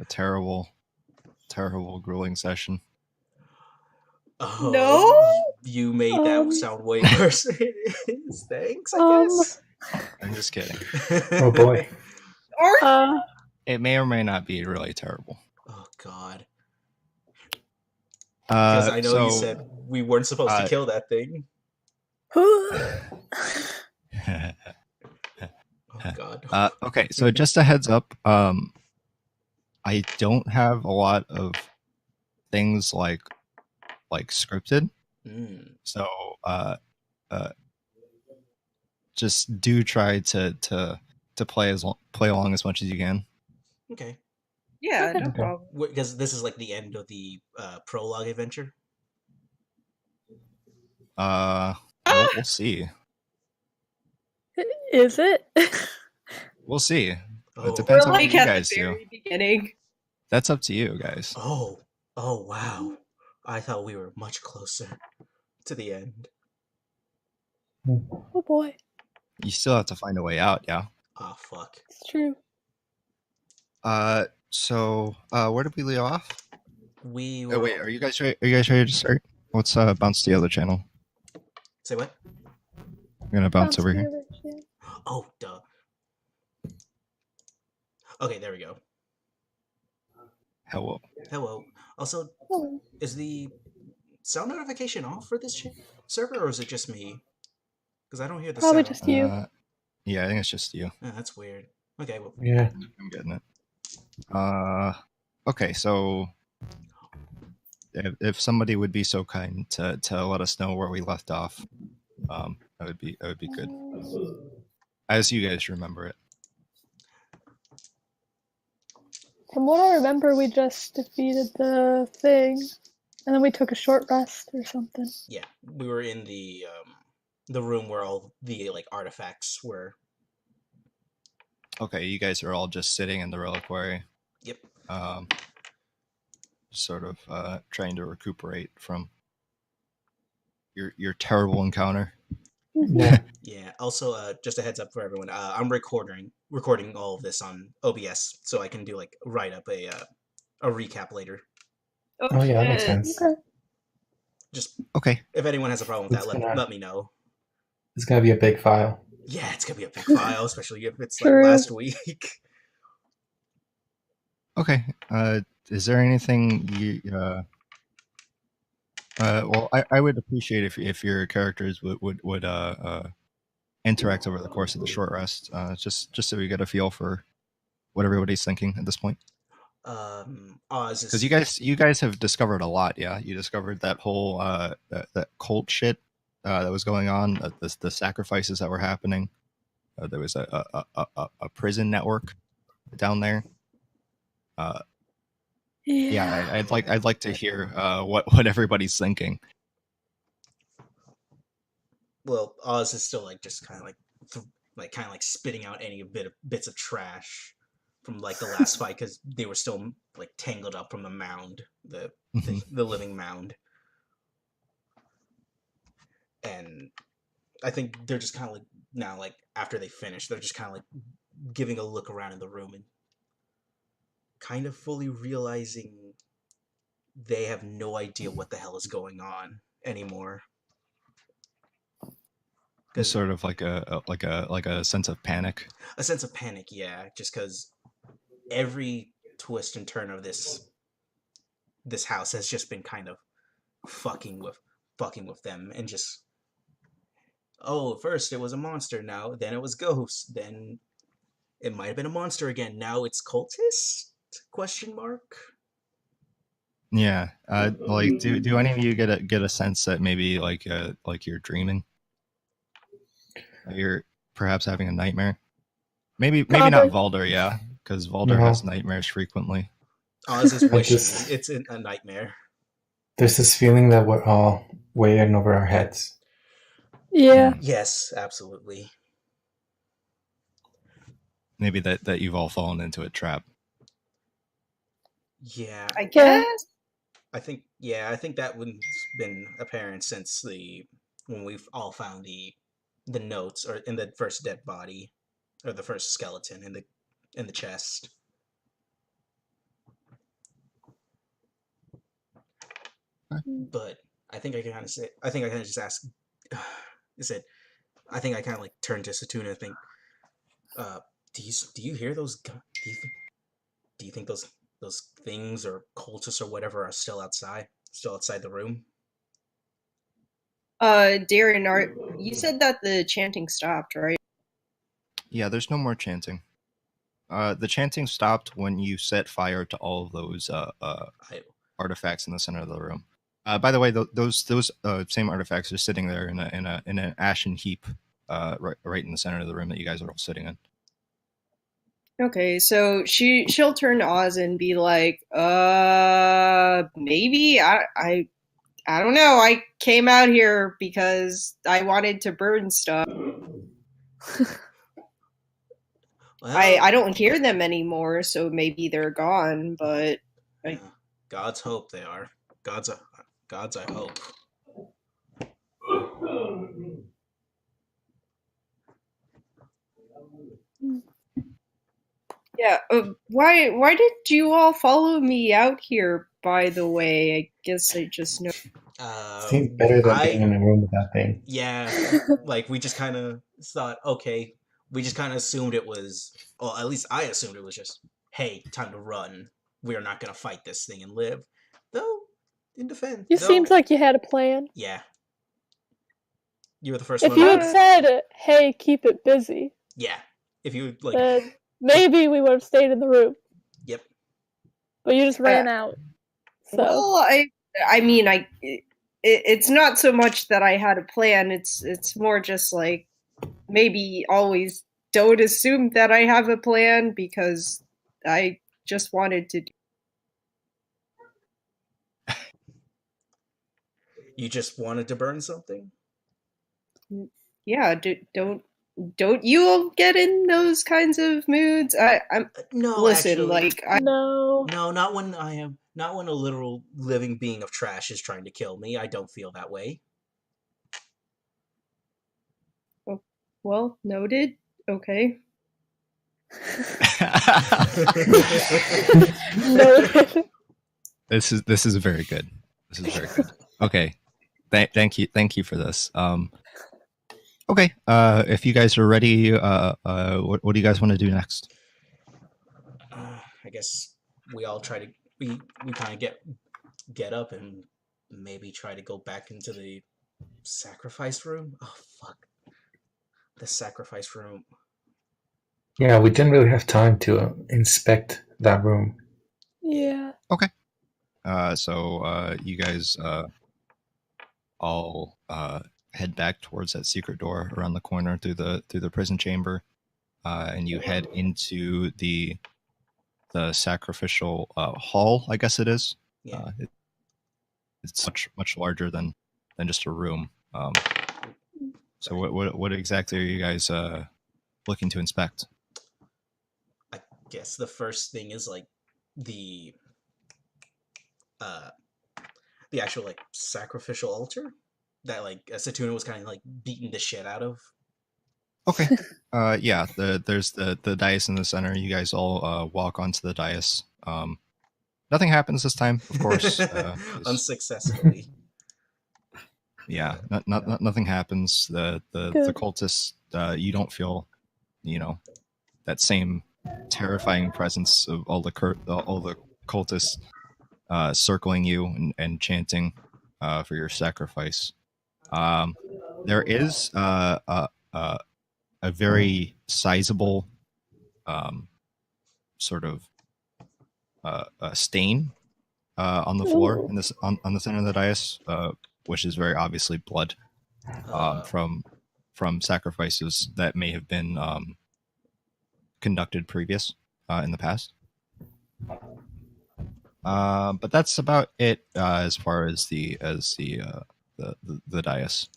a terrible, grueling session. Oh, No? You made that sound way worse than it is. Thanks, I guess. I'm just kidding. Oh boy. It may or may not be really terrible. Oh God. Because I know you so, said we weren't supposed to kill that thing. Oh God. Okay, so just a heads up. I don't have a lot of things like scripted. So just do try to play along as much as you can. Okay. Yeah, no problem. Because this is like the end of the prologue adventure. We'll see. Is it? We'll see. It depends on what like you at guys the do. very beginning. That's up to you guys. Oh wow! I thought we were much closer to the end. Oh boy! You still have to find a way out. Yeah. Oh fuck! It's true. So where did we leave off? We. Oh wait, are you guys ready? Are you guys ready to start? Let's bounce to the other channel. Say what? I'm gonna bounce over here. Oh duh. Okay, there we go. Hello. Also, is the sound notification off for this server, or is it just me? Because I don't hear the Probably sound. just you. Yeah, I think it's just you. Oh, that's weird. Okay. Well, yeah. I'm getting it. Okay, so if somebody would be so kind to let us know where we left off, that would be good. As you guys remember it. From what I remember, we just defeated the thing, and then we took a short rest or something. Yeah, we were in the room where all the artifacts were. Okay, you guys are all just sitting in the reliquary. Yep. Sort of trying to recuperate from your terrible encounter. Yeah. Yeah. Also, just a heads up for everyone. I'm recording all of this on OBS, so I can do write up a recap later. Oh yeah, that makes sense. Okay. Just okay. If anyone has a problem with that, let me know. It's gonna be a big file. Yeah, it's gonna be a big file, especially if it's last week. Okay. Is there anything you? Well, I would appreciate if your characters would interact over the course of the short rest, just so we get a feel for what everybody's thinking at this point. Because you guys have discovered a lot. Yeah, you discovered that whole that cult shit that was going on, the sacrifices that were happening. There was a prison network down there. Yeah, I'd like to hear what everybody's thinking. Well, Oz is still just kind of spitting out any bits of trash from the last fight, because they were still tangled up from the mound, the living mound, and I think they're just kind of now after they finish, they're just kind of giving a look around in the room and kind of fully realizing they have no idea what the hell is going on anymore. It's sort of like a sense of panic. A sense of panic, yeah. Just because every twist and turn of this house has just been kind of fucking with them, and just first it was a monster, then it was ghosts, then it might have been a monster again, now it's cultist? ? Yeah. Do any of you get a sense that maybe you're dreaming? You're perhaps having a nightmare. Maybe not Valder, yeah, because Valder has nightmares frequently. Oz is wishing it's a nightmare. There's this feeling that we're all way in over our heads. Yeah. Yes, absolutely. Maybe that you've all fallen into a trap. Yeah. I guess. I think that one's been apparent since when we've all found the notes, or in the first dead body, or the first skeleton in the chest. But I think I can kind of say. I think I kind of just ask. Is it? I think I kind of like turn to Satuna and think. Do you hear those? Do you think those things or cultists or whatever are still outside? Still outside the room? Darren, you said that the chanting stopped, right? Yeah, there's no more chanting. The chanting stopped when you set fire to all of those artifacts in the center of the room. By the way, those same artifacts are sitting there in an ashen heap, right in the center of the room that you guys are all sitting in. Okay, so she'll turn to Oz and be like, maybe I don't know. I came out here because I wanted to burn stuff. Well, I don't hear them anymore, so maybe they're gone. But God's hope they are. God's I hope. yeah, why did you all follow me out here? By the way, I guess I just know. Seems better than being in a room with that thing. Yeah, like we just kind of thought, okay, we just kind of assumed it was, well, at least I assumed it was just, hey, time to run. We are not going to fight this thing and live. Though, in defense. You seemed like you had a plan. Yeah. You were the first If one. you had said, hey, keep it busy. Yeah. If you, like. Then maybe we would have stayed in the room. Yep. But you just ran out. So. Well, I mean, it's not so much that I had a plan. It's more just like maybe always don't assume that I have a plan because I just wanted to. You just wanted to burn something? Yeah, don't you all get in those kinds of moods? I'm no. Listen, actually, like no, not when I am. Not when a literal living being of trash is trying to kill me. I don't feel that way. Oh, well, noted. Okay. Noted. This is very good. This is very good. Okay, thank you for this. Okay, if you guys are ready, what do you guys want to do next? I guess we all try to we kind of get up and maybe try to go back into the sacrifice room. Oh fuck, the sacrifice room. Yeah, we didn't really have time to inspect that room. Yeah. Okay. So you guys all head back towards that secret door around the corner through the prison chamber, and you head into the sacrificial hall. I guess it is. Yeah. It's much larger than just a room. So what exactly are you guys looking to inspect? I guess the first thing is like the actual like sacrificial altar that like Satuna was kind of like beating the shit out of. Okay. Yeah. There's the dais in the center. You guys all walk onto the dais. Nothing happens this time, of course. Unsuccessfully. Yeah. Nothing happens. The cultists. You don't feel, that same terrifying presence of all the cultists circling you and chanting for your sacrifice. There is a very sizable sort of stain on the floor in this on the center of the dais, which is very obviously blood from sacrifices that may have been conducted previous in the past. But that's about it as far as the dais.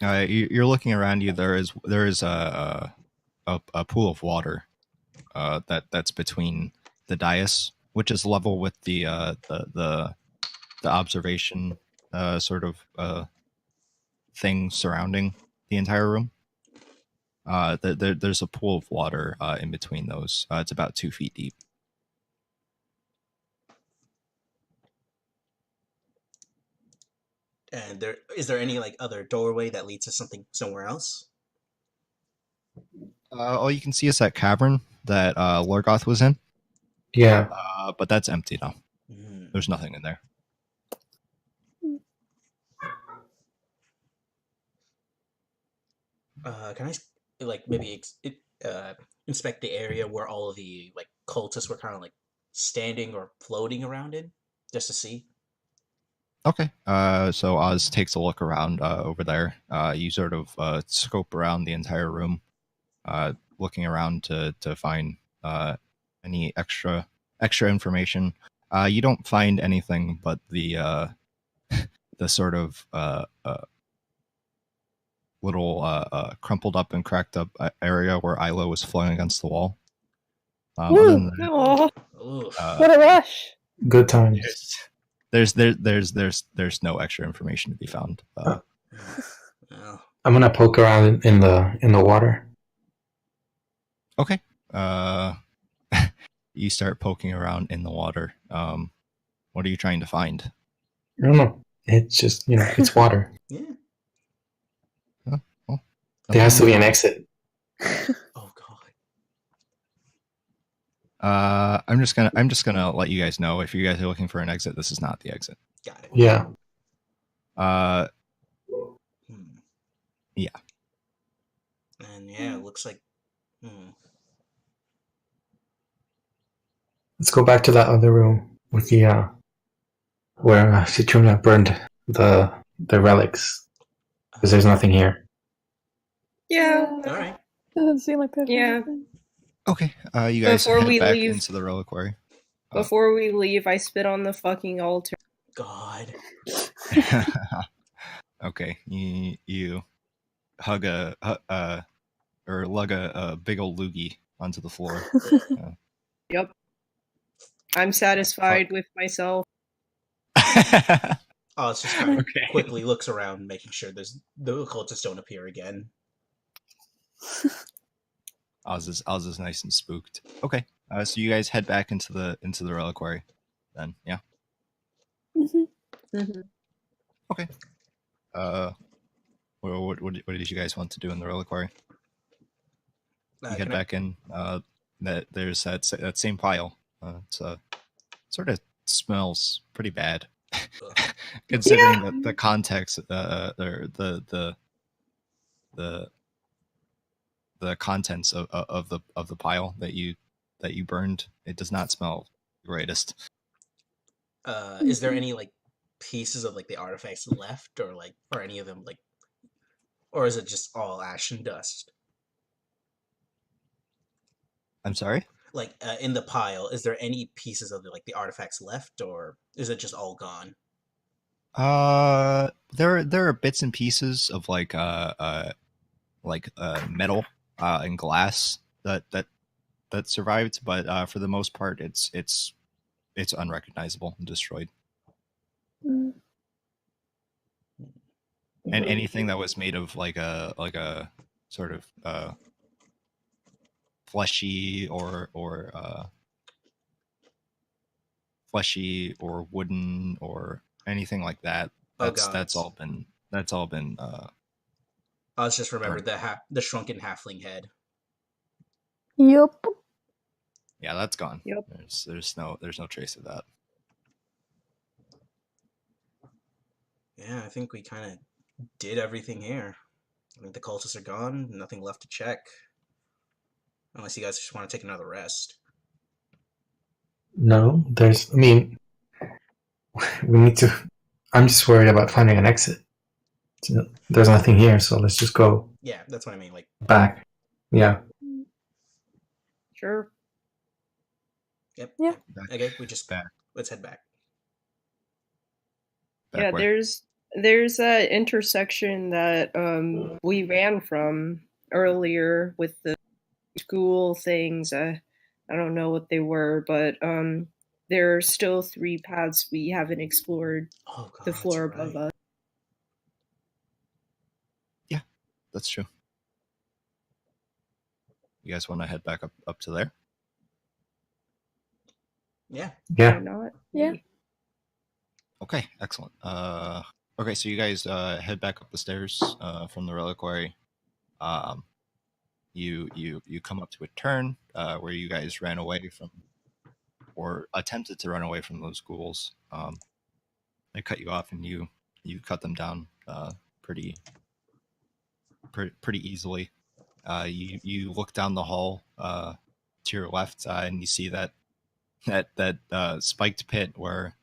You're looking around you. There is a pool of water that's between the dais, which is level with the observation sort of thing surrounding the entire room. There's a pool of water in between those. It's about 2 feet deep. And is there any like other doorway that leads to somewhere else? All you can see is that cavern that Lorgoth was in, Yeah. but that's empty now. Hmm. There's nothing in there. Can I like maybe inspect the area where all of the like cultists were kind of like standing or floating around in, just to see? Okay. So Oz takes a look around over there. You sort of scope around the entire room, looking around to find any extra information. You don't find anything but the the sort of little crumpled up and cracked up area where Isla was flung against the wall. Other than that, Aw, Oof. what a rush! Good times. there's no extra information to be found. Well, I'm gonna poke around in the water. Okay. You start poking around in the water. What are you trying to find? I don't know. It's just it's water. yeah. There has to be an exit. Oh god. I'm just gonna let you guys know if you guys are looking for an exit. This is not the exit. Got it. Yeah. Yeah. And yeah, it looks like. Let's go back to that other room with the where Citruna burned the relics, because there's nothing here. Yeah. All right. Doesn't seem like there's Yeah. anything. Okay. You guys Before head we back leave- into the reliquary. Before we leave, I spit on the fucking altar. God. Okay. You hug or lug a big old loogie onto the floor. Yep. I'm satisfied with myself. Oh, it's just kind of Okay. quickly looks around, making sure the occultists don't appear again. Oz is nice and spooked. Okay. So you guys head back into the reliquary. Then, yeah. Mm-hmm. Mm-hmm. Okay. What did you guys want to do in the reliquary? You head back in. That there's that same pile. It's sort of smells pretty bad, considering that the context, or the contents of the pile that you burned. It does not smell the greatest. Is there any like pieces of like the artifacts left, or any of them or is it just all ash and dust? I'm sorry? Like in the pile, is there any pieces of the artifacts left, or is it just all gone? There are bits and pieces of metal and glass that survived, but for the most part, it's unrecognizable and destroyed. Mm. And anything that was made of like a sort of fleshy or wooden or anything like that. That's all been I was just remembered the shrunken halfling head. Yup. Yeah, that's gone. Yep. There's no trace of that. Yeah, I think we kind of did everything here. I think the cultists are gone. Nothing left to check. Unless you guys just want to take another rest. No, we need to. I'm just worried about finding an exit. There's nothing here, so let's just go. Yeah, that's what I mean. Back. Yeah. Sure. Yep. Yeah. Okay, we just back. Let's head back. Yeah, Where? there's that intersection that we ran from earlier with the school things. I don't know what they were, but there are still 3 paths we haven't explored. Oh god, The floor that's above right. us. Yeah, that's true. You guys want to head back up to there? Yeah. Why Yeah. not? Yeah. Okay, excellent. Okay, so you guys head back up the stairs from the reliquary. Um, you come up to a turn where you guys ran away from, or attempted to run away from those ghouls. They cut you off, and you cut them down pretty easily. You look down the hall to your left, and you see that spiked pit where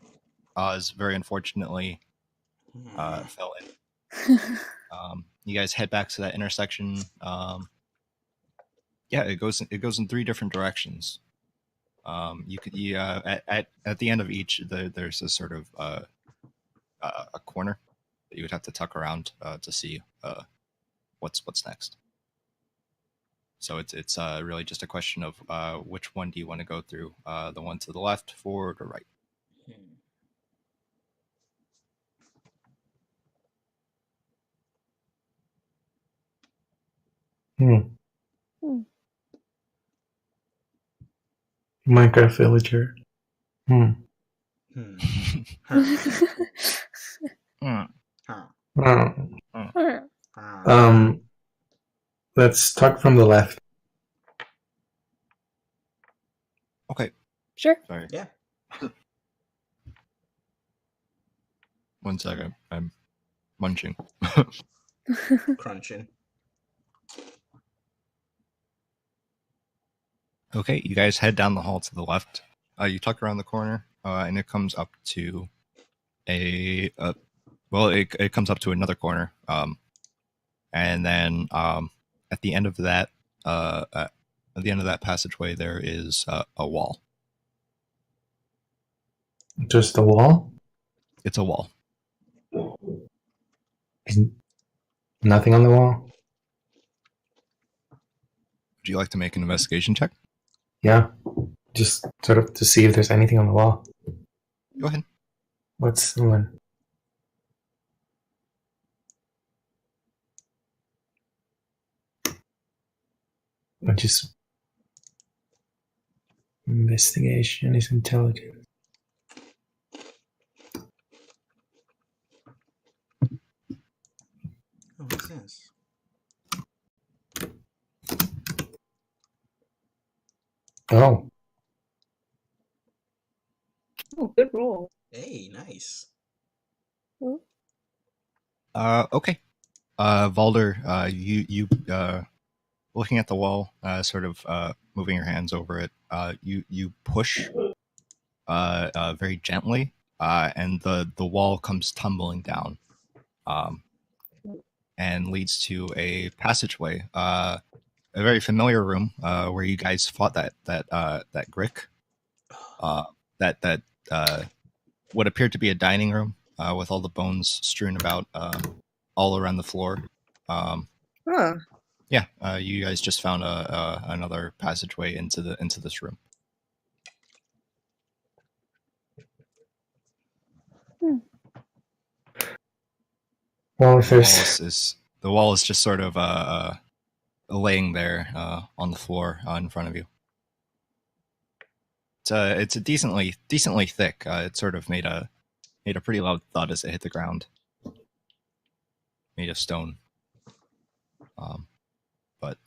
Oz very unfortunately fell in. You guys head back to that intersection. Yeah, it goes in three different directions. At the end of each, there's a sort of a corner that you would have to tuck around to see what's next. So it's really just a question of which one do you want to go through, the one to the left, forward, or right. Minecraft villager. Hmm. Let's talk from the left. Okay. Sure. Sorry. Yeah. 1 second. I'm munching. Crunching. Okay, you guys head down the hall to the left. You tuck around the corner, and it comes up to it comes up to another corner. And then at the end of that, at the end of that passageway, there is a wall. Just the wall? It's a wall. Is nothing on the wall? Would you like to make an investigation check? Yeah. Just sort of to see if there's anything on the wall. Go ahead. What's the one? Just investigation is intelligence. Oh, what's this? Oh. Oh, good roll. Hey, nice. Okay. Valder, you looking at the wall, sort of moving your hands over it. You push very gently, and the wall comes tumbling down, and leads to a passageway, a very familiar room where you guys fought that Grick. That what appeared to be a dining room with all the bones strewn about all around the floor. Huh. Yeah, you guys just found another passageway into this room. Well, if there's The wall is just sort of laying there on the floor in front of you. It's a decently thick. It sort of made a pretty loud thud as it hit the ground. Made of stone. But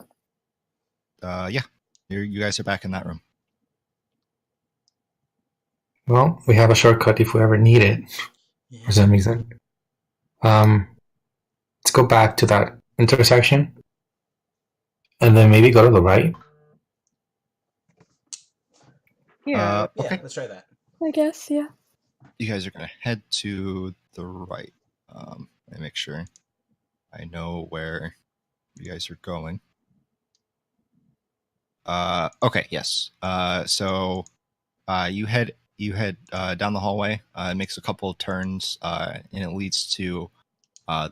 yeah, you guys are back in that room. well, we have a shortcut if we ever need it Yeah. for some reason. Let's go back to that intersection, and then maybe go to the right. Yeah. Yeah, Okay. let's try that. I guess, yeah. You guys are gonna head to the right. Let me make sure I know where you guys are going. Okay, yes. So you head down the hallway. It makes a couple of turns, and it leads to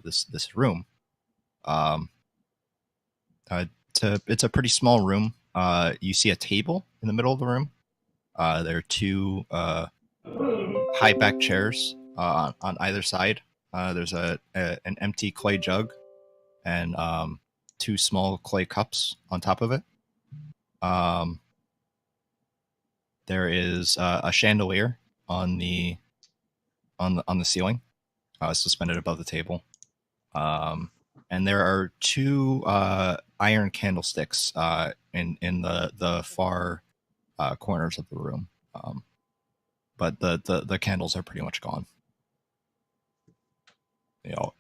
this room. It's a pretty small room. You see a table in the middle of the room. There are two high back chairs on either side. There's an empty clay jug and two small clay cups on top of it. There is a chandelier on the ceiling, suspended above the table. And there are 2 iron candlesticks in the far corners of the room. But the candles are pretty much gone.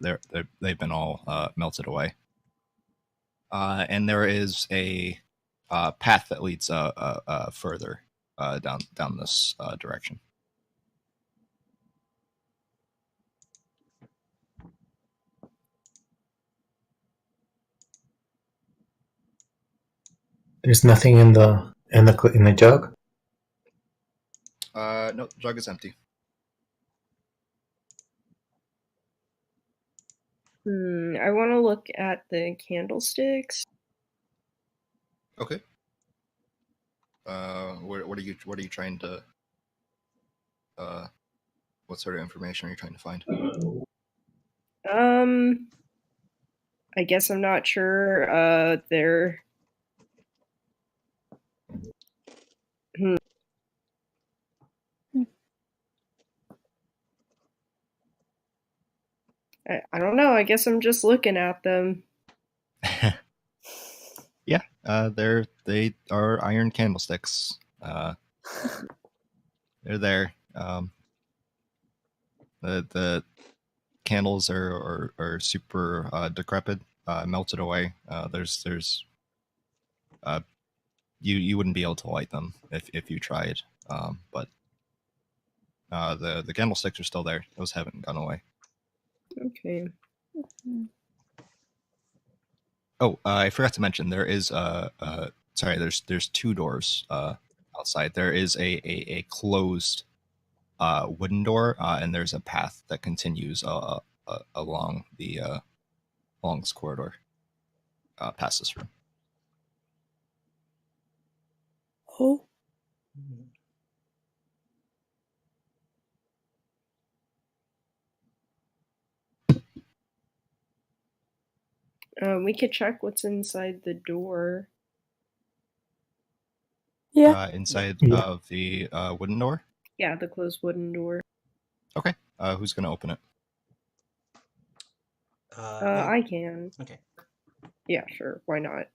They've been all melted away. And there is a path that leads further down this direction. There's nothing in the jug. No, the jug is empty. I want to look at the candlesticks. Okay. What are you trying to? What sort of information are you trying to find? I guess I'm not sure. They're. I don't know. I guess I'm just looking at them. Yeah, they are iron candlesticks. They're there. The candles are super decrepit, melted away. There's you wouldn't be able to light them if you tried. But the candlesticks are still there. Those haven't gone away. Okay. Oh, I forgot to mention there is sorry. There's 2 doors outside. There is a closed wooden door, and there's a path that continues along this corridor, past this room. Oh. We could check what's inside the door. Yeah. Inside Yeah. of the wooden door. Yeah, the closed wooden door. Okay. Who's gonna open it? I can. Okay. Yeah, sure. Why not?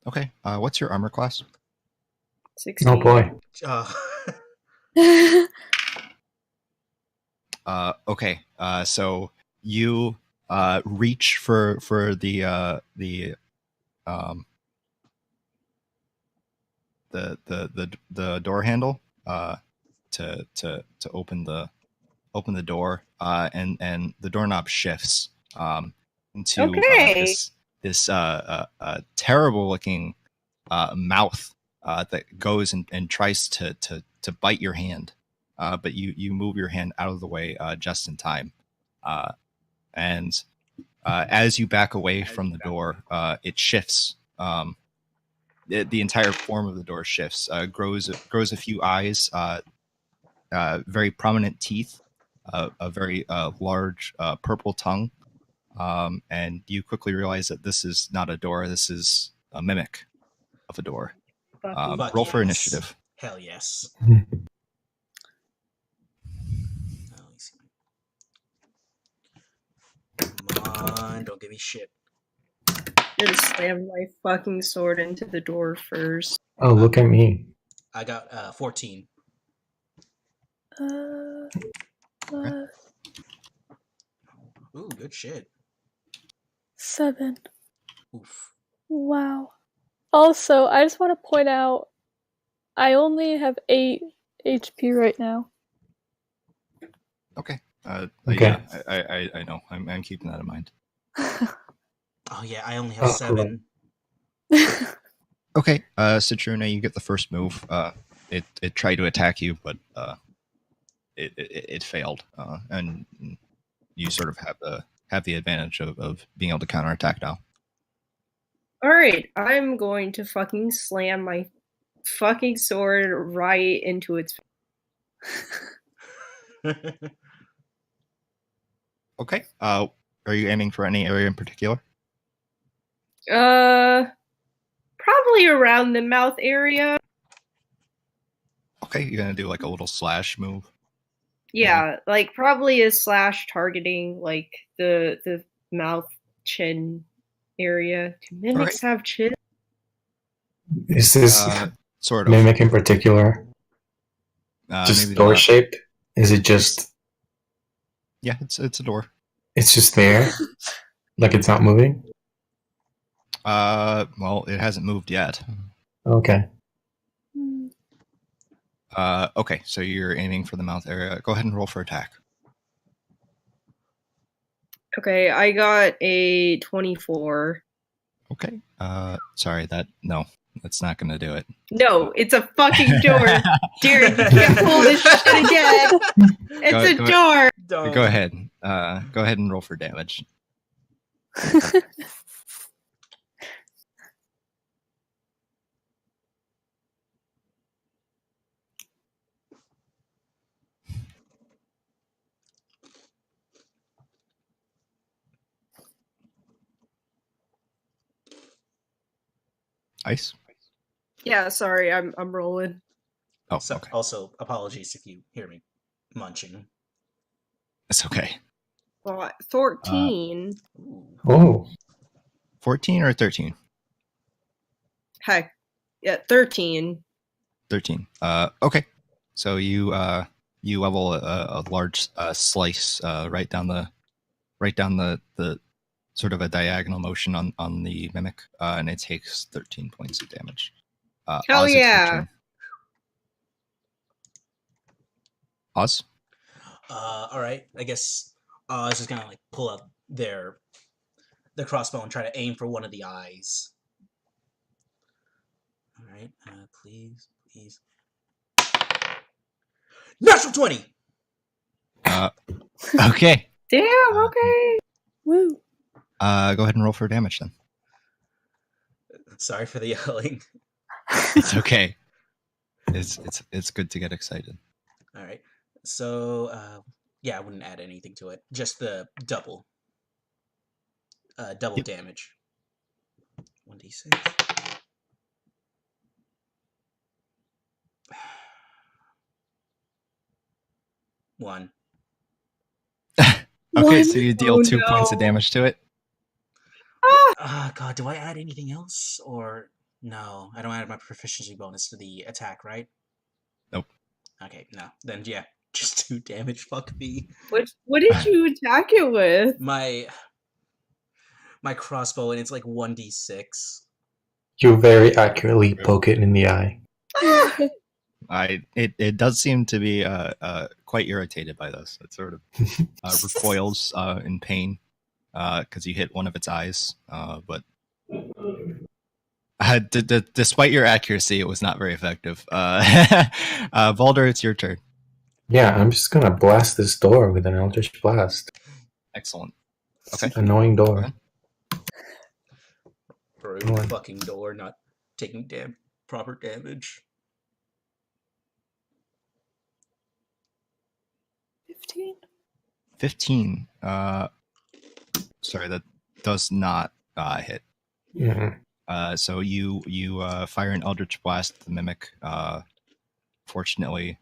Okay. What's your armor class? 16. Oh boy. Okay. So you reach for the door handle to open the door, and the doorknob shifts into Okay. this terrible looking mouth that goes and tries to bite your hand, but you move your hand out of the way just in time, and as you back away from the door, it shifts. The entire form of the door shifts, grows a few eyes, very prominent teeth, a very large purple tongue, and you quickly realize that this is not a door. This is a mimic of a door. Fuck Roll for yes. initiative. Hell yes. Let me see. Come on, don't give me shit. I'm gonna slam my fucking sword into the door first. Oh, look at me. I got 14. Ooh, good shit. 7. Oof. Wow. Also, I just want to point out, I only have 8 HP right now. Okay. Okay. Yeah, I know. I'm keeping that in mind. Oh yeah, I only have 7. Okay. Citruna, you get the first move. It tried to attack you, but it failed, and you sort of have the advantage of being able to counterattack now. Alright, I'm going to fucking slam my fucking sword right into its Okay. Are you aiming for any area in particular? probably around the mouth area. Okay, you're gonna do like a little slash move. Yeah, like probably a slash targeting like the mouth chin area. Do mimics have chin? Is this Sort of. mimic in particular just maybe door not. shaped? Is it just? Yeah, it's a door. It's just there, like it's not moving. Well, it hasn't moved yet. Okay. Okay, so you're aiming for the mouth area. Go ahead and roll for attack. Okay, I got a 24. Okay. Sorry, that's not gonna do it. No, it's a fucking door. Jared, you can't pull this shit again. It's a door. Go ahead. Go ahead and roll for damage. Ice. Yeah, sorry, I'm rolling. Oh, So, okay. Also, apologies if you hear me munching. It's okay. 14. Oh. 14 or 13? Heck, yeah, 13. 13. Okay. So you level a large slice right down the sort of a diagonal motion on the mimic, and it takes 13 points of damage. Hell Oz, it's your yeah. turn. Oz? All right. I guess Oz is just gonna like pull up the crossbow and try to aim for one of the eyes. All right. Please. Natural 20. Okay. Damn. Okay. Woo. Go ahead and roll for damage then. Sorry for the yelling. It's okay. It's good to get excited. All right. So, yeah, I wouldn't add anything to it. Just the double Yep. damage. 1d6. One. Okay, so you deal 2 points of no. damage to it. God, do I add anything else? Or no, I don't add my proficiency bonus to the attack, right? Nope. Okay, no. Then yeah, just 2 damage. Fuck me. What did you attack it with? My crossbow, and it's like 1d6. You very accurately poke it in the eye. It does seem to be quite irritated by this. It sort of recoils in pain because you hit one of its eyes. But despite your accuracy, it was not very effective. Baldur, it's your turn. Yeah, I'm just gonna blast this door with an Eldritch Blast. Excellent. Okay. Annoying door. Broken fucking door, not taking proper damage. 15. 15. Sorry, that does not hit. Yeah. So you fire an Eldritch Blast at the mimic. Fortunately,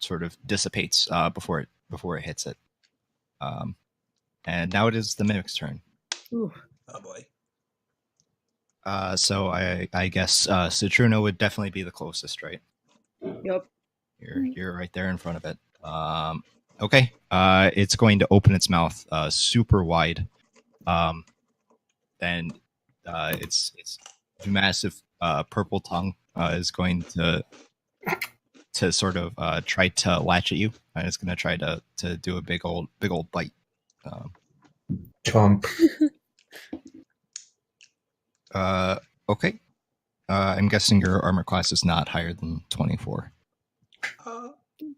sort of dissipates before it hits it. And now it is the mimic's turn. Ooh. Oh boy. So I guess Citruno would definitely be the closest, right? Yep. You're right there in front of it. Okay. It's going to open its mouth super wide. And its massive purple tongue is going to sort of try to latch at you, and it's going to try to do a big old bite. Chomp. Okay. I'm guessing your armor class is not higher than 24.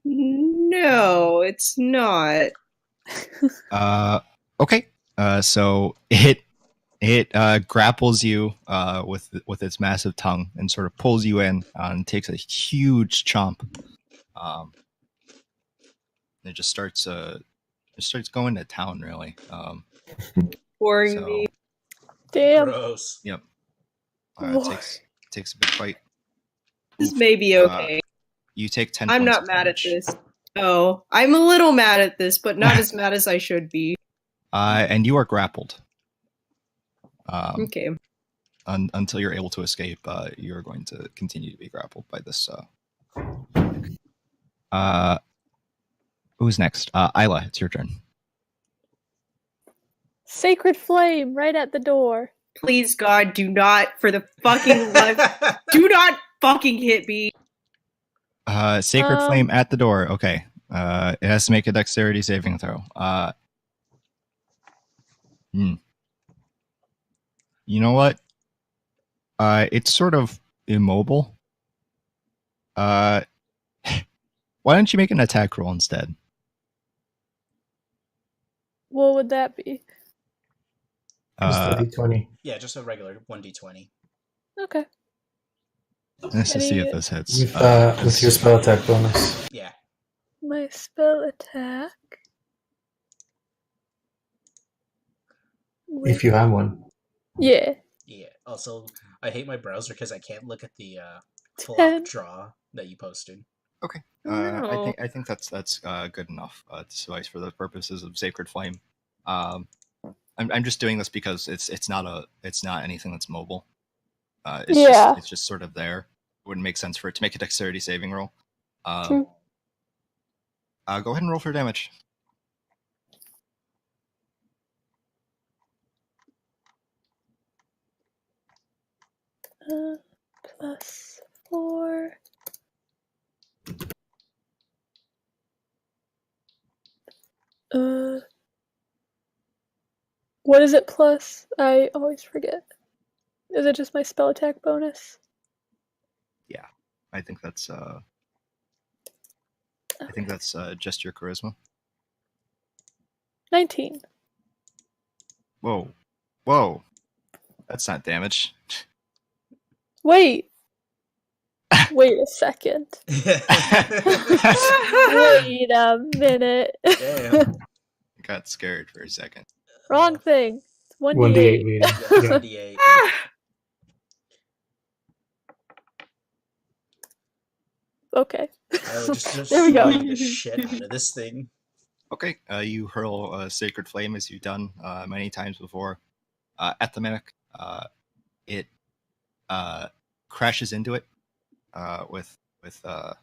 No, it's not. Okay. So it grapples you with its massive tongue and sort of pulls you in and takes a huge chomp. It just starts going to town, really. Boring me. Damn. Gross. Yep. It takes a big fight. This may be okay. You take 10 I'm points not of mad at damage. this. Oh, I'm a little mad at this, but not as mad as I should be. And you are grappled. Okay. Until you're able to escape, you're going to continue to be grappled by this. Who's next? Isla, it's your turn. Sacred flame right at the door. Please, God, do not, for the fucking love, do not fucking hit me. Sacred flame at the door. Okay. It has to make a dexterity saving throw. You know what? It's sort of immobile. Why don't you make an attack roll instead? What would that be? Just a d20. Yeah, just a regular 1d20. Okay. Let's just see if this hits. With your spell attack bonus. Yeah. My spell attack. If you have one. Yeah. Yeah. Also, I hate my browser because I can't look at the flop 10. draw that you posted. Okay. No. I think that's good enough to suffice for the purposes of Sacred Flame. I'm just doing this because it's not anything that's mobile. It's just sort of there. It wouldn't make sense for it to make a dexterity saving roll. True. Go ahead and roll for damage. Plus 4. What is it plus? I always forget. Is it just my spell attack bonus? Yeah, I think that's just your charisma. 19. Whoa, that's not damage. Wait a second. Wait a minute. Damn. Got scared for a second. Wrong thing. It's 1d8. 1d8. Yeah, 1d8. Okay. Just There we go. slide the shit out of this thing. Okay, you hurl a Sacred Flame as you've done many times before at the mimic. It crashes into it with a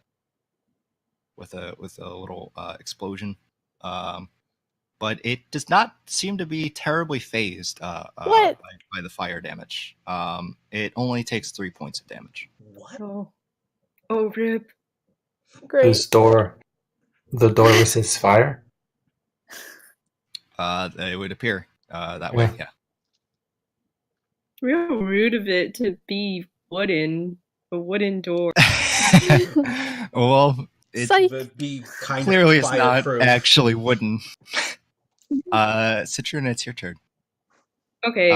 little explosion, but it does not seem to be terribly phased by the fire damage. It only takes 3 points of damage. What? Oh, rip. Great. The door resists fire? It would appear that way, yeah. Real rude of it to be a wooden door. Well, it Would be kind clearly of is not fireproof. actually wooden. Citron, it's your turn. Okay,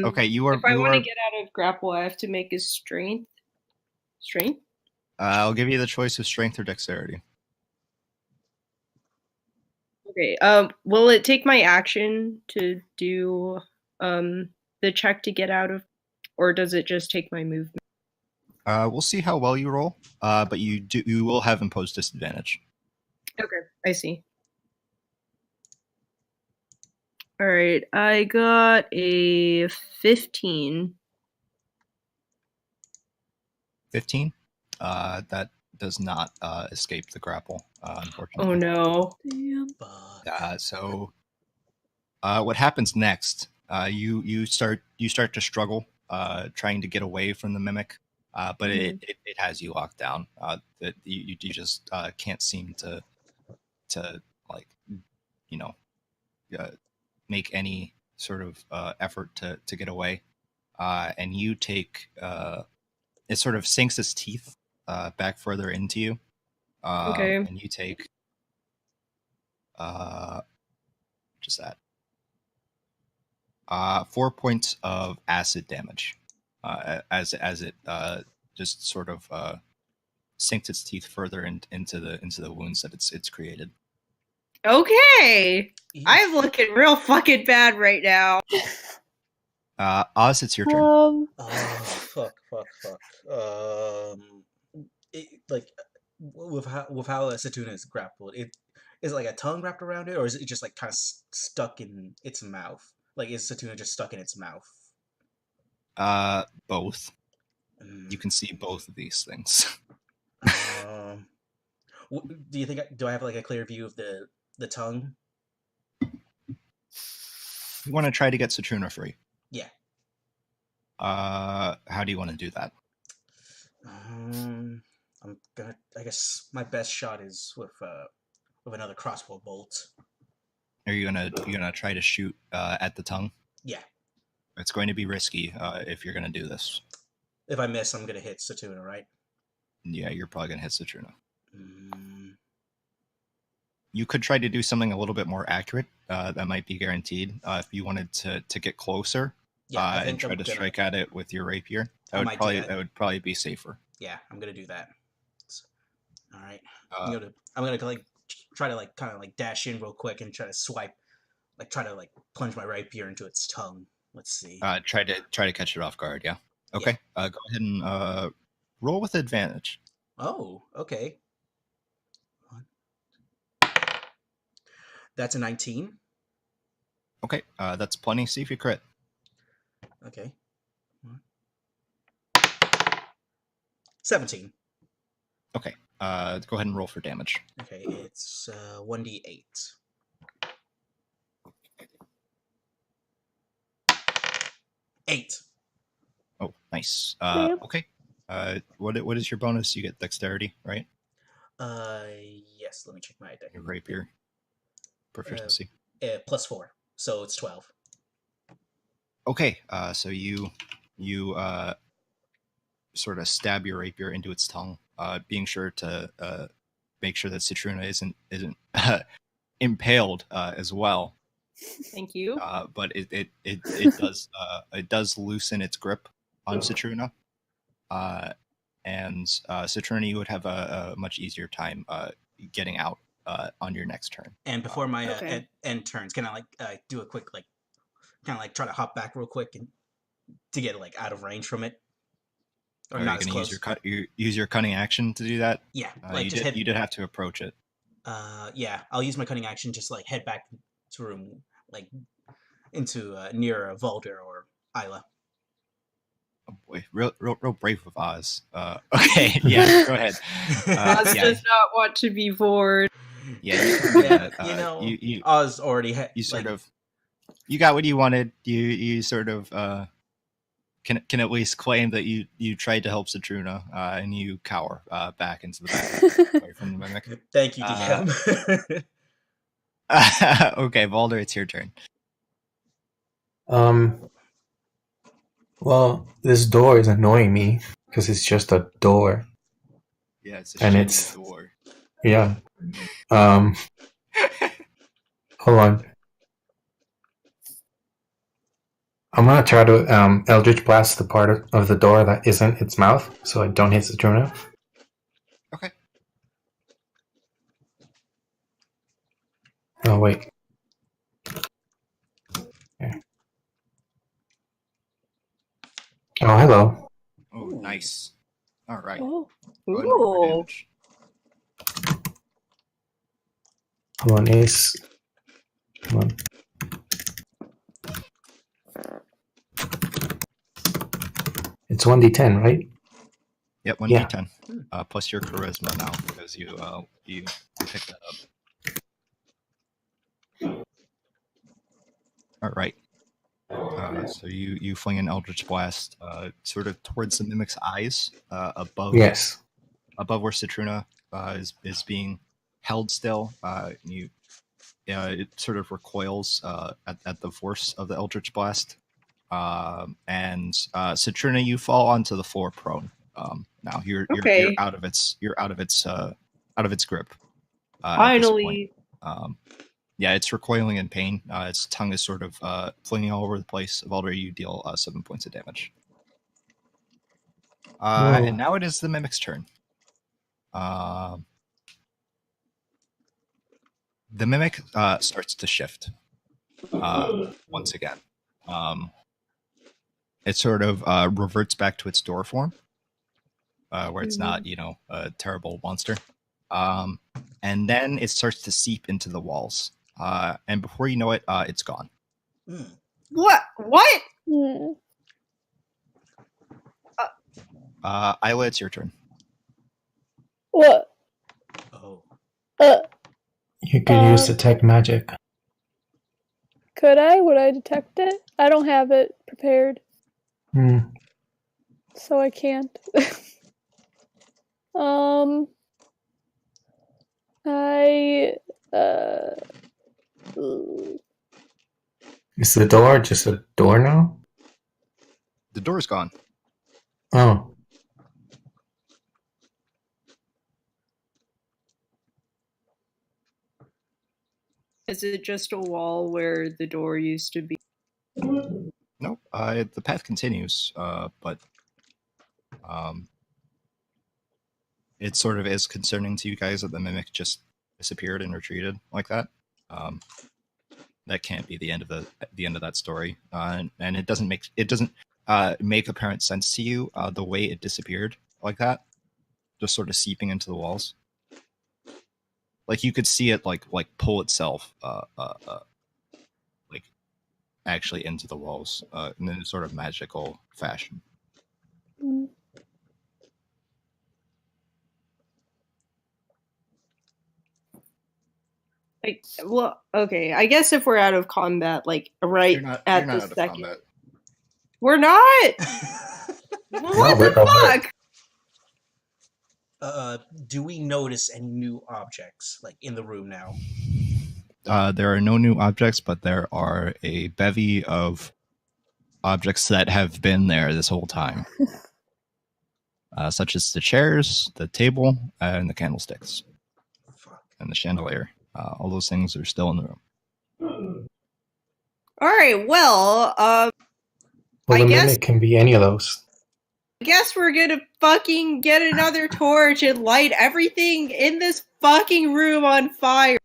okay, you are. If I want to get out of grapple, I have to make a strength. Strength? I'll give you the choice of strength or dexterity. Okay. Will it take my action to do the check to get out of, or does it just take my movement? We'll see how well you roll. But you will have imposed disadvantage. Okay, I see. All right, I got a 15. 15. That does not escape the grapple, unfortunately. Oh no. Damn. So what happens next? You start to struggle, trying to get away from the mimic, but it has you locked down. That you just can't seem to like make any sort of effort to get away, and you take it sort of sinks its teeth back further into you. Okay. And you take just that 4 points of acid damage as it just sort of sinks its teeth further into the wounds that it's created. Okay, I'm looking real fucking bad right now. Oz, it's your turn. Oh, fuck. with how Satuna is grappled, it is it like a tongue wrapped around it, or is it just like kind of stuck in its mouth? Like, is Satuna just stuck in its mouth? Both. Mm. You can see both of these things. Do you think? Do I have like a clear view of the tongue? You want to try to get Satruna free. Yeah. How do you want to do that? I'm gonna. I guess my best shot is with another crossbow bolt. Are you gonna try to shoot at the tongue? Yeah. It's going to be risky if you're gonna do this. If I miss, I'm gonna hit Satuna, right? Yeah, you're probably gonna hit Satruna. Mm. You could try to do something a little bit more accurate. That might be guaranteed. If you wanted to get closer, and try to strike at it with your rapier, that would probably be safer. Yeah, I'm gonna do that. All right. I'm gonna like try to like kind of like dash in real quick and try to swipe, like try to like plunge my rapier into its tongue. Let's see. Try to catch it off guard. Yeah. Okay. Yeah. Go ahead and roll with advantage. Oh, okay. That's a 19. Okay, that's plenty. See if you crit. Okay. 17. Okay. Go ahead and roll for damage. Okay, it's 1d8. Eight. Oh, nice. Okay. What is your bonus? You get dexterity, right? Yes. Let me check my deck. Your rapier proficiency. +4, so it's 12. Okay. So you sort of stab your rapier into its tongue, being sure to make sure that Satruna isn't impaled as well. Thank you. But it does loosen its grip on Satruna, and Satruna, you would have a much easier time getting out on your next turn. And before my end turns, can I like do a quick like kind of like try to hop back real quick and to get like out of range from it? Or are not you going to use your cunning action to do that? Yeah, like you did have to approach it. Yeah, I'll use my cunning action just like head back to room, like into near Valder or Isla. Oh boy, real brave with Oz. Okay, yeah, go ahead. Oz does not want to be bored. Yeah, you know, Oz already had. You sort of, you got what you wanted. You sort of can at least claim that you tried to help Satruna, and you cower back into the back away from the mimic. Thank you, DM. Okay, Valder, it's your turn. Well, this door is annoying me because it's just a door. Yeah, it's a door. Yeah. Hold on. I'm gonna try to Eldritch Blast the part of the door that isn't its mouth, so I don't hit Satruna. Okay. Oh wait. Okay. Oh, hello. Oh, nice. All right. Ooh. Hold on, Ace. Come on. It's 1d10, right? Yep, 1d10. Plus your charisma now because you picked that up. All right. So you fling an Eldritch Blast sort of towards the mimic's eyes above. Yes. Above where Satruna is being held still. It sort of recoils at the force of the Eldritch Blast. And Satruna, you fall onto the floor prone. Now you're out of its grip. Finally. Yeah, it's recoiling in pain. Its tongue is sort of flinging all over the place. Valder, you deal 7 points of damage. And now it is the mimic's turn. The mimic starts to shift once again. It sort of reverts back to its door form, where it's not, a terrible monster. And then it starts to seep into the walls. And before you know it, it's gone. What? What? Hmm. Isla, it's your turn. What? Oh. You can use detect magic. Could I? Would I detect it? I don't have it prepared, so I can't. I Is the door just a door now? The door's gone. Oh. Is it just a wall where the door used to be? Nope. The path continues, but it sort of is concerning to you guys that the mimic just disappeared and retreated like that. That can't be the end of that story, and it doesn't make apparent sense to you the way it disappeared like that, just sort of seeping into the walls. Like you could see it like pull itself like actually into the walls in a sort of magical fashion. Like, well, okay. I guess if we're out of combat, like right You're not at the out of second, combat. we're not. What the fuck? Do we notice any new objects like in the room now? There are no new objects, but there are a bevy of objects that have been there this whole time, such as the chairs, the table, and the candlesticks, and the chandelier. All those things are still in the room. All right. Well, Well, I the guess mimic can be any of those. I guess we're gonna fucking get another torch and light everything in this fucking room on fire.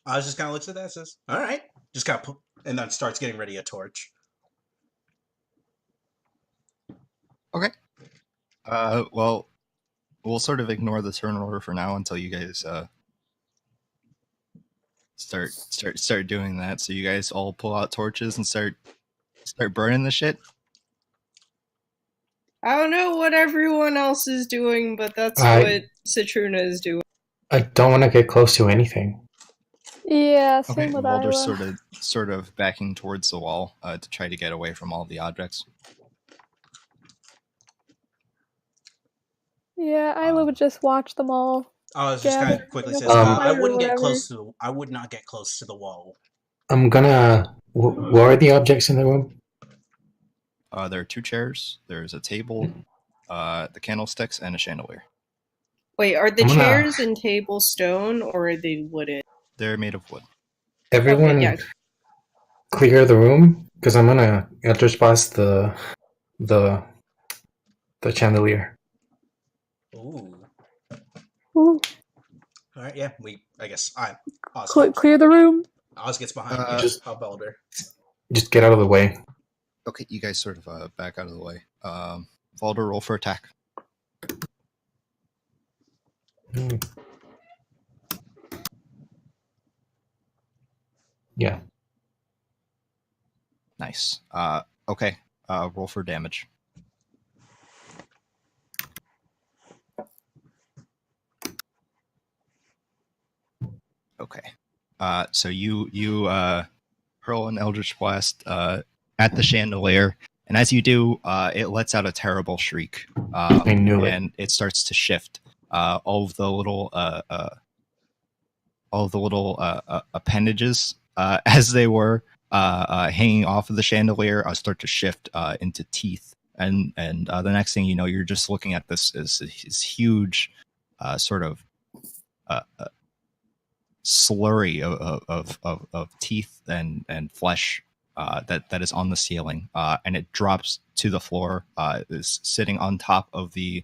I was just kind of looks at that and says, all right. Just kind of and then starts getting ready a torch. Okay. Well, we'll sort of ignore the turn order for now until you guys start doing that. So you guys all pull out torches and start burning the shit. I don't know what everyone else is doing, but that's what Citruna is doing. I don't want to get close to anything. Yeah, same Okay, with Walder's Isla. sort of backing towards the wall to try to get away from all the objects. Yeah, Isla would just watch them all. I was just kind of quickly says, I would not get close to the wall. I'm gonna. What are the objects in the room? There are 2 chairs. There's a table, the candlesticks, and a chandelier. Wait, are the chairs and tables stone or are they wooden? They're made of wood. Everyone, clear the room because I'm gonna trespass the chandelier. Ooh. Ooh. All right, yeah. I guess Clear the room. Oz gets behind you. Just Balder. Just get out of the way. Okay, you guys sort of back out of the way. Balder, roll for attack. Yeah. Nice. Okay. Roll for damage. Okay. So you hurl an Eldritch Blast at the chandelier, and as you do, it lets out a terrible shriek. I knew it. And it starts to shift. All of the little appendages, as they were hanging off of the chandelier, start to shift into teeth. And the next thing you know, you're just looking at this huge sort of slurry of teeth and flesh that is on the ceiling, and it drops to the floor. Is sitting on top of the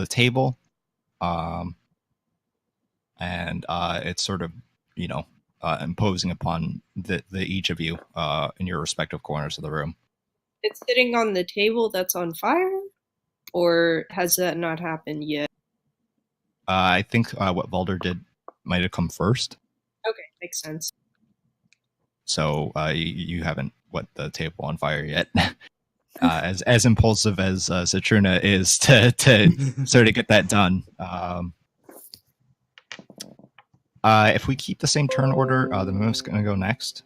table, and it's sort of imposing upon the each of you in your respective corners of the room. It's sitting on the table that's on fire? Or has that not happened yet? I think what Valder did might have come first. Okay, makes sense. So you haven't lit the table on fire yet. As impulsive as Citruna is to sort of get that done. If we keep the same turn order, the mimic's going to go next.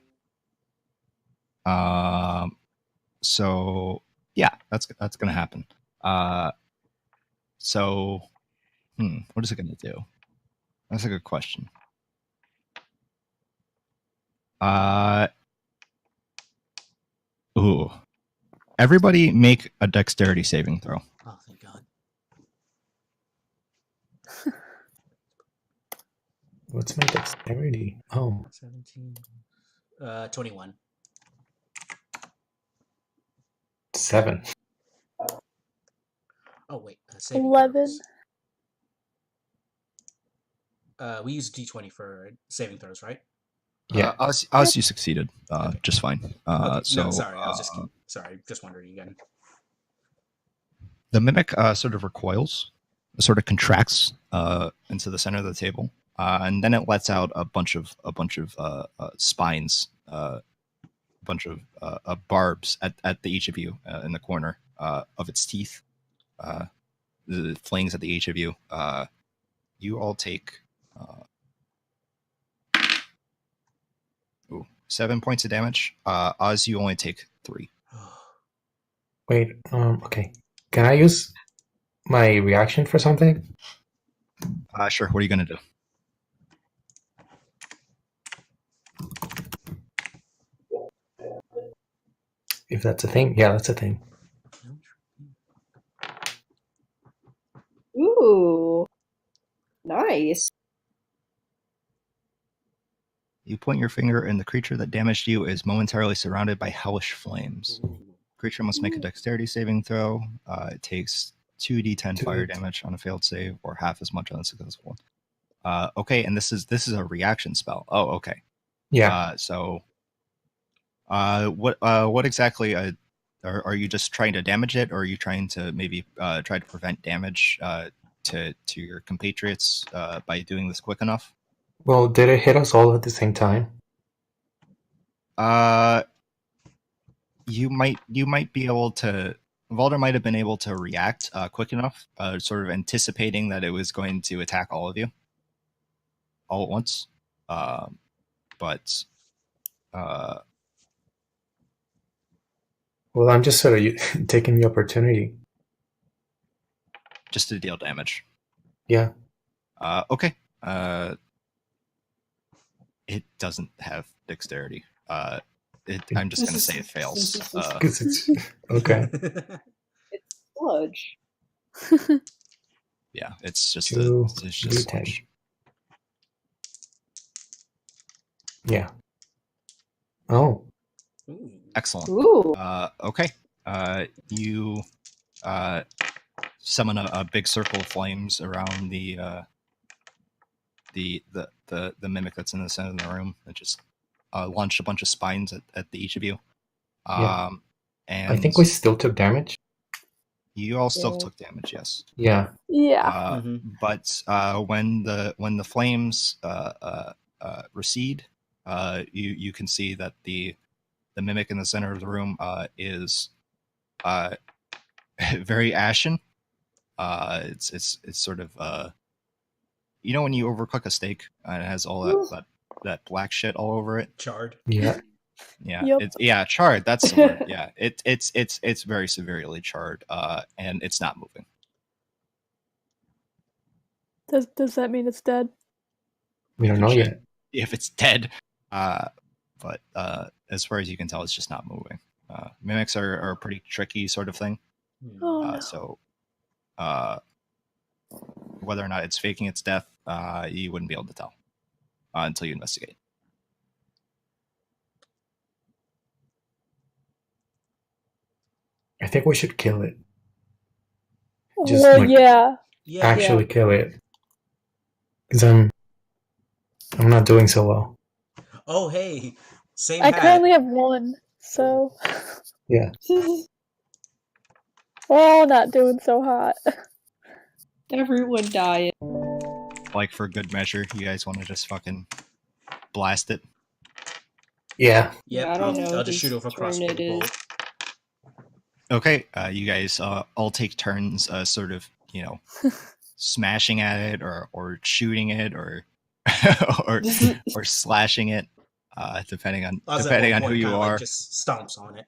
So yeah, that's going to happen. So what is it going to do? That's a good question. Ooh. Everybody make a dexterity saving throw. Oh, thank God. What's my dexterity? Oh, 17. 21. 7. Oh, wait. Saving 11. throws. We use D20 for saving throws, right? Yeah. Oz, you succeeded Okay. just fine. Okay. So No, sorry. I was just sorry. Just wondering again. the mimic sort of recoils, sort of contracts into the center of the table, and then it lets out a bunch of spines, a bunch of barbs at the each of you in the corner of its teeth. The flings at the each of you. You all take 7 points of damage. Oz, you only take 3. Wait, okay. Can I use my reaction for something? Sure. What are you going to do? If that's a thing. Yeah, that's a thing. Ooh. Nice. You point your finger, and the creature that damaged you is momentarily surrounded by hellish flames. Creature must make a dexterity saving throw. It takes 2d10 fire damage on a failed save, or half as much on a successful one. Okay, and this is a reaction spell. Oh, okay. Yeah. What exactly are you just trying to damage it, or are you trying to maybe try to prevent damage to your compatriots by doing this quick enough? Well, did it hit us all at the same time? You might be able to. Valder might have been able to react quick enough, sort of anticipating that it was going to attack all of you all at once. But well, I'm just sort of taking the opportunity. Just to deal damage. Yeah. Okay. It doesn't have dexterity. I'm just going to say it fails. Okay. It's sludge. Yeah, it's just D10. sludge. Yeah. Oh. Excellent. Ooh. Okay. You summon a big circle of flames around the mimic that's in the center of the room. It just launched a bunch of spines at each of you. Yeah. And I think we still took damage. You all still took damage, yes. Yeah. Yeah. But when the flames recede, you can see that the mimic in the center of the room is very ashen. It's sort of when you overcook a steak and it has all that black shit all over it. Charred. Yeah. Yeah. Yep. Charred. That's the word. Yeah. It's very severely charred. And it's not moving. Does that mean it's dead? We don't know yet. If it's dead. But as far as you can tell, it's just not moving. Mimics are a pretty tricky sort of thing. Oh, no. So whether or not it's faking its death, you wouldn't be able to tell until you investigate. I think we should kill it. Yeah. Actually kill it. Because I'm not doing so well. Oh, hey. Same I hat. currently have 1, so... Yeah. Oh, not doing so hot. Everyone died. Like, for good measure, you guys want to just fucking blast it? Yeah. Yep, I don't know I'll just shoot whose off a turn crossbow it is. bolt. Okay, you guys all take turns, sort of, smashing at it, or shooting it, or or slashing it, depending on Oz at one who point you kinda, are. like, just stomps on it.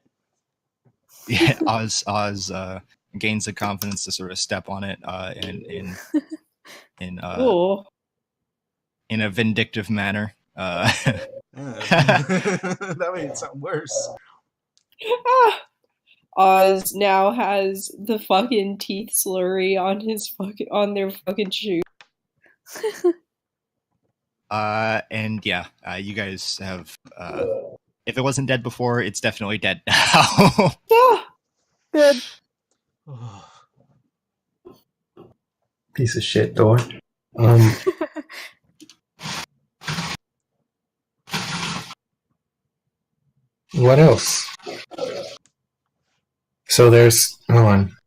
Yeah, Oz gains the confidence to sort of step on it in Cool. in a vindictive manner. That made it sound worse. Oz now has the fucking teeth slurry on their fucking shoe. And yeah, you guys have. If it wasn't dead before, it's definitely dead now. Good. Piece of shit door. What else? So there's hold on.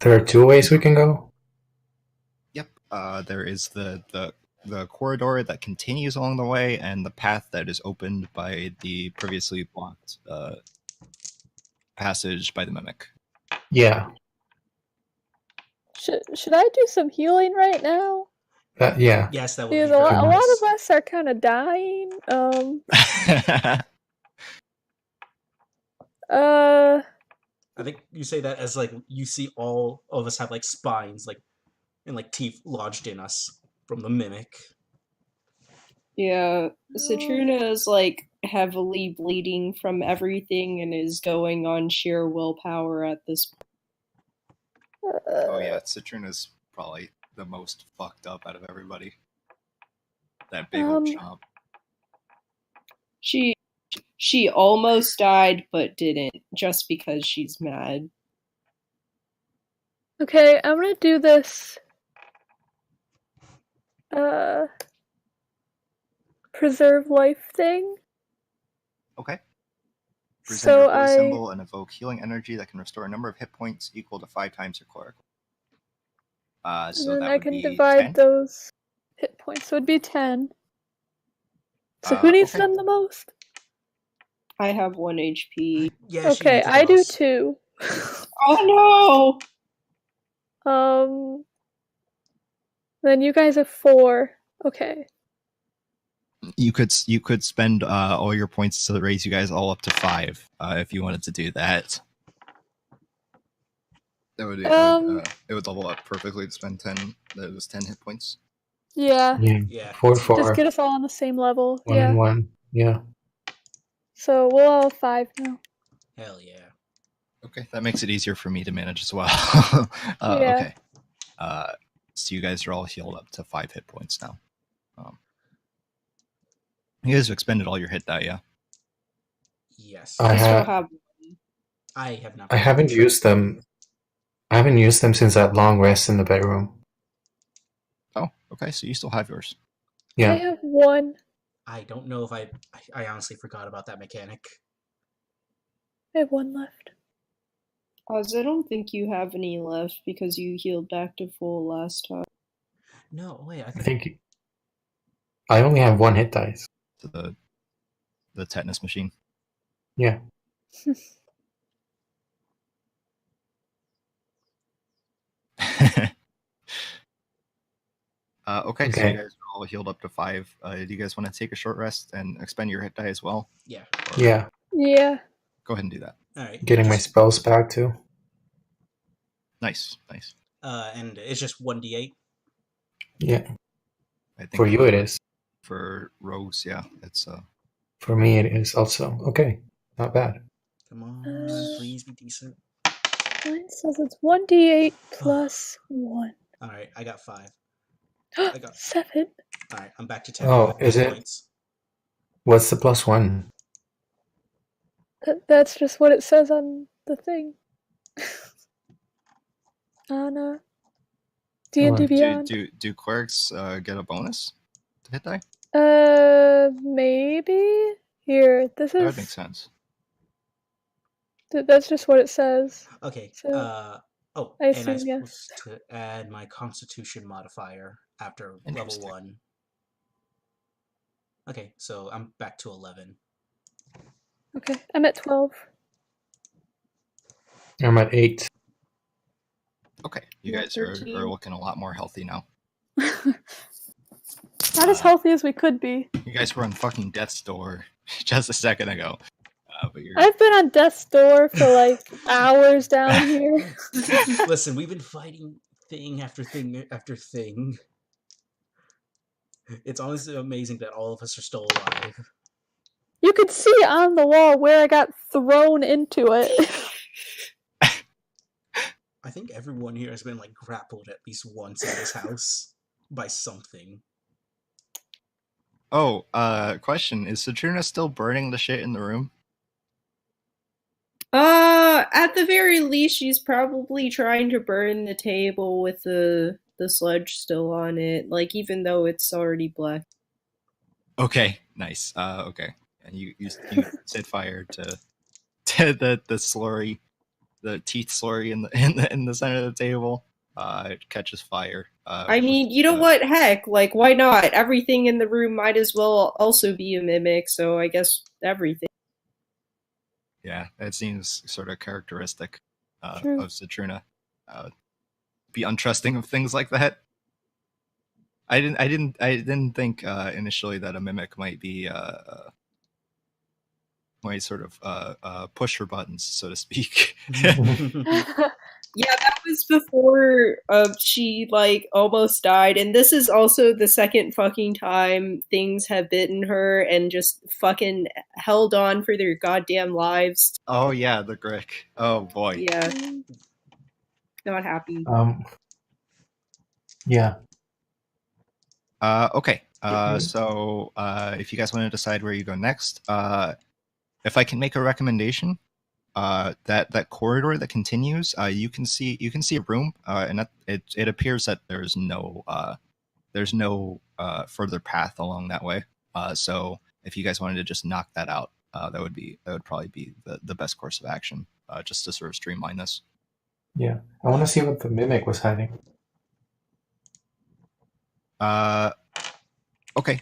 There are 2 ways we can go. Yep. There is the corridor that continues along the way, and the path that is opened by the previously blocked passage by the mimic. Yeah. Should I do some healing right now? Yeah. Yes, that would Because be a very lot nice. of us are kind of dying. I think you say that as, like, you see all of us have, like, spines, like, and, like, teeth lodged in us from the mimic. Yeah, Citruna is like heavily bleeding from everything and is going on sheer willpower at this point. Oh yeah, Citruna's probably the most fucked up out of everybody. That big old chomp. She almost died but didn't, just because she's mad. Okay, I'm gonna do this. Preserve life thing. Okay. Present So your voice symbol and evoke healing energy that can restore a number of hit points equal to 5 times your cleric. So and then that I would can be divide 10. those hit points. So it'd be 10. So who needs Okay. them the most? I have 1 HP. Yeah, Okay, she I do does. 2. Oh no! Then you guys have 4. Okay. You could spend all your points to raise you guys all up to 5 if you wanted to do that. That would it would level up perfectly to spend 10. That was 10 hit points. Yeah. Yeah. 4, Just get us all on the same level. 1 yeah. and 1. Yeah. So we'll all have 5 now. Hell yeah. Okay, that makes it easier for me to manage as well. Yeah. Okay. So you guys are all healed up to 5 hit points now. You guys have expended all your hit die, yeah? Yes. I still have one. I have not. I haven't used them. I haven't used them since that long rest in the bedroom. Oh, okay, so you still have yours. Yeah. I have 1. I don't know if I honestly forgot about that mechanic. I have 1 left. Oz, I don't think you have any left because you healed back to full last time. No, wait, I I think I only have 1 hit dice. To the tetanus machine. Yeah. Okay, so you guys are all healed up to 5. Do you guys want to take a short rest and expend your hit die as well? Yeah. Yeah. Yeah. Go ahead and do that. All right. Getting my spells back too. Nice. And it's just 1d8. Yeah. I think For you it is. For rogues, yeah, it's For me it is also. Okay. Not bad. Come on, please be decent. Mine says it's 1d8 plus 1. All right, I got 5. I got 7. All right, I'm back to 10. Oh, is it? Points. What's the +1? That's just what it says on the thing. On D&D Beyond. Do clerics get a bonus to hit die? Maybe. Here, this That would make is. sense. That's just what it says. Okay. So, Oh, I and I'm assume yes. supposed to add my Constitution modifier after level Interesting. 1. Okay, so I'm back to 11. Okay, I'm at 12. I'm at 8. Okay, you Yeah, guys are 13. looking a lot more healthy now. Not as healthy as we could be. You guys were on fucking death's door just a second ago. But you're... I've been on death's door for like hours down here. Listen, we've been fighting thing after thing after thing. It's honestly amazing that all of us are still alive. You could see on the wall where I got thrown into it. I think everyone here has been like grappled at least once in this house by something. Oh, question. Is Saturna still burning the shit in the room? At the very least, she's probably trying to burn the table with the sludge still on it, like, even though it's already black. Okay, nice. Okay. And you set fire to the slurry, the teeth slurry in the center of the table. It catches fire. I mean, you know what? Heck, like, why not? Everything in the room might as well also be a mimic, so I guess everything. Yeah, it seems sort of characteristic True. of Saturna. Be untrusting of things like that. I didn't think initially that a mimic might be might sort of push her buttons, so to speak. Yeah, that was before she like almost died, and this is also the second fucking time things have bitten her and just fucking held on for their goddamn lives. Oh yeah, the Grick. Oh boy. Yeah, not happy. Yeah. Okay. So if you guys want to decide where you go next, if I can make a recommendation, that corridor that continues, you can see a room, and it appears that there's no further path along that way. So if you guys wanted to just knock that out, that would probably be the best course of action, just to sort of streamline this. Yeah. I want to see what the mimic was hiding. Okay.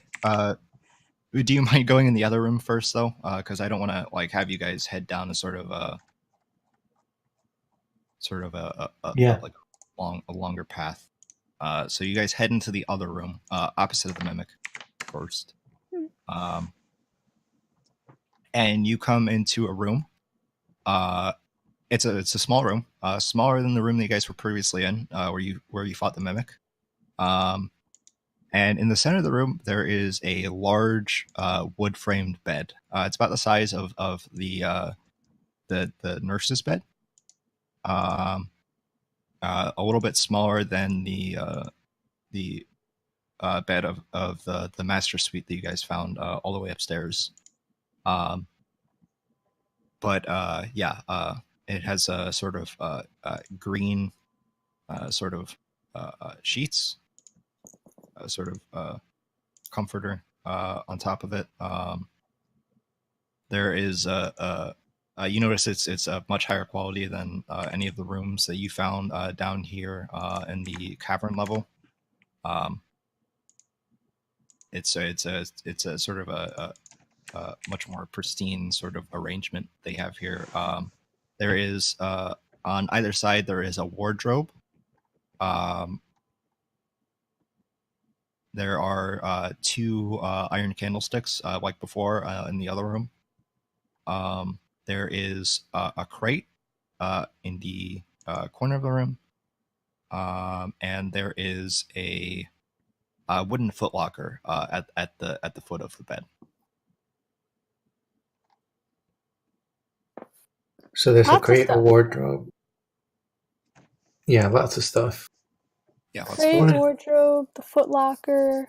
Do you mind going in the other room first, though? Because I don't want to like have you guys head down a sort of a Yeah. like a longer path. So you guys head into the other room, opposite of the mimic, first. And you come into a room. It's a small room, smaller than the room that you guys were previously in, where you fought the mimic. And in the center of the room, there is a large wood-framed bed. It's about the size of the nurse's bed. A little bit smaller than the bed of the master suite that you guys found all the way upstairs. But it has a sort of green sort of sheets. Sort of comforter on top of it. There is you notice it's a much higher quality than any of the rooms that you found down here in the cavern level. It's a sort of a much more pristine sort of arrangement they have here. There is on either side there is a wardrobe. There are 2 iron candlesticks, like before, in the other room. There is a crate in the corner of the room, and there is a wooden footlocker at the foot of the bed. So there's Lots a of crate, a stuff. wardrobe. Yeah, lots of stuff. Yeah, Crate, wardrobe, the footlocker.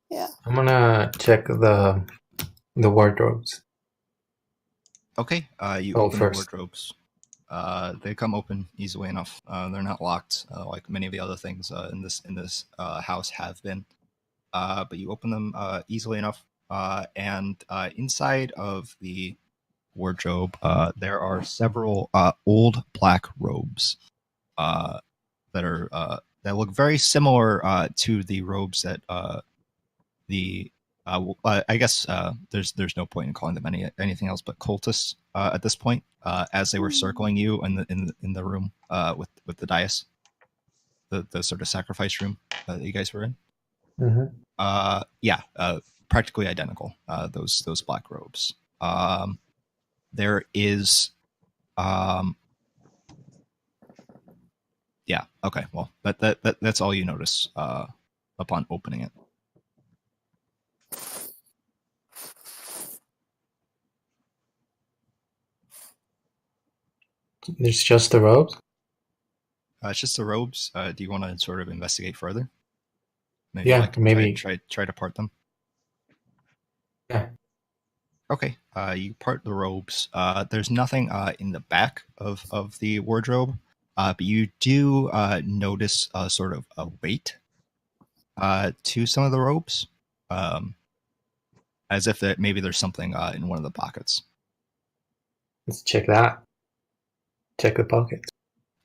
Yeah. I'm gonna check the wardrobes. Okay, you Oh, open first. the wardrobes. They come open easily enough. They're not locked like many of the other things in this house have been. But you open them easily enough. and inside of the wardrobe, there are several old black robes that are that look very similar to the robes that the I guess there's no point in calling them anything else but cultists at this point, as they were circling you in the room with the dais, the sort of sacrifice room that you guys were in. Yeah, practically identical. Those black robes. There is, yeah. Okay. Well, that's all you notice upon opening it. There's just the robes? It's just the robes. Do you want to sort of investigate further? Maybe Yeah, maybe. try to part them. Yeah. Okay. You part the robes. There's nothing in the back of the wardrobe, but you do notice sort of a weight to some of the robes, as if maybe there's something in one of the pockets. Let's check that. Check the pockets.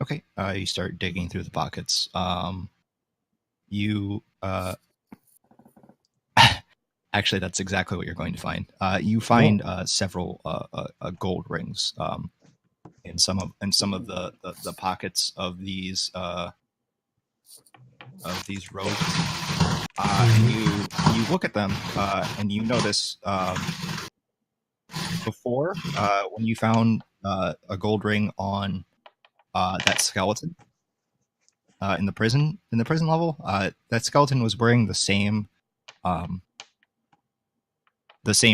Okay. You start digging through the pockets. You actually, that's exactly what you're going to find. You find several gold rings in some of the pockets of these robes. And you look at them and you notice before when you found a gold ring on that skeleton in the prison level, that skeleton was wearing the same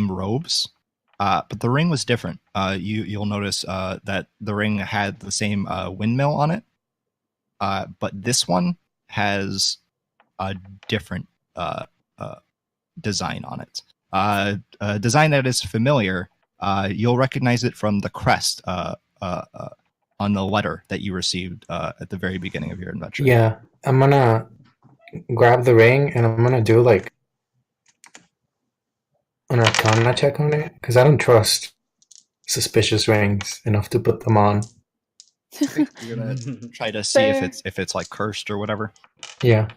robes, but the ring was different. You'll notice that the ring had the same windmill on it, but this one has a different design on it. A design that is familiar. You'll recognize it from the crest on the letter that you received at the very beginning of your adventure. Yeah, I'm gonna grab the ring and I'm gonna do like an arcana check on it because I don't trust suspicious rings enough to put them on. You're gonna try to see if it's like cursed or whatever. Yeah.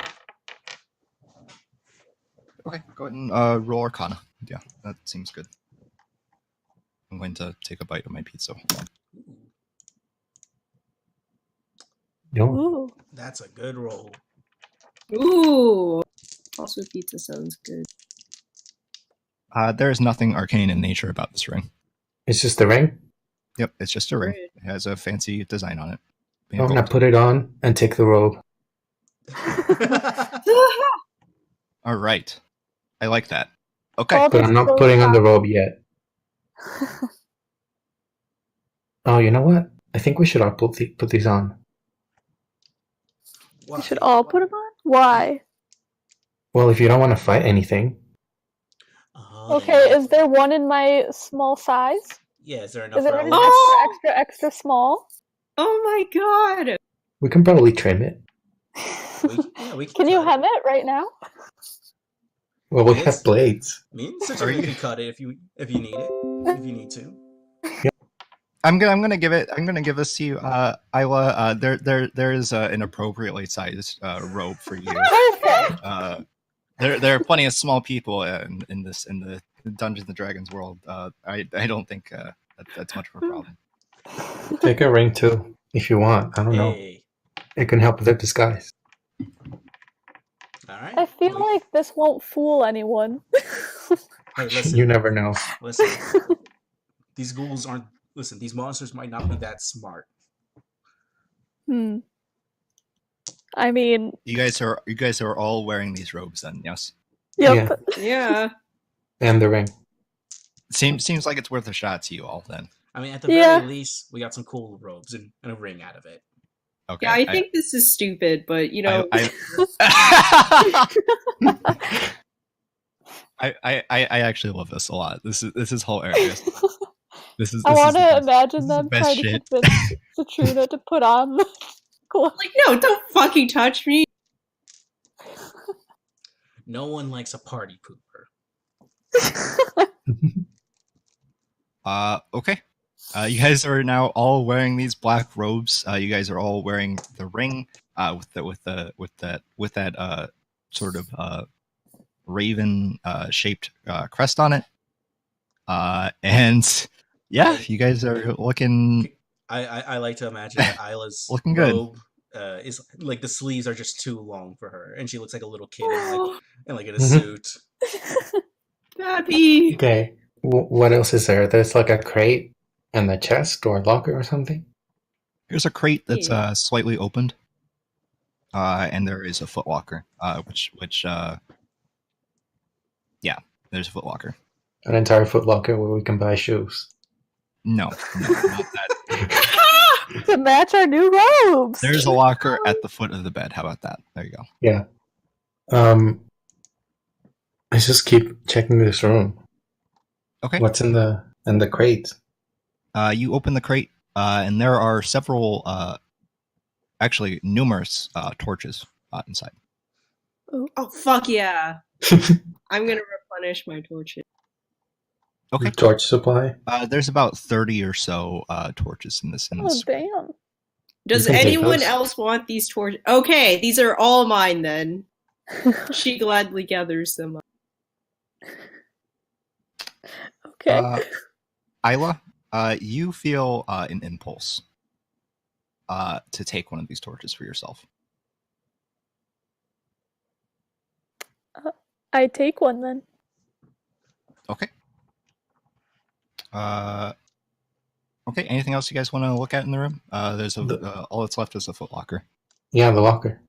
Okay, go ahead and roll Arcana. Yeah, that seems good. I'm going to take a bite of my pizza. Hold on. Ooh. That's a good roll. Ooh. Also, pizza sounds good. There is nothing arcane in nature about this ring. It's just the ring? Yep, it's just a ring. Right. It has a fancy design on it. I'm gonna put it on and take the robe. All right. I like that. Okay. All But this I'm not goes putting on the back. robe yet. Oh, you know what? I think we should all put these on. Why? We should all put them on? Why? Well, if you don't want to fight anything. Oh, Okay, is there one in my small size? Yeah, is there enough Is it for an everyone? extra small? Oh my god! We can probably trim it. We can Can you cut it. hem it right now? Well, we Yes. have blades. Me and Citrus can cut it if you need it. If you need to. I'm gonna give this to you, Isla. There is an appropriately sized robe for you. Perfect. There are plenty of small people in the Dungeons and Dragons world. I don't think that's much of a problem. Take a ring too, if you want. I don't know. Hey. It can help with the disguise. All right. I feel like this won't fool anyone. Hey, listen. You never know. Listen. These ghouls aren't. Listen, these monsters might not be that smart. I mean, You guys are all wearing these robes then, yes? yep. Yeah. And the ring. Seems like it's worth a shot to you all then. I mean, at the very least, we got some cool robes and a ring out of it. Okay. Yeah, I think this is stupid, but you know. I actually love this a lot. This is hilarious. I want to imagine this is them the best trying shit. to convince Citrina to put on the clothes. Like, no, don't fucking touch me. No one likes a party pooper. Okay. You guys are now all wearing these black robes. You guys are all wearing the ring with that sort of raven shaped crest on it. And yeah, you guys are looking I like to imagine that Isla's looking good. robe is like the sleeves are just too long for her, and she looks like a little kid in a suit. Pappy! Okay. What else is there? There's like a crate and a chest or a locker or something. Here's a crate that's slightly opened, and there is a footlocker, which yeah, there's a footlocker. An entire footlocker where we can buy shoes. No, not that. To match our new robes. There's a locker at the foot of the bed. How about that? There you go. Yeah. Let's just keep checking this room. Okay. What's in the crate? You open the crate, and there are several, actually numerous torches inside. Oh, fuck yeah. I'm gonna replenish my torches. Okay. Torch supply? There's about 30 or so torches in this. Oh, damn. Does You can take anyone those. else want these torches? Okay, these are all mine then. She gladly gathers them up. Okay. Isla, you feel an impulse to take one of these torches for yourself. I take one then. Okay. Okay. Anything else you guys want to look at in the room? There's all that's left is a footlocker. Yeah, the locker.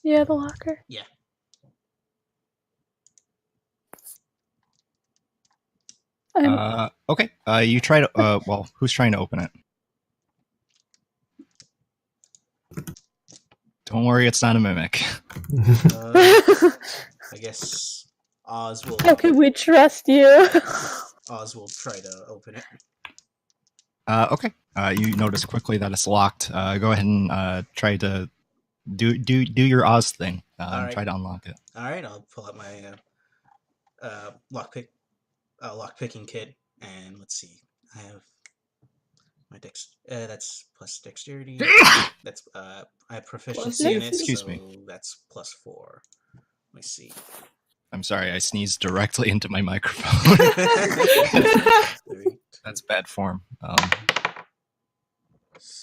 Yeah, the locker. Yeah. Okay. You try to. Well, who's trying to open it? Don't worry, it's not a mimic. I guess Oz will. How can we trust you? Oz will try to open it. Okay. You notice quickly that it's locked. Go ahead and try to do your Oz thing. Right. Try to unlock it. All right, I'll pull out my lock picking kit, and let's see. I have my that's plus dexterity. That's I have proficiency in it. Excuse so me. That's +4. Let me see. I'm sorry, I sneezed directly into my microphone. That's bad form.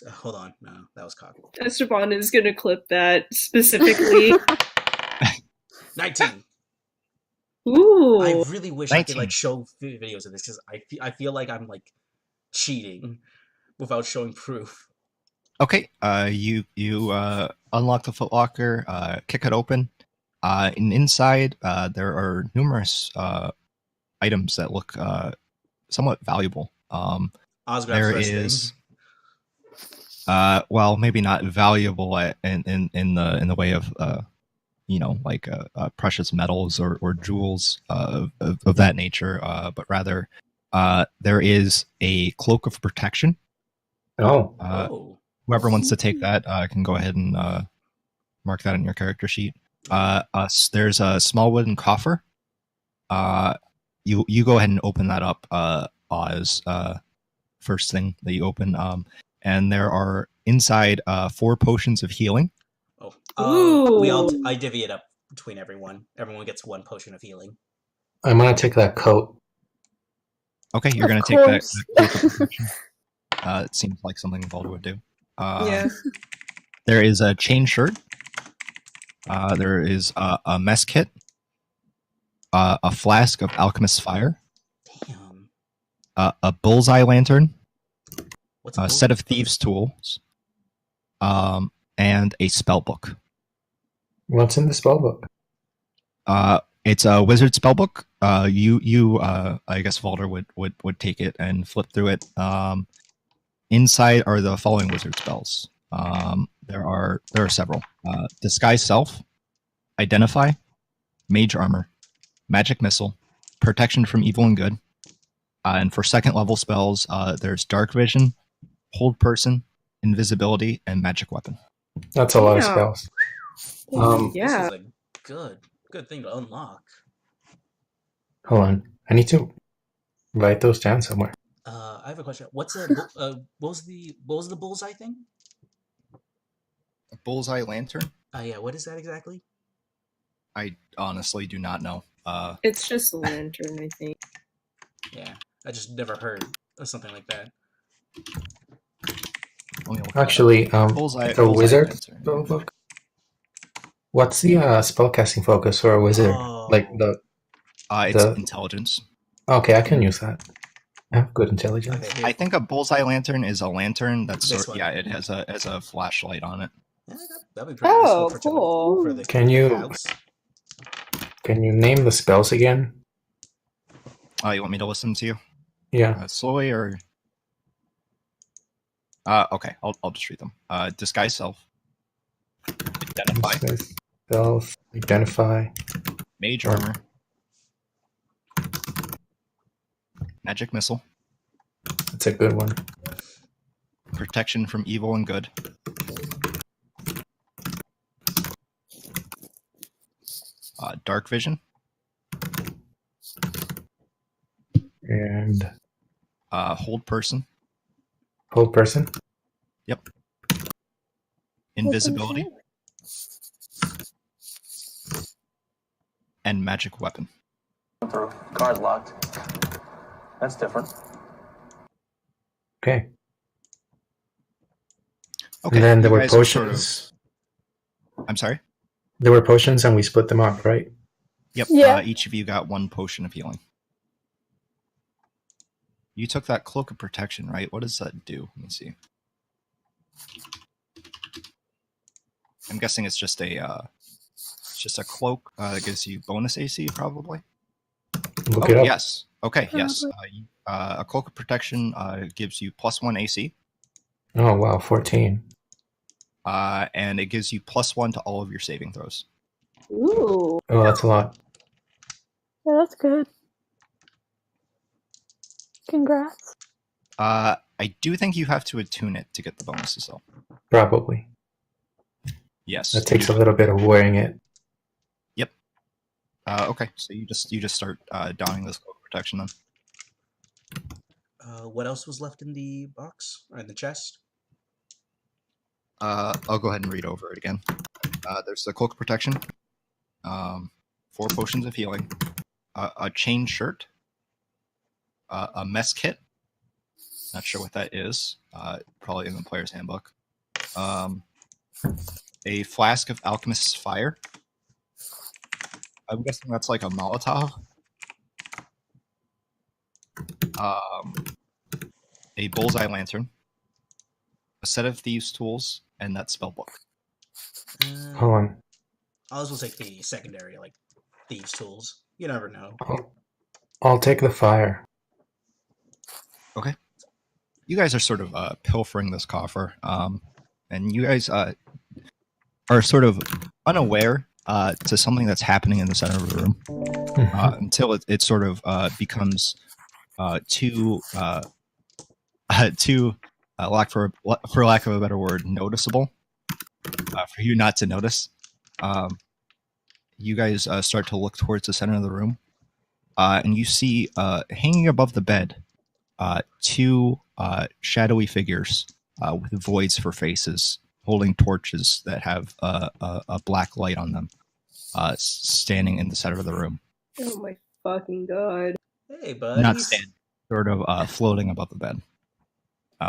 Hold on, no, that was cocky. Esteban is gonna clip that specifically. 19. Ooh. I really wish 19. I could like show videos of this because I feel like I'm like cheating without showing proof. Okay. You unlock the footlocker, kick it open, and inside there are numerous items that look somewhat valuable. Oz grabs There first is, thing. well, maybe not valuable in the way of like precious metals or jewels of that nature, but rather there is a cloak of protection. Oh. Whoever wants to take that can go ahead and mark that on your character sheet. There's a small wooden coffer. You go ahead and open that up, Oz. First thing that you open, and there are inside 4 potions of healing. I divvy it up between everyone. Everyone gets 1 potion of healing. I'm gonna take that coat. Okay, you're going to take that cloak of protection. It seems like something Baldur would do. Yeah. There is a chain shirt. There is a mess kit. A flask of alchemist's fire. Damn. A bullseye lantern. What's A set of thieves' tools. And a spell book. What's in the spell book? It's a wizard spell book. You I guess Valder would take it and flip through it. Inside are the following wizard spells. There are several. Disguise Self, Identify, Mage Armor, Magic Missile, Protection from Evil and Good. And for second level spells, there's Dark Vision, Hold Person, Invisibility, and Magic Weapon. That's a lot of Yeah. spells. Yeah. This is a good thing to unlock. Hold on. I need to write those down somewhere. I have a question. What was the bullseye thing? A bullseye lantern? Yeah. What is that exactly? I honestly do not know. It's just a lantern, I think. Yeah, I just never heard of something like that. Let me look Actually, that up. Bullseye wizard lantern. spellbook. What's the spellcasting focus for a wizard? Like the It's intelligence. Okay, I can use that. I have good intelligence. Okay, I think a bullseye lantern is a lantern that's This one. it has a flashlight on it. Yeah, that'd be pretty useful for cool. for the Can you house. can you name the spells again? You want me to listen to you? Yeah. Slowly or? Okay, I'll just read them. Disguise self. Identify. Self. Identify. Mage armor. Magic missile. That's a good one. Protection from evil and good. Dark vision. And Hold person. hold person. Yep. Invisibility. And magic weapon. Car's locked. That's different. Okay. Okay. And then there you were guys are potions. I'm sorry? There were potions and we split them up, right? Yep. Yeah. Each of you got one potion of healing. You took that cloak of protection, right? What does that do? Let me see. I'm guessing it's just a cloak that gives you bonus AC, probably. Look it up. Yes. Okay. Yes. A cloak of protection gives you +1 AC. Oh wow, 14. And it gives you +1 to all of your saving throws. Ooh. Oh, that's a lot. Yeah, that's good. Congrats. I do think you have to attune it to get the bonuses, though. Probably. Yes. That takes a little bit of wearing it. Yep. Okay. So you just start donning this cloak of protection then. What else was left in the box or in the chest? I'll go ahead and read over it again. There's the cloak of protection, 4 potions of healing, a chain shirt, a mess kit. Not sure what that is. Probably in the player's handbook. A flask of alchemist's fire. I'm guessing that's like a Molotov. A bullseye lantern, a set of thieves' tools, and that spell book. Hold on. I was gonna take the secondary, like thieves' tools. You never know. I'll take the fire. Okay. You guys are sort of pilfering this coffer, and you guys are sort of unaware to something that's happening in the center of the room until it sort of becomes too for lack of a better word, noticeable for you not to notice. You guys start to look towards the center of the room, and you see hanging above the bed 2 shadowy figures with voids for faces, holding torches that have a black light on them, standing in the center of the room. Oh my fucking god. Hey, buddy. Not standing, sort of floating above the bed,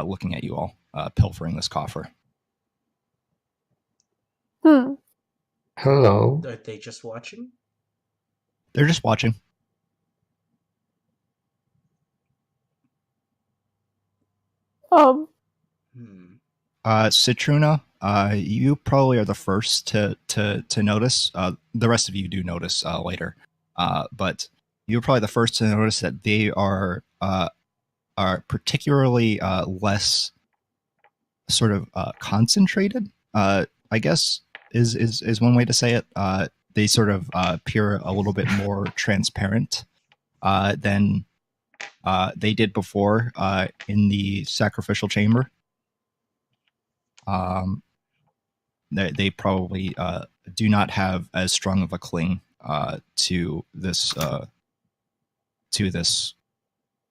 looking at you all, pilfering this coffer. Hello. Are they just watching? They're just watching. Citruna, you probably are the first to notice. The rest of you do notice later, but you're probably the first to notice that they are particularly less sort of concentrated. I guess is one way to say it. They sort of appear a little bit more transparent than they did before in the sacrificial chamber. They probably do not have as strong of a cling to this to this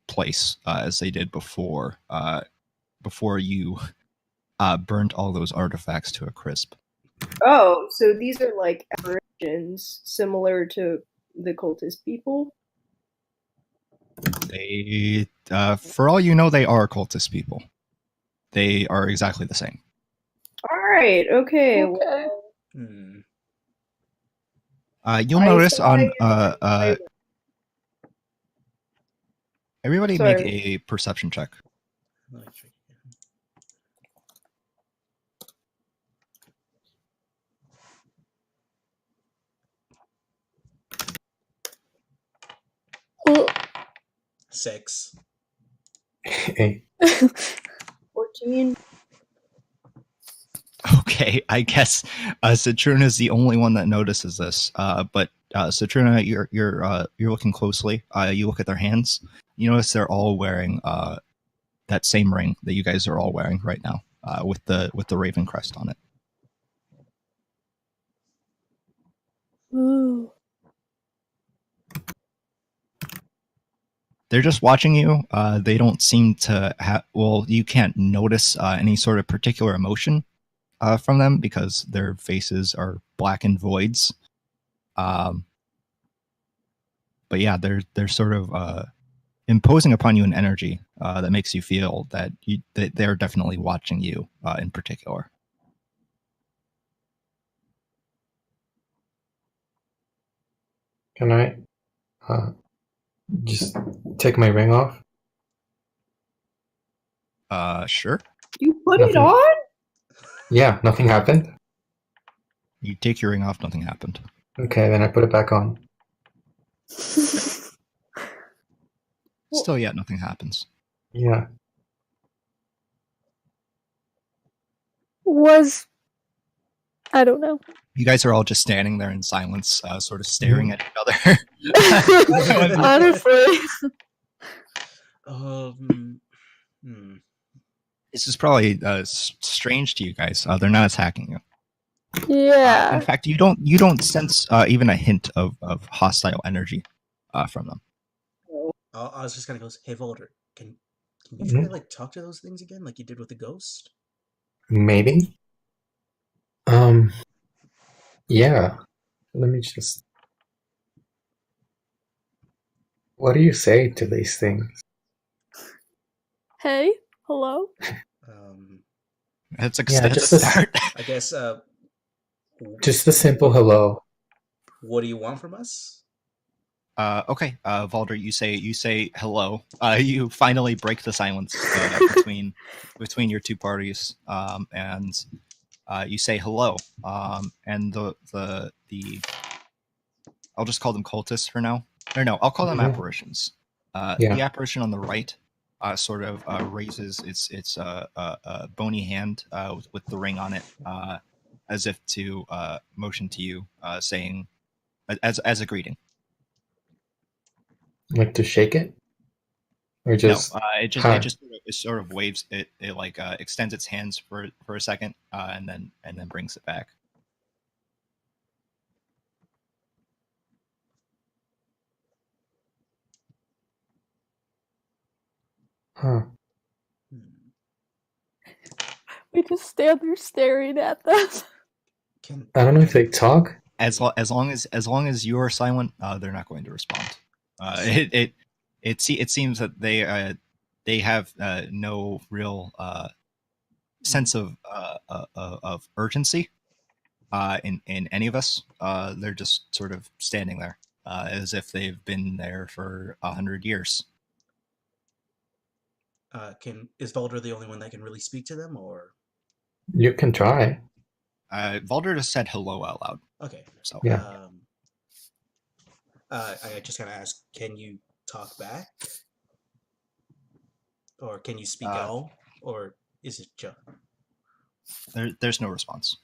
place as they did before you burned all those artifacts to a crisp. Oh, so these are like apparitions similar to the cultist people? They, for all you know, they are cultist people. They are exactly the same. All right. Okay. Okay. Hmm. You'll notice on everybody make a perception check. Well, 6. 8. 14. Okay, I guess Citruna is the only one that notices this. But Citruna, you're looking closely. You look at their hands. You notice they're all wearing that same ring that you guys are all wearing right now, with the raven crest on it. ooh. They're just watching you. They don't seem to have. Well, you can't notice any sort of particular emotion from them because their faces are blackened voids. But yeah, they're sort of imposing upon you an energy that makes you feel that they're definitely watching you in particular. Can I just take my ring off? Sure. You put Nothing. it on? Yeah, nothing happened. You take your ring off. Nothing happened. Okay, then I put it back on. Still yet nothing happens. Yeah. I don't know. You guys are all just standing there in silence, sort of staring at each other. Honestly. This is probably strange to you guys. They're not attacking you. Yeah. In fact, you don't sense even a hint of hostile energy from them. I was just kind of goes, hey Volder, can you try to like talk to those things again, like you did with the ghost? Maybe. Yeah. Let me just. What do you say to these things? Hey, hello. That's a just a start. I guess. Just a simple hello. What do you want from us? Okay, Valder, you say hello. You finally break the silence between your two parties, and you say hello. And the I'll just call them cultists for now. Or no, I'll call them apparitions. The apparition on the right sort of raises its bony hand with the ring on it, as if to motion to you, saying as a greeting. Like to shake it, or just no? It sort of waves. It like extends its hands for a second, and then brings it back. Huh. We just stand there staring at them. I don't know if they talk. As long as you're silent, they're not going to respond. It seems that they have no real sense of urgency in any of us. They're just sort of standing there as if they've been there for 100 years. Is Valder the only one that can really speak to them, or you can try? Valder just said hello out loud. Okay, so yeah. I just gotta ask: can you talk back, or can you speak at all, or is it just there's no response?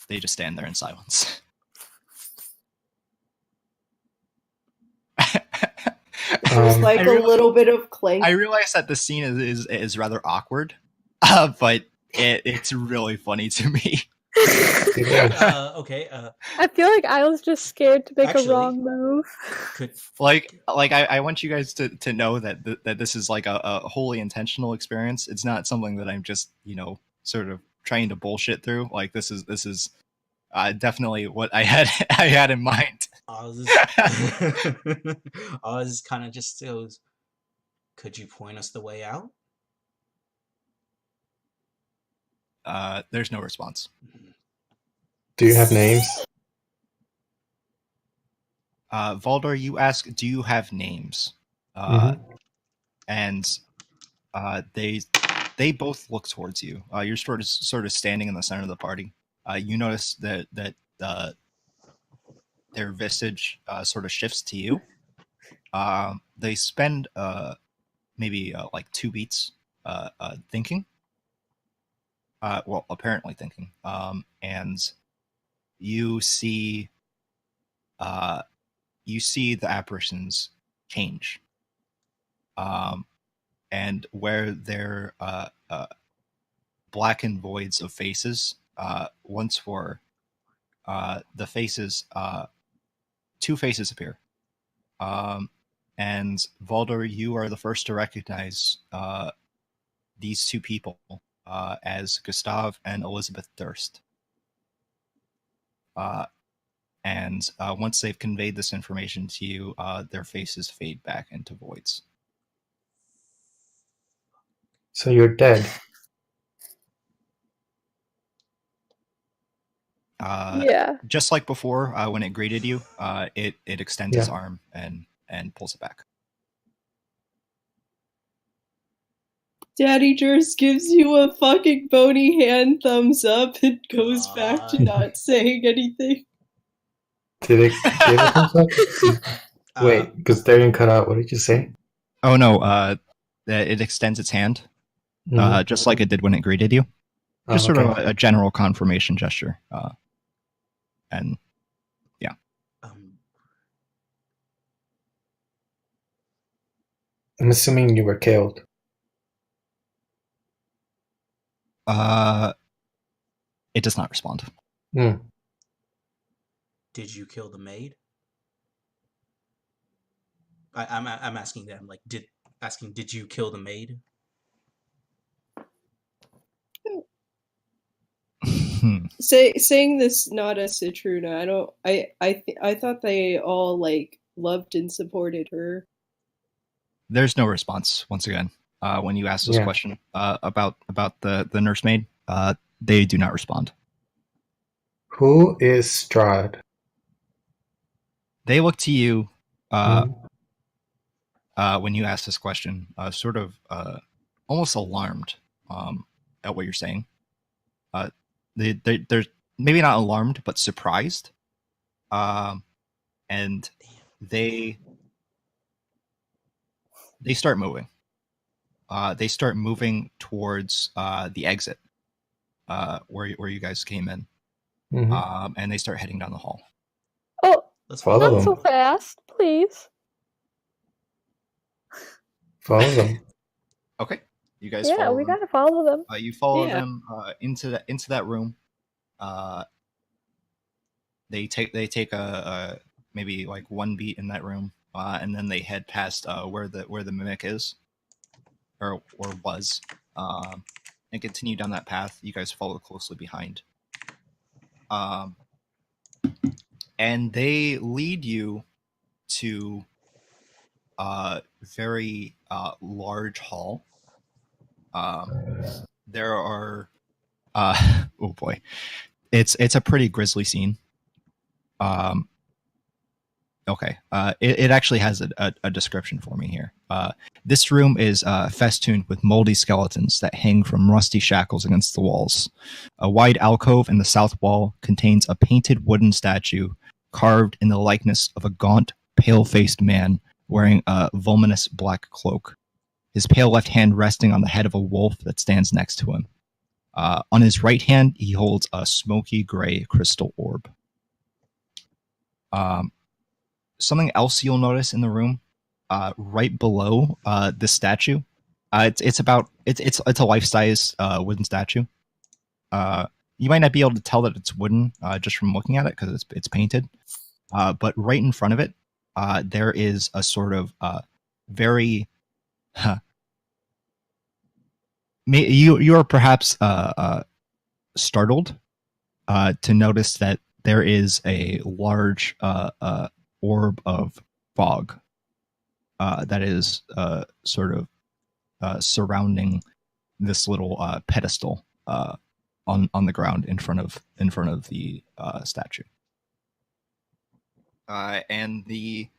They just stand there in silence. There's like a little bit of clank. I realize that the scene is rather awkward, but it's really funny to me. Okay. I feel like I was just scared to make Actually, a wrong move. Could I want you guys to know that this is like a wholly intentional experience. It's not something that I'm just sort of trying to bullshit through. Like this is definitely what I had in mind. Oz kind of just goes, "Could you point us the way out?" There's no response. Do you have names? Valdor, you ask, do you have names? And they both look towards you. You're sort of standing in the center of the party. You notice that their visage sort of shifts to you. They spend maybe like 2 beats thinking. Well, apparently thinking. And you see the apparitions change. And where their blackened voids of faces once were, the faces, 2 faces appear. And Valdor, you are the first to recognize these 2 people as Gustav and Elizabeth Durst. And once they've conveyed this information to you, their faces fade back into voids. So you're dead. Yeah. Just like before, when it greeted you, it extends its arm and pulls it back. Daddy Durst gives you a fucking bony hand thumbs up and goes back to not saying anything. Did it give a thumbs up? Wait, because they didn't cut out. What did you say? Oh no, it extends its hand, just like it did when it greeted you. Just sort of a general confirmation gesture. And yeah. I'm assuming you were killed. It does not respond. Did you kill the maid? I'm asking them, like, did you kill the maid? Saying this not as Citruna, I thought they all like loved and supported her. There's no response once again. When you ask this question about the nursemaid, they do not respond. Who is Strahd? They look to you when you ask this question, sort of almost alarmed at what you're saying. They're maybe not alarmed, but surprised. And they start moving. They start moving towards the exit where you guys came in. And they start heading down the hall. Oh, let's follow not them. so fast, please. Follow them. Okay, you guys. Yeah, follow we them. gotta follow them. You follow them into that room. They take a maybe like 1 beat in that room, and then they head past where the mimic is, or was, and continue down that path. You guys follow closely behind. And they lead you to a very large hall. There are oh boy, it's a pretty grisly scene. Okay, it actually has a description for me here. This room is festooned with moldy skeletons that hang from rusty shackles against the walls. A wide alcove in the south wall contains a painted wooden statue carved in the likeness of a gaunt, pale-faced man wearing a voluminous black cloak, his pale left hand resting on the head of a wolf that stands next to him. On his right hand, he holds a smoky gray crystal orb. Something else you'll notice in the room, right below the statue, it's a life-size wooden statue. You might not be able to tell that it's wooden just from looking at it because it's painted. But right in front of it, there is a sort of very. You are perhaps startled to notice that there is a large orb of fog that is sort of surrounding this little pedestal on the ground in front of the statue. And the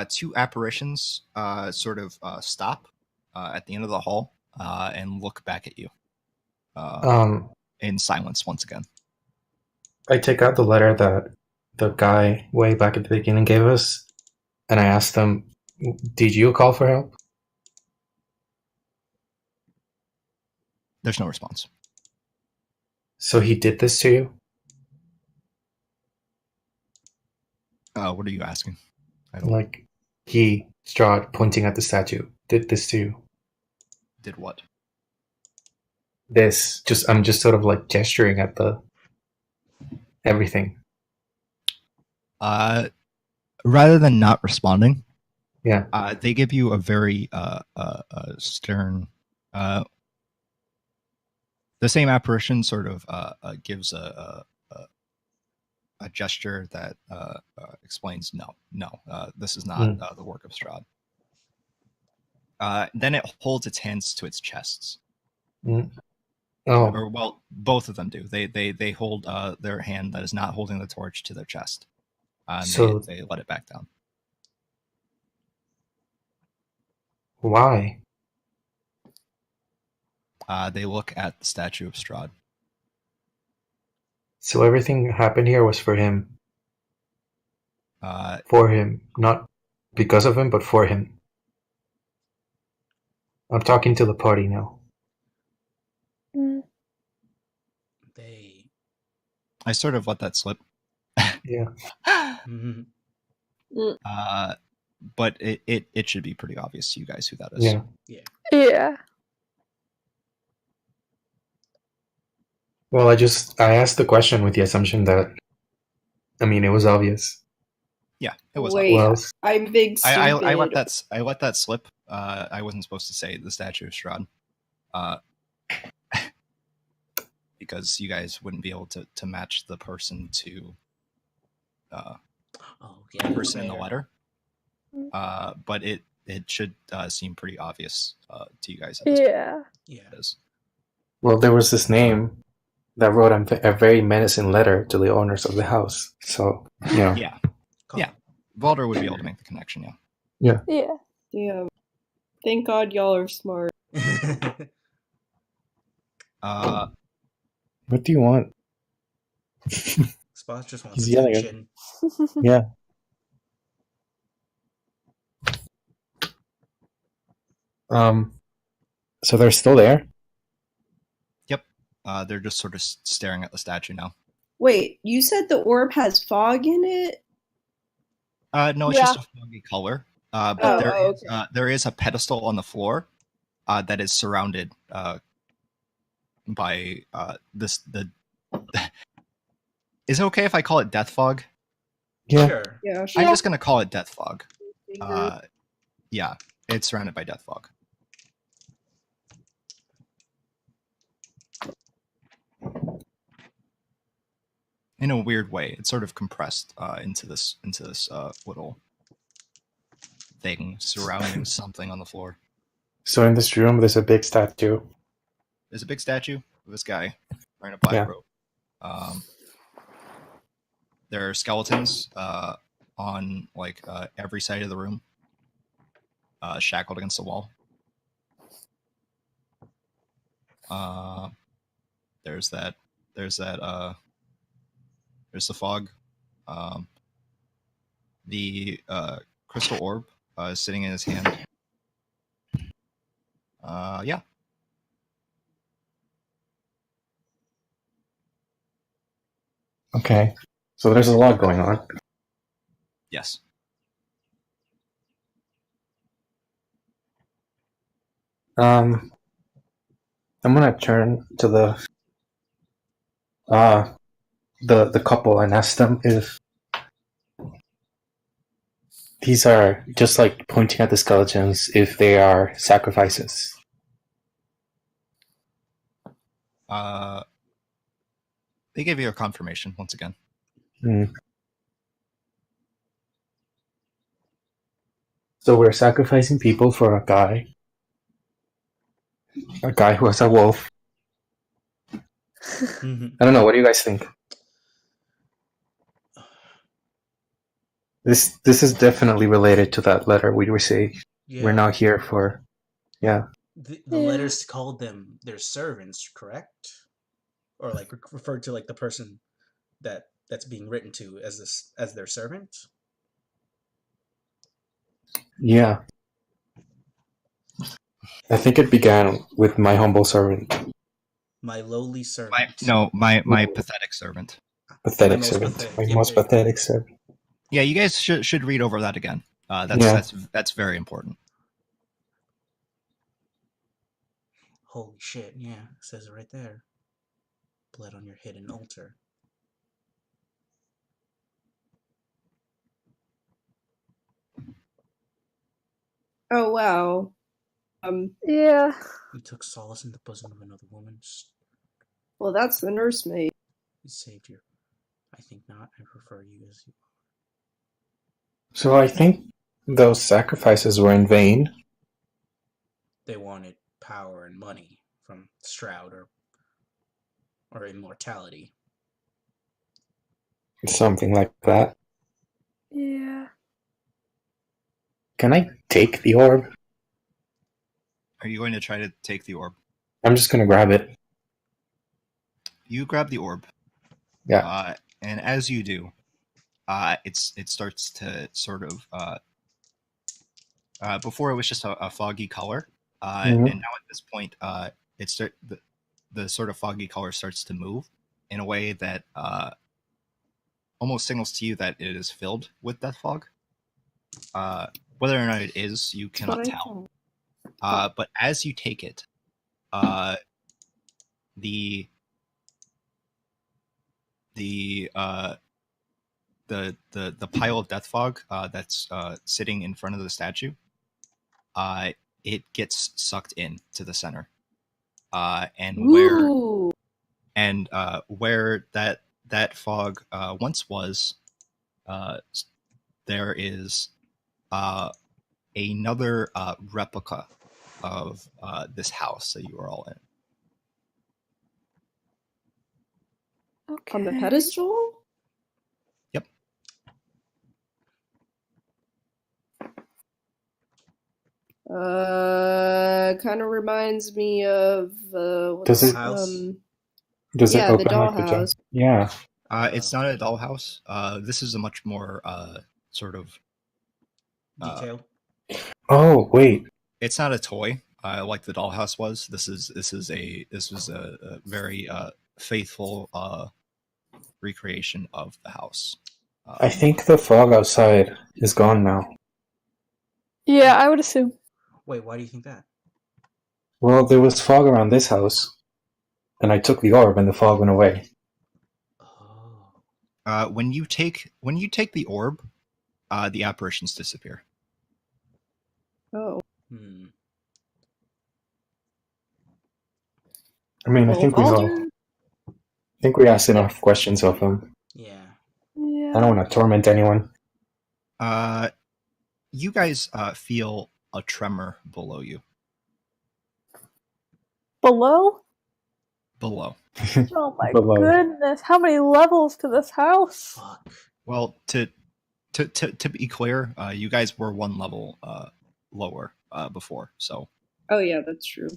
two apparitions sort of stop at the end of the hall and look back at you in silence once again. I take out the letter that the guy way back at the beginning gave us, and I asked them, "Did you call for help?" There's no response. So he did this to you? What are you asking? I don't Like, he, Strahd, pointing at the statue, did this to you? Did what? This. I'm just sort of like gesturing at the everything. Rather than not responding, Yeah. they give you a very stern. The same apparition sort of gives a gesture that explains no, this is not the work of Strahd. Then it holds its hands to its chests. Mm. Oh. Or well, both of them do. They hold their hand that is not holding the torch to their chest. And So they let it back down. why? They look at the statue of Strahd. So everything happened here was for him. For him, not because of him, but for him. I'm talking to the party now. I sort of let that slip. Yeah. But it should be pretty obvious to you guys who that is. Yeah. Yeah. Well, I asked the question with the assumption that, it was obvious. Yeah, it was. Wait, obvious. I'm big stupid. I let that slip. I wasn't supposed to say the statue of Strahd. Because you guys wouldn't be able to match the person to the person in the letter. But it should seem pretty obvious to you guys. Yeah. Yeah. Well, there was this name that wrote a very menacing letter to the owners of the house. So, Yeah. Yeah. Valder would be able to make the connection, Yeah. Damn. Thank God y'all are smart. What do you want? Spots just wants He's yelling at- attention. Yeah. So they're still there? Yep. They're just sort of staring at the statue now. Wait, you said the orb has fog in it? No, it's just a foggy color. But there is a pedestal on the floor that is surrounded by this. Is it okay if I call it death fog? Yeah. Sure. Yeah, sure. I'm just gonna call it death fog. Yeah, it's surrounded by death fog. In a weird way, it's sort of compressed into this little thing surrounding something on the floor. So in this room, there's a big statue. There's a big statue of this guy wearing a black robe. There are skeletons on every side of the room, shackled against the wall. There's the fog. The crystal orb is sitting in his hand. Yeah. Okay. So there's a lot going on. Yes. I'm gonna turn to the the couple and asked them if these are just like pointing at the skeletons if they are sacrifices. They gave you a confirmation once again. So we're sacrificing people for a guy who has a wolf. Mhm. I don't know. What do you guys think? This is definitely related to that letter we received. Yeah. We're not here for, The Yeah. letters called them their servants, correct? Or like referred to like the person that's being written to as their servant. Yeah. I think it began with my humble servant. My lowly servant. My pathetic servant. Pathetic My most servant. pathetic. My Yep, most there you go. pathetic servant. Yeah, you guys should read over that again. That's very important. Holy shit, yeah. It says it right there. Blood on your hidden altar. Oh wow. Yeah. You took solace in the bosom of another woman. Well, that's the nursemaid. You saved your. I think not. I prefer you as you. So I think those sacrifices were in vain. They wanted power and money from Stroud or immortality. Something like that. Yeah. Can I take the orb? Are you going to try to take the orb? I'm just gonna grab it. You grab the orb. Yeah. And as you do, it starts to sort of before it was just a foggy color, and now at this point, the sort of foggy color starts to move in a way that almost signals to you that it is filled with death fog. Whether or not it is, you cannot tell. But as you take it, the pile of death fog that's sitting in front of the statue, it gets sucked in to the center, and Ooh. where that fog once was, there is another replica of this house that you are all in. Okay. On the pedestal? Yep. Kind of reminds me of Does it- Does yeah, it open the dollhouse. Yeah. It's not a dollhouse. This is a much more sort of Detail. Oh wait. It's not a toy like the dollhouse was. This was a very faithful recreation of the house. I think the fog outside is gone now. Yeah, I would assume. Wait, why do you think that? Well, there was fog around this house, and I took the orb, and the fog went away. Oh. When you take the orb, the apparitions disappear. Oh. I mean, Well, I think we asked enough questions of him. Yeah. Yeah. I don't want to torment anyone. You guys feel a tremor below you. Below? Below. Oh my Below. goodness! How many levels to this house? Fuck. Well, to be clear, you guys were one level lower before, so Oh yeah, that's true.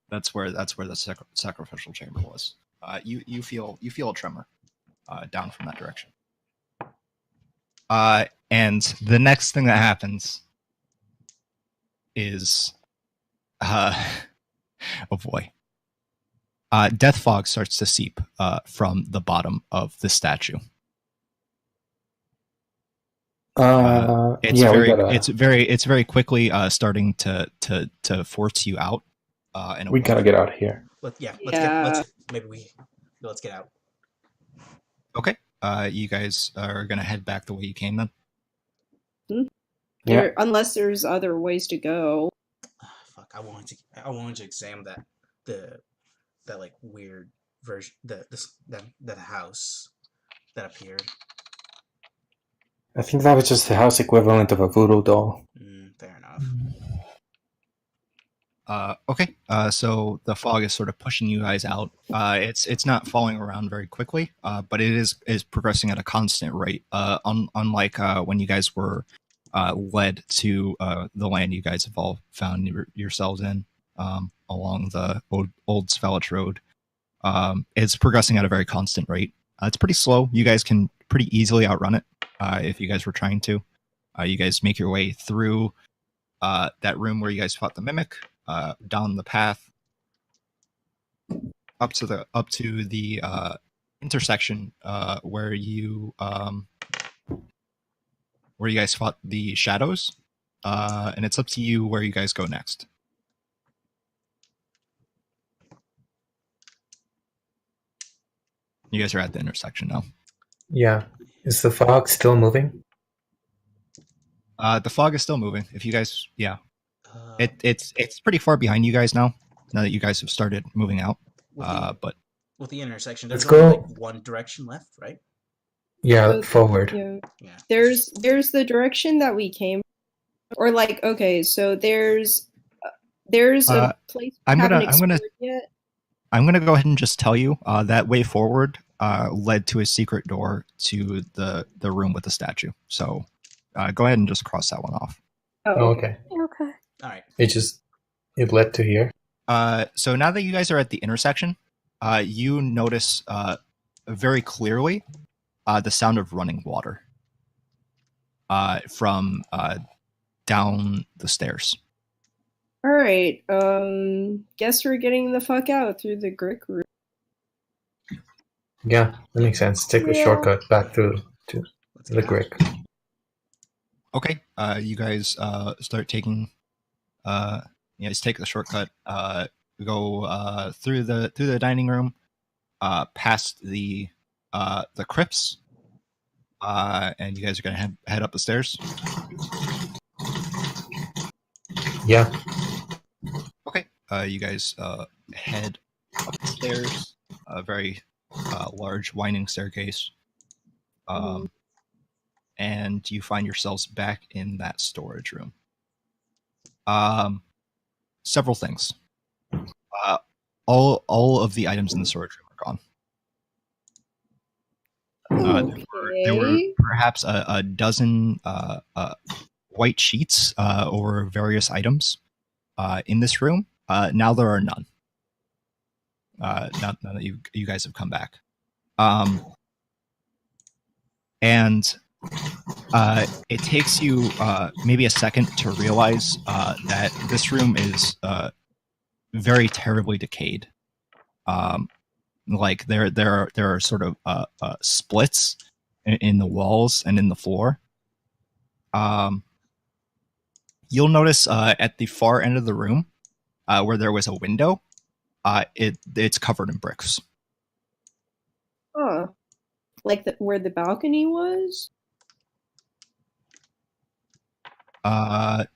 that's where the sacrificial chamber was. You feel a tremor down from that direction. And the next thing that happens is, oh boy, death fog starts to seep from the bottom of the statue. It's very quickly starting to force you out. We gotta get out of here. Let's Yeah. get out. Okay. You guys are gonna head back the way you came then. Unless there's other ways to go. Fuck! I wanted to examine that like weird version that house that appeared. I think that was just the house equivalent of a voodoo doll. Fair enough. Okay. So the fog is sort of pushing you guys out. It's not falling around very quickly, but it is progressing at a constant rate. Unlike when you guys were led to the land you guys have all found yourselves in along the old Svellich Road. It's progressing at a very constant rate. It's pretty slow. You guys can pretty easily outrun it if you guys were trying to. You guys make your way through that room where you guys fought the mimic, down the path up to the intersection where you guys fought the shadows, and it's up to you where you guys go next. You guys are at the intersection now. Yeah. Is the fog still moving? The fog is still moving. If you guys, it's pretty far behind you guys now. Now that you guys have started moving out, but with the intersection, Let's there's only go. like one direction left, right? Yeah, forward. Yeah. There's the direction that we came, or like okay, so there's a place we haven't explored yet. I'm gonna go ahead and just tell you that way forward led to a secret door to the room with the statue. So go ahead and just cross that one off. Oh, okay. Okay. All right. It led to here. So now that you guys are at the intersection, you notice very clearly the sound of running water from down the stairs. All right. Guess we're getting the fuck out through the Grick room. Yeah, that makes sense. Take the shortcut back to the Grick. Okay. You guys start taking. You guys take the shortcut. Go through the dining room, past the crypts, and you guys are gonna head up the stairs. Yeah. Okay. You guys head up the stairs. A very large winding staircase. And you find yourselves back in that storage room. Several things. All of the items in the storage room are gone. There were perhaps a dozen white sheets over various items in this room. Now there are none. Now that you guys have come back, and it takes you maybe a second to realize that this room is very terribly decayed. Like there are sort of splits in the walls and in the floor. You'll notice at the far end of the room where there was a window, it's covered in bricks. Oh, like where the balcony was?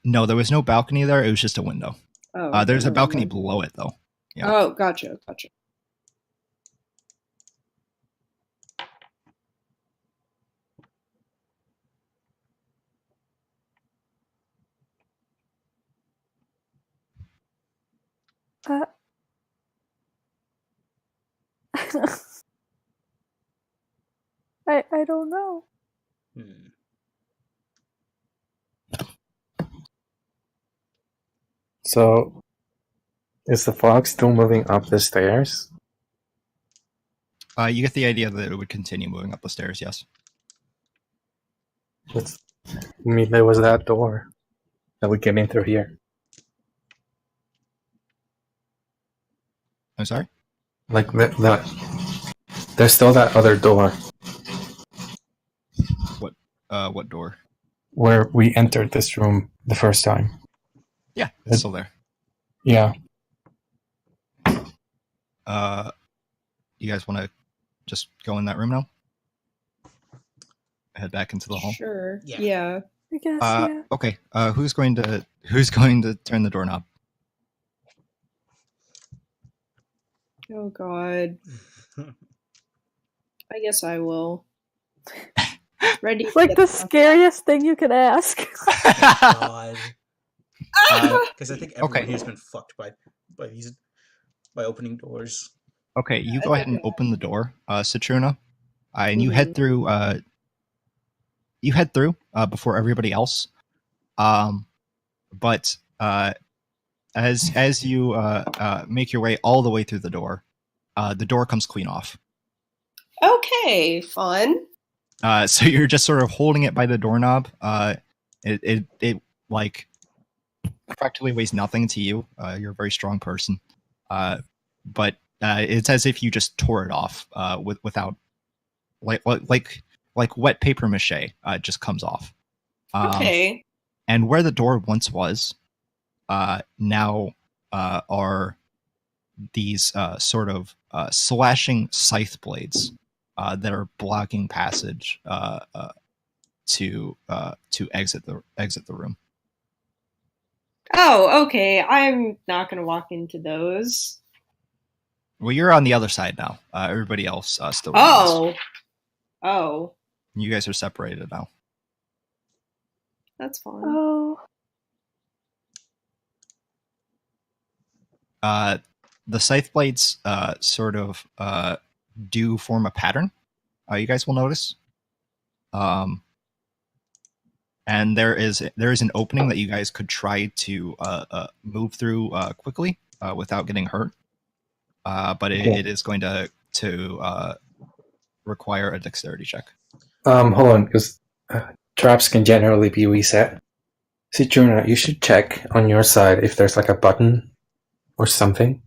No, there was no balcony there. It was just a window. Oh, there's a balcony below it, though. Yeah. Oh, gotcha. I don't know. So, is the fog still moving up the stairs? You get the idea that it would continue moving up the stairs, yes. I mean, there was that door that we came in through here. I'm sorry? Like, there's still that other door. What door? Where we entered this room the first time. Yeah, it's still there. Yeah. You guys want to just go in that room now? head back into the hall? Sure. Yeah. Yeah. I guess, yeah. Okay. Who's going to turn the doorknob? Oh God. I guess I will. Ready? It's like the scariest thing you could ask. God. Because I think everyone Okay. here's been fucked by opening doors. Okay, you go ahead and open the door, Citruna, and you head through. You head through before everybody else. But as you make your way all the way through the door comes clean off. Okay, fun. So you're just sort of holding it by the doorknob. It like practically weighs nothing to you. You're a very strong person, but it's as if you just tore it off without like wet paper mache. Just comes off. Okay. And where the door once was, now are these sort of slashing scythe blades that are blocking passage to exit the room. Oh, okay. I'm not gonna walk into those. Well, you're on the other side now. Everybody else still remains. Oh. You guys are separated now. That's fine. Oh. The scythe blades sort of do form a pattern. You guys will notice. And there is an opening that you guys could try to move through quickly without getting hurt. But it is going to require a dexterity check. Hold on, because traps can generally be reset. Citruna, you should check on your side if there's like a button or something.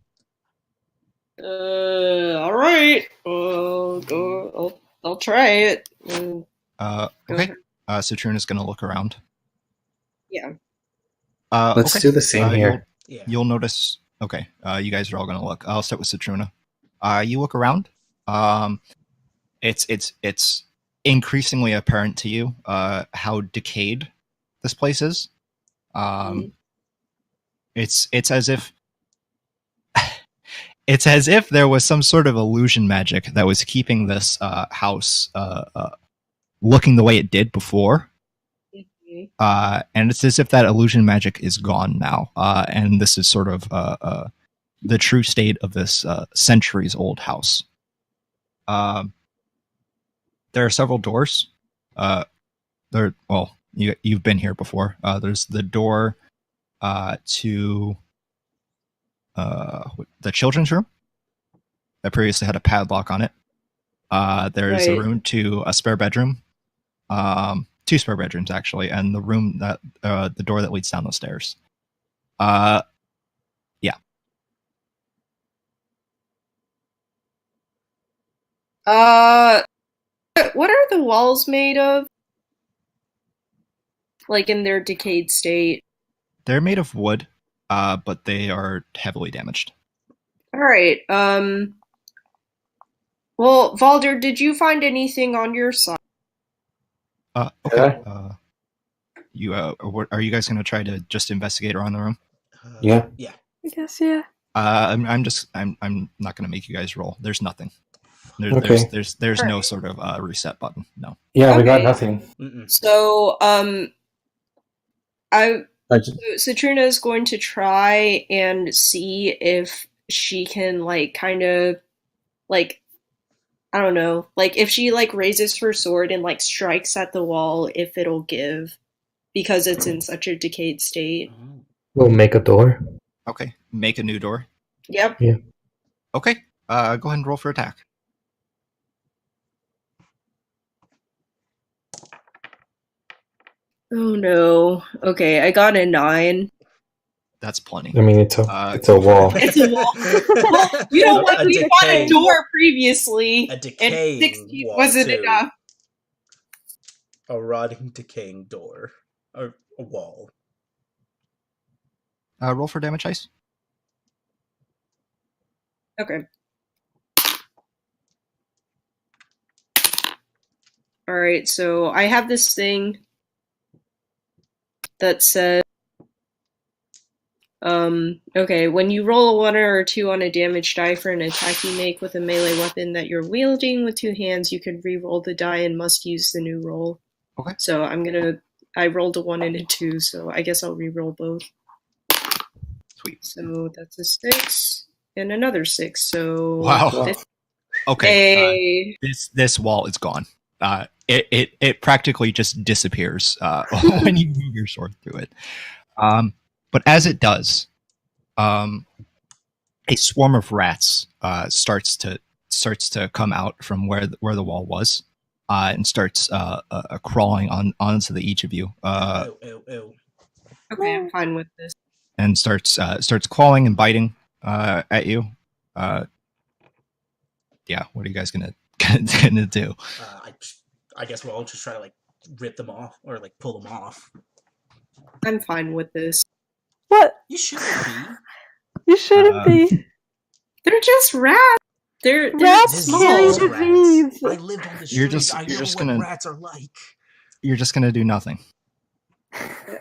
All right. I'll try it. Okay. Citruna is going to look around. Yeah. Let's do the same here. You'll notice. Okay. You guys are all going to look. I'll start with Citruna. You look around. It's increasingly apparent to you how decayed this place is. It's as if there was some sort of illusion magic that was keeping this house looking the way it did before. And it's as if that illusion magic is gone now. And this is sort of the true state of this centuries-old house. There are several doors. You've been here before. There's the door to the children's room that previously had a padlock on it. There's a room to a spare bedroom. Two spare bedrooms actually, and the room that the door that leads down the stairs. Yeah. What are the walls made of? Like in their decayed state? They're made of wood, but they are heavily damaged. All right. Well, Valder, did you find anything on your side? Okay. You are you guys going to try to just investigate around the room? Yeah. I guess, yeah. I'm not going to make you guys roll. There's nothing. There's no sort of reset button. No. Yeah, we got nothing. So, Citruna is going to try and see if she can, like, kind of, like, I don't know, like, if she, like, raises her sword and, like, strikes at the wall, if it'll give, because it's in such a decayed state. We'll make a door. Okay. Make a new door. Yep. Yeah. Okay. Go ahead and roll for attack. Oh no. Okay, I got a 9. That's plenty. I mean, it's a wall. It's a wall. Well, you know what? We fought a door previously, a decaying and 16 wall wasn't too. enough. A rotting, decaying door. Or a wall. Roll for damage, Ice. Okay. Alright, so I have this thing that says, okay, when you roll a 1 or a 2 on a damage die for an attack you make with a melee weapon that you're wielding with 2 hands, you can re-roll the die and must use the new roll. Okay. So I rolled a 1 and a 2, so I guess I'll re-roll both. Sweet. So that's a 6 and another 6, so... Wow. Okay. Hey. This wall is gone. It practically just disappears when you move your sword through it. But as it does, a swarm of rats starts to come out from where the wall was, and starts crawling onto each of you. Ew. Okay, I'm fine with this. And starts clawing and biting at you. Yeah, what are you guys gonna do? I guess we'll all just try to like rip them off or like pull them off. I'm fine with this. What? You shouldn't be. You shouldn't be. They're just rats. They're Rats small. carry Rats. disease. I lived on the You're street. just- I you're know just what gonna- rats are like. You're just gonna do nothing.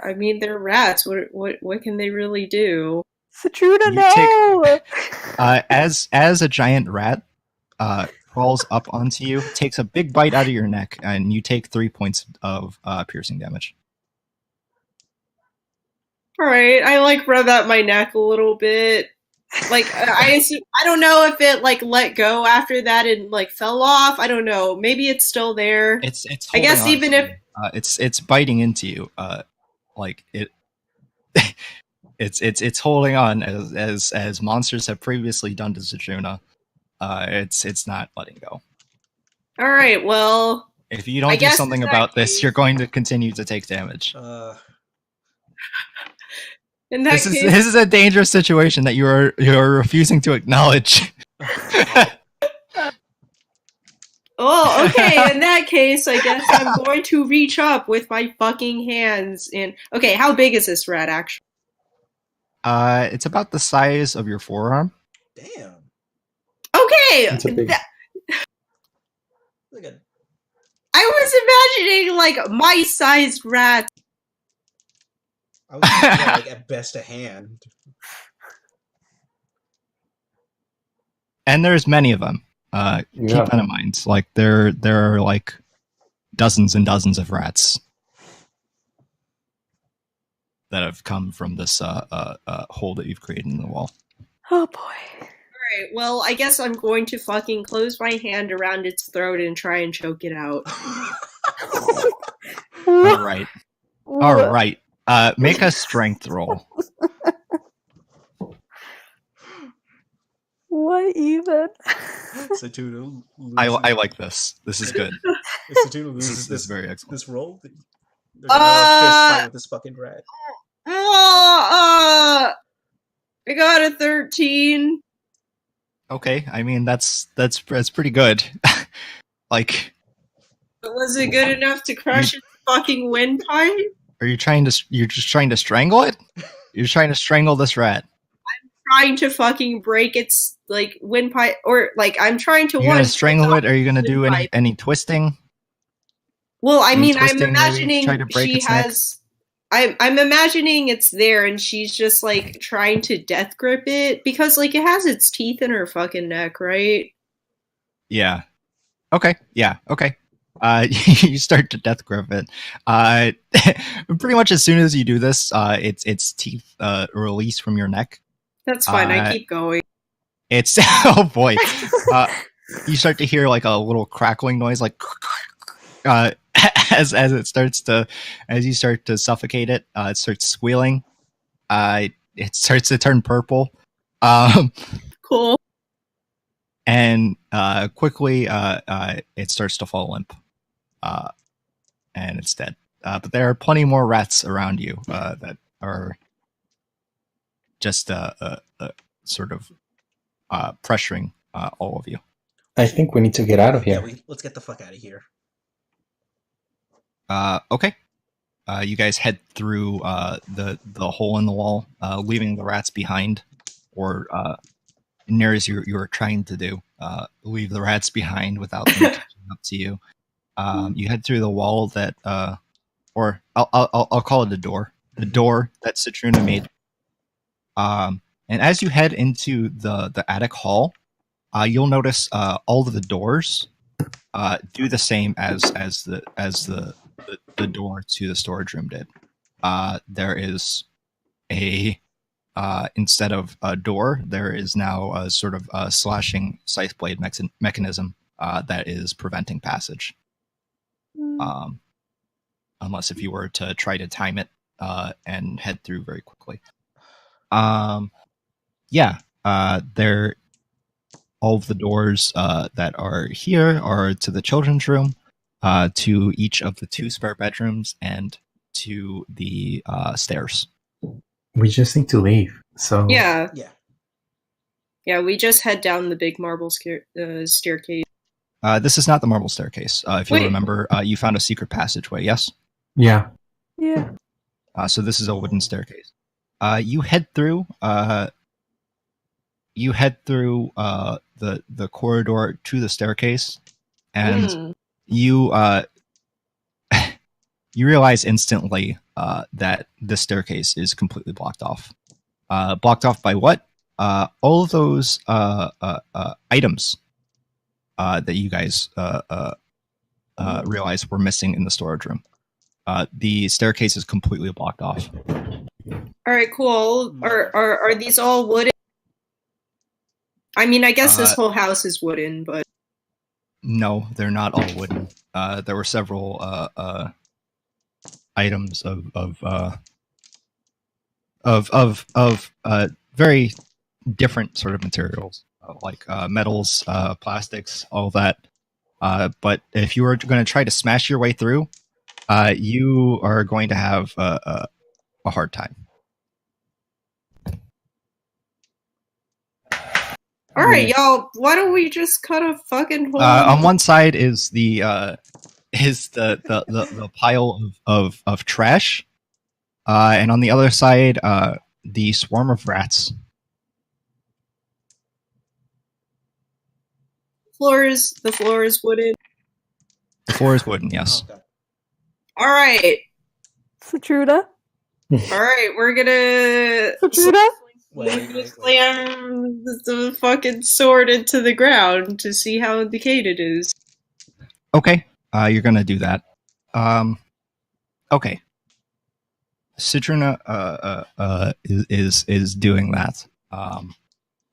I mean, they're rats. What can they really do? Citruna, You no! As a giant rat crawls up onto you, takes a big bite out of your neck, and you take 3 points of piercing damage. All right, I like rub out my neck a little bit. Like I don't know if it like let go after that and like fell off. I don't know. Maybe it's still there. It's I guess holding on even to if you. It's biting into you. Like it. It's holding on as monsters have previously done to Citruna. It's not letting go. all right, well, If you I don't do guess something in that about this, case- you're going to continue to take damage. in that This case, is a dangerous situation that you're refusing to acknowledge. oh, okay. In that case, I guess I'm going to reach up with my fucking hands and okay. How big is this rat actually? It's about the size of your forearm. Damn. Okay, It's a big. Look at. I was imagining like my sized rat. I was thinking, like at best a hand. And there's many of them. Yeah. Keep that in mind. Like there are like dozens and dozens of rats that have come from this hole that you've created in the wall. Oh boy. Alright, well, I guess I'm going to fucking close my hand around its throat and try and choke it out. All right. All right. Make a strength roll. What even? Satuna loses. I like this. This is good. If Satuna This loses is very excellent. this roll, they're gonna have a fist fight with this fucking rat. I got a 13. Okay, I mean that's pretty good. Like, Was it good enough to crush its fucking windpipe? are you you're just trying to strangle it? You're trying to strangle this rat. Trying to fucking break its like windpipe, or like I'm trying to You're gonna strangle it? Are you gonna do windpipe. any twisting? Well, I Any mean, I'm twisting, maybe? imagining Try to break she its neck? has. I'm imagining it's there, and she's just like trying to death grip it because like it has its teeth in her fucking neck, right? Yeah. Okay. Yeah. Okay. You start to death grip it. Pretty much as soon as you do this, its teeth release from your neck. That's fine. I keep going. It's oh boy. You start to hear like a little crackling noise, like as it starts to, as you start to suffocate it, it starts squealing. It starts to turn purple. Cool. And quickly it starts to fall limp, and it's dead. But there are plenty more rats around you that are just sort of pressuring all of you. I think we need to get out of here. Yeah, let's get the fuck out of here. Okay. You guys head through the hole in the wall, leaving the rats behind, or near as you were trying to do, leave the rats behind without them catching up to you. You head through the wall that, or I'll call it the door. The door that Citruna made. And as you head into the attic hall, you'll notice all of the doors do the same as the door to the storage room did. There is a instead of a door, there is now a sort of slashing scythe blade mechanism that is preventing passage. Unless if you were to try to time it and head through very quickly. There. All of the doors that are here are to the children's room, to each of the 2 spare bedrooms, and to the stairs. We just need to leave. So Yeah. Yeah. Yeah, we just head down the big marble staircase. This is not the marble staircase. If you Wait. remember, you found a secret passageway, yes? yeah. Yeah. So this is a wooden staircase. You head through the corridor to the staircase, and you you realize instantly that the staircase is completely blocked off. Blocked off by what? All of those items that you guys realized were missing in the storage room. The staircase is completely blocked off. All right, cool. Are these all wooden? I mean, I guess this whole house is wooden, but no, they're not all wooden. There were several items of very different sort of materials, like metals, plastics, all that. But if you were going to try to smash your way through, you are going to have a hard time. all right, y'all. Why don't we just cut a fucking hole? On one side is the pile of trash, and on the other side, the swarm of rats. The floor is wooden. The floor is wooden, yes. Oh, God. All right, Satruda? all right. We're gonna Satruda? Wait. slam the fucking sword into the ground to see how decayed it is. Okay, you're gonna do that. Okay. Citruna is doing that.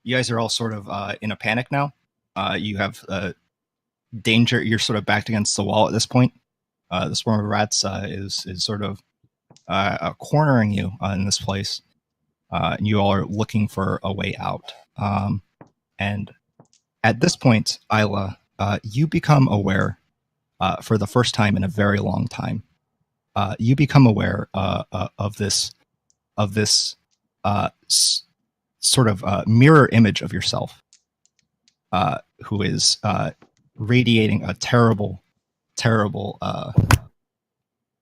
You guys are all sort of in a panic now. You have danger. You're sort of backed against the wall at this point. The swarm of rats is sort of cornering you in this place. And you all are looking for a way out. And at this point, Isla, you become aware for the first time in a very long time. You become aware of this sort of mirror image of yourself, who is radiating a terrible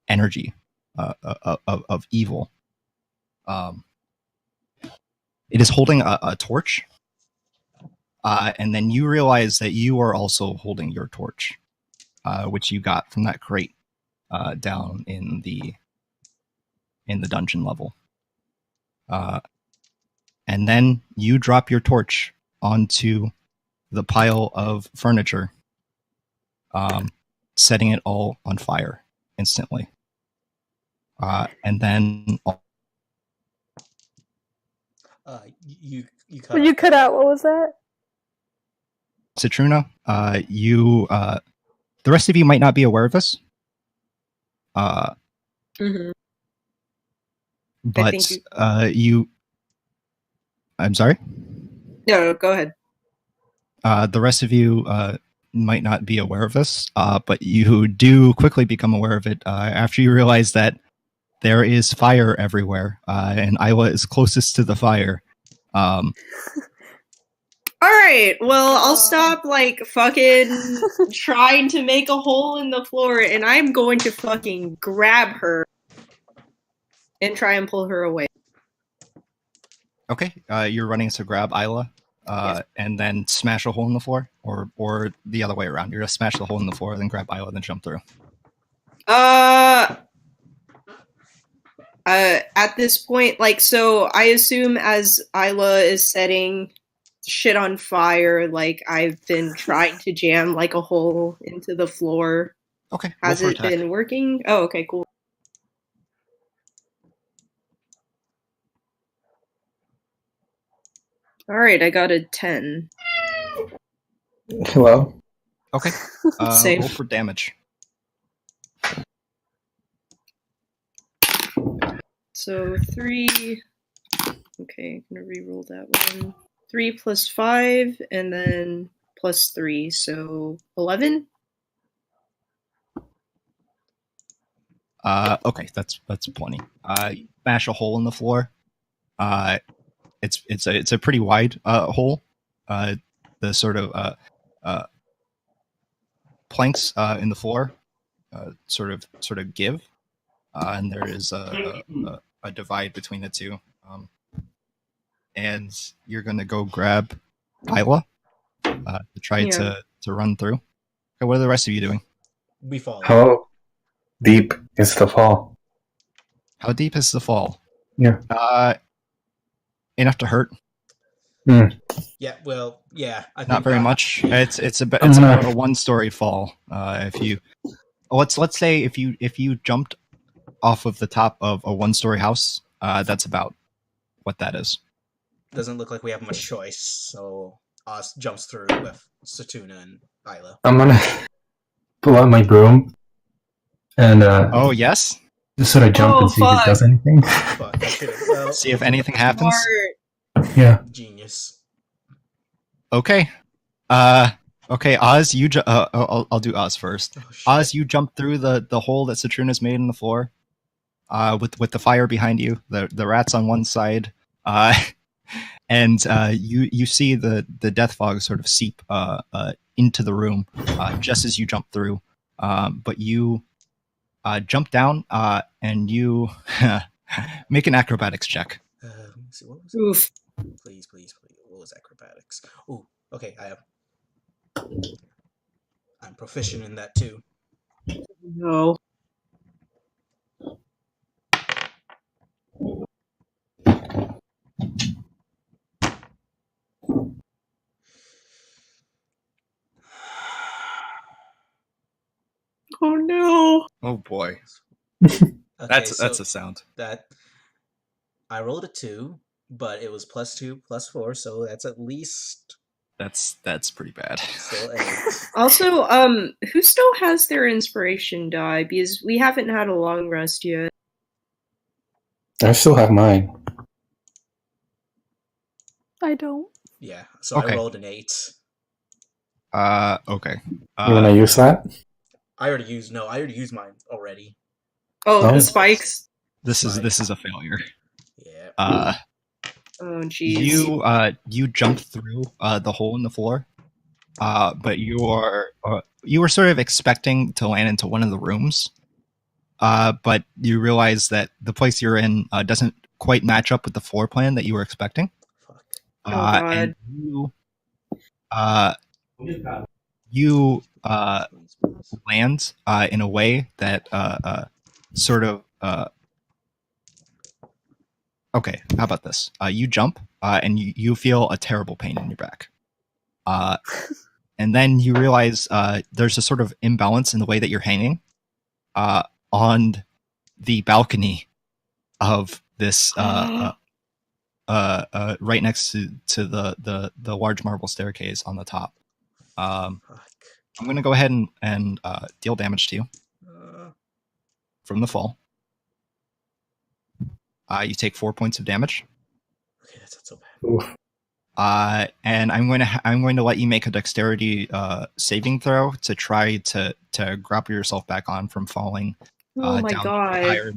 energy of evil. It is holding a torch, and then you realize that you are also holding your torch, which you got from that crate down in the dungeon level. And then you drop your torch onto the pile of furniture, setting it all on fire instantly. And then You You cut out. What was that? Citruna, the rest of you might not be aware of this. Mm-hmm. But I'm sorry? No, go ahead. The rest of you might not be aware of this, but you do quickly become aware of it after you realize that there is fire everywhere, and Isla is closest to the fire. All right, well, I'll stop, fucking trying to make a hole in the floor, and I'm going to fucking grab her and try and pull her away. Okay, you're running to grab Isla. and then smash a hole in the floor, or the other way around. You're gonna smash the hole in the floor, then grab Isla, then jump through. At this point, like, so I assume as Isla is setting shit on fire, like, I've been trying to jam like a hole into the floor. Okay. Has it been working? Oh, okay, cool. All right, I got a 10. Well, Okay. Same. Roll for damage. So 3. Okay, I'm gonna re-roll that one. 3 plus 5, and then plus 3, so 11. Okay, that's plenty. You smash a hole in the floor. It's a pretty wide hole. The sort of planks in the floor sort of give, and there is a divide between the two. And you're gonna go grab Isla to try to run through. Okay, what are the rest of you doing? We fall. how deep is the fall? How deep is the fall? Yeah. Enough to hurt. Yeah, well, yeah. I think Not very much. It's about a 1-story fall. If you let's say if you jumped off of the top of a 1-story house, that's about what that is. Doesn't look like we have much choice, so Oz jumps through with Satuna and Isla. I'm gonna pull out my broom and Oh yes. just sort of jump and see if it does anything. Fuck, I should've- well, See if anything happens. Yeah. Genius. Okay. Okay, Oz, I'll do Oz first. Oh, shit. Oz, you jump through the hole that Satruna's made in the floor. With the fire behind you, the rats on one side, and you see the death fog sort of seep into the room just as you jump through. But you jump down and you make an acrobatics check. Let me see, what was Oof. it? Please. What was acrobatics? Ooh, okay, I'm proficient in that too. No. Oh no. Oh boy, Okay, that's so a sound. that I rolled a 2, but it was +2 +4, so that's at least That's pretty bad. still 8. Also, who still has their inspiration die? Because we haven't had a long rest yet. I still have mine. I don't. Yeah, so Okay. I rolled an 8. Okay. You wanna use that? I already used mine already. Oh, Oh. the spikes. This is a failure. Yeah. Oh, jeez. You jump through the hole in the floor, but you were sort of expecting to land into one of the rooms, but you realize that the place you're in doesn't quite match up with the floor plan that you were expecting. Fuck. And you land in a way that sort of okay, how about this? You jump and you feel a terrible pain in your back. And then you realize there's a sort of imbalance in the way that you're hanging on the balcony of this right next to the large marble staircase on the top. Fuck. I'm going to go ahead and deal damage to you from the fall. You take 4 points of damage. Okay, that's not so bad. Oof. And I'm going to let you make a dexterity saving throw to try to grapple yourself back on from falling Oh my down god. the higher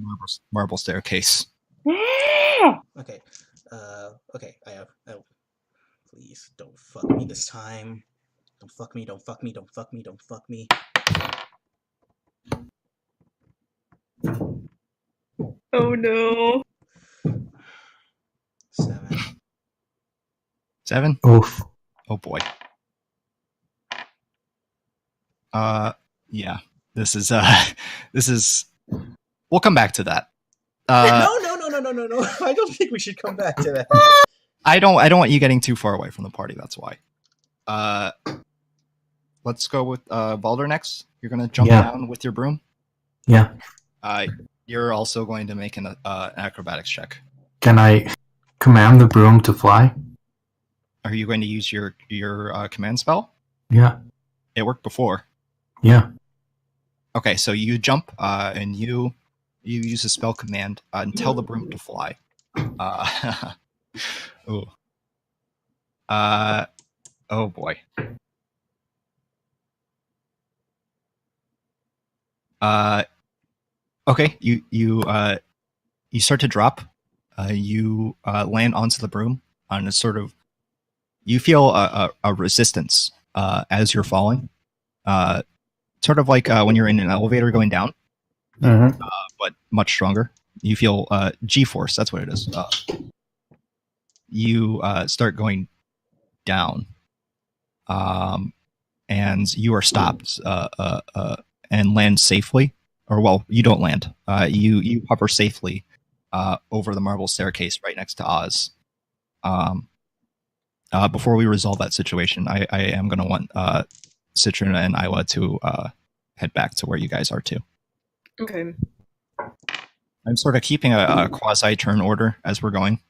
marble staircase. Okay. Okay, I have. Oh, please don't fuck me this time. Don't fuck me. Don't fuck me. Don't fuck me. Don't fuck me. Oh no. 7. 7? Oof. Oh boy. Yeah. This is we'll come back to that. No. I don't think we should come back to that. I don't want you getting too far away from the party, that's why. Let's go with Balder next. You're gonna jump down with your broom? Yeah. You're also going to make an acrobatics check. Can I command the broom to fly? Are you going to use your command spell? Yeah. It worked before. Yeah. Okay, so you jump and you use a spell command and tell the broom to fly. Ooh. Oh boy. Okay, you start to drop. You land onto the broom on a sort of. You feel a resistance as you're falling, sort of like when you're in an elevator going down, but much stronger. You feel G-force. That's what it is. You start going down, and you are stopped and land safely. Or well, you don't land. You hover safely over the marble staircase right next to Oz. Before we resolve that situation, I am going to want Citrina and Isla to head back to where you guys are too. Okay. I'm sort of keeping a quasi turn order as we're going,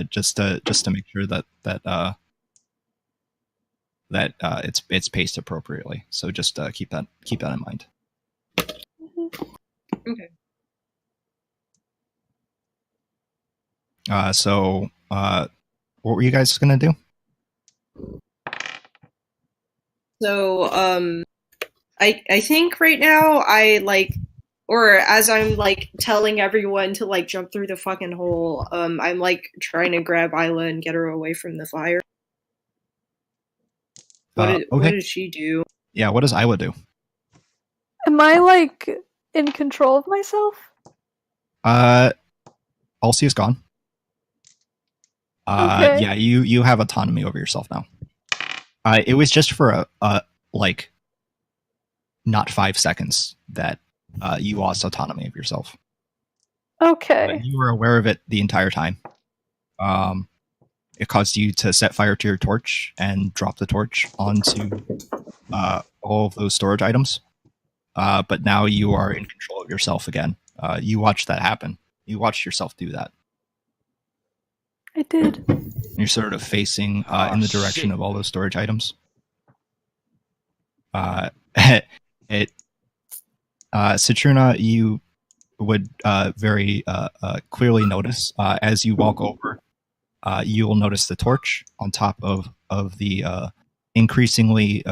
just to make sure that it's paced appropriately. So just keep that in mind. Okay. So what were you guys gonna do? So, I think right now or as I'm telling everyone to jump through the fucking hole, I'm trying to grab Isla and get her away from the fire. What does she do? Yeah, what does Isla do? Am I in control of myself? Alcy is gone. Okay. Yeah, you have autonomy over yourself now. It was just for a not 5 seconds that you lost autonomy of yourself. Okay. You were aware of it the entire time. It caused you to set fire to your torch and drop the torch onto all of those storage items. But now you are in control of yourself again. You watched that happen. You watched yourself do that. I did. You're sort of facing in the direction of all those storage items. Citrina, you would very clearly notice as you walk over. You will notice the torch on top of the increasingly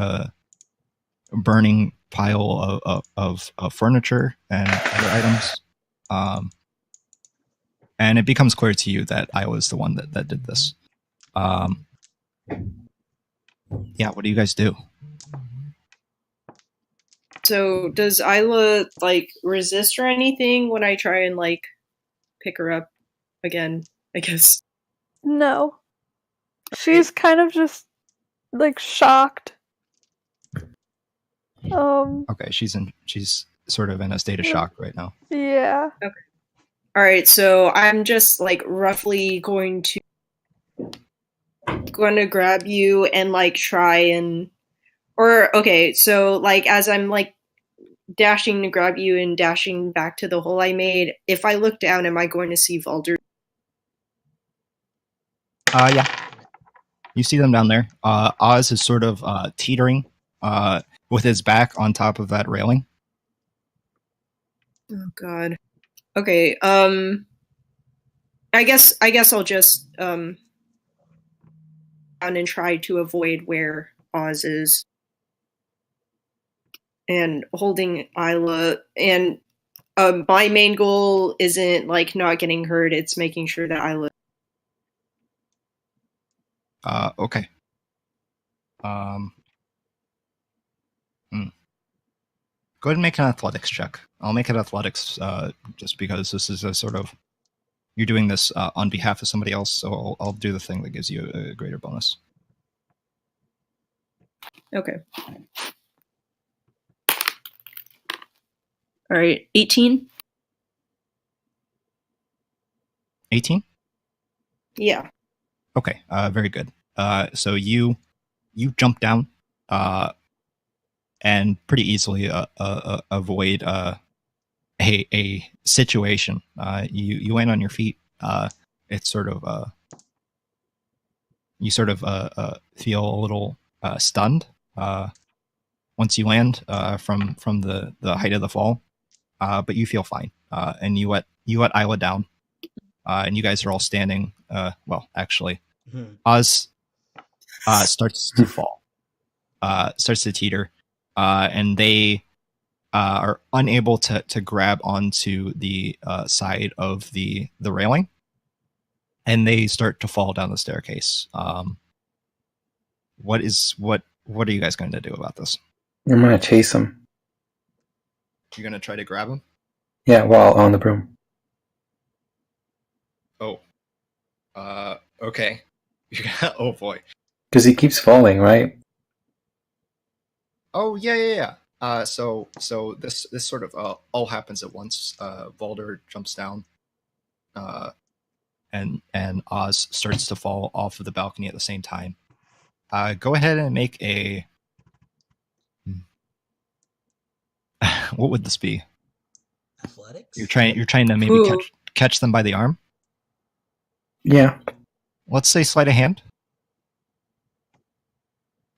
burning pile of furniture and other items. And it becomes clear to you that I was the one that did this. Yeah, what do you guys do? So does Isla resist or anything when I try and pick her up again, I guess? No. She's kind of just shocked. Okay, she's sort of in a state of shock right now. Yeah. Okay. All right, so I'm just roughly going to grab you and try and okay, so as I'm dashing to grab you and dashing back to the hole I made, if I look down, am I going to see Valder? Yeah. You see them down there. Oz is sort of teetering with his back on top of that railing. Oh god. Okay, I guess I'll just down and try to avoid where Oz is. And holding Isla, and my main goal isn't not getting hurt, it's making sure that Isla. Okay. Go ahead and make an athletics check. I'll make it athletics just because this is a sort of you're doing this on behalf of somebody else, so I'll do the thing that gives you a greater bonus. Okay. All right, 18. 18. Yeah. Okay. Very good. So you jump down, and pretty easily avoid a situation. You land on your feet. It's sort of you sort of feel a little stunned once you land from the height of the fall, but you feel fine. And you let Isla down, and you guys are all standing. Well, actually, Mhm. Oz starts to fall, starts to teeter, and they are unable to grab onto the side of the railing, and they start to fall down the staircase. What are you guys going to do about this? I'm gonna chase him. You're going to try to grab him? Yeah, while on the broom. Oh. Okay. Oh boy. Because he keeps falling, right? Oh yeah. So this sort of all happens at once. Valder jumps down, and Oz starts to fall off of the balcony at the same time. Go ahead and make a. What would this be? Athletics. You're trying to maybe Ooh. catch them by the arm. Yeah. Let's say sleight of hand.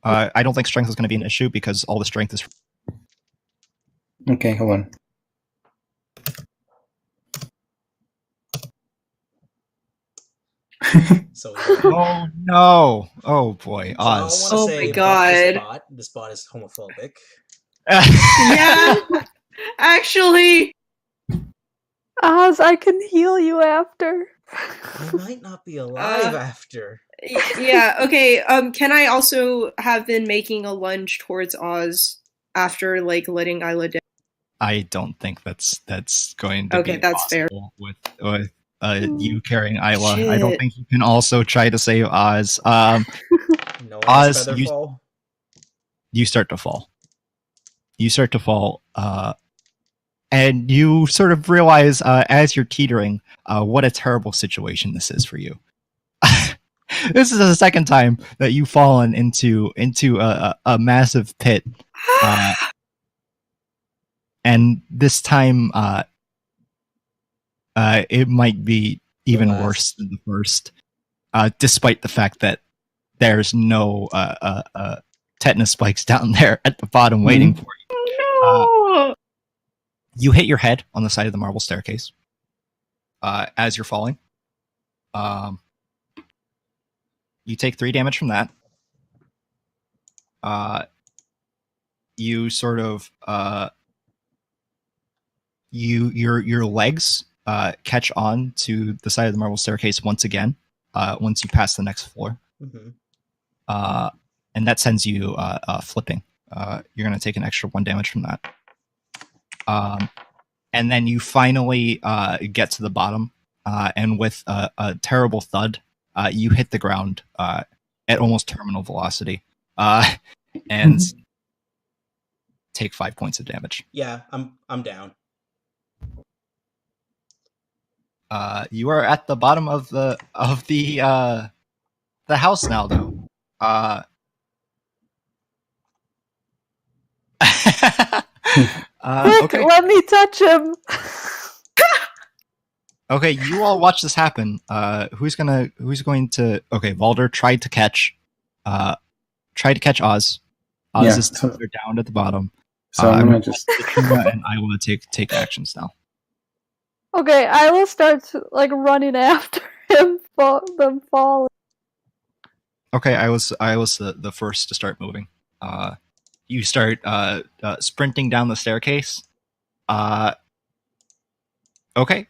I don't think strength is going to be an issue because all the strength is. Okay, hold on. So Oh no! Oh boy, So I want Oz. to Oh say my about God. this bot is homophobic. Yeah. Actually, Oz, I can heal you after. I might not be alive after. yeah. Okay. Can I also have been making a lunge towards Oz after like letting Isla down? I don't think that's going to Okay, be that's fair. possible with you carrying Isla. I don't Shit. think you can also try to save Oz. No one has Oz, feather fall. you start to fall. You start to fall, and you sort of realize as you're teetering what a terrible situation this is for you. This is the second time that you've fallen into a massive pit, and this time it might be even last. worse than the first, despite the fact that there's no tetanus spikes down there at the bottom waiting for you. No. You hit your head on the side of the marble staircase as you're falling. You take 3 damage from that. You sort of your legs catch on to the side of the marble staircase once again. Once you pass the next floor, and that sends you flipping. You're going to take an extra 1 damage from that. And then you finally get to the bottom, and with a terrible thud, you hit the ground at almost terminal velocity, and take 5 points of damage. Yeah, I'm down. You are at the bottom of the house now, though. Quick, Okay. let me touch him. Okay, you all watch this happen. Who's going to? Okay, Valder tried to catch Oz. Oz Yeah, is so- they're down at the bottom. So I'm gonna just. Katrina and I want to take actions now. Okay, I will start like running after him, them falling. Okay, I was the first to start moving. You start sprinting down the staircase. Okay,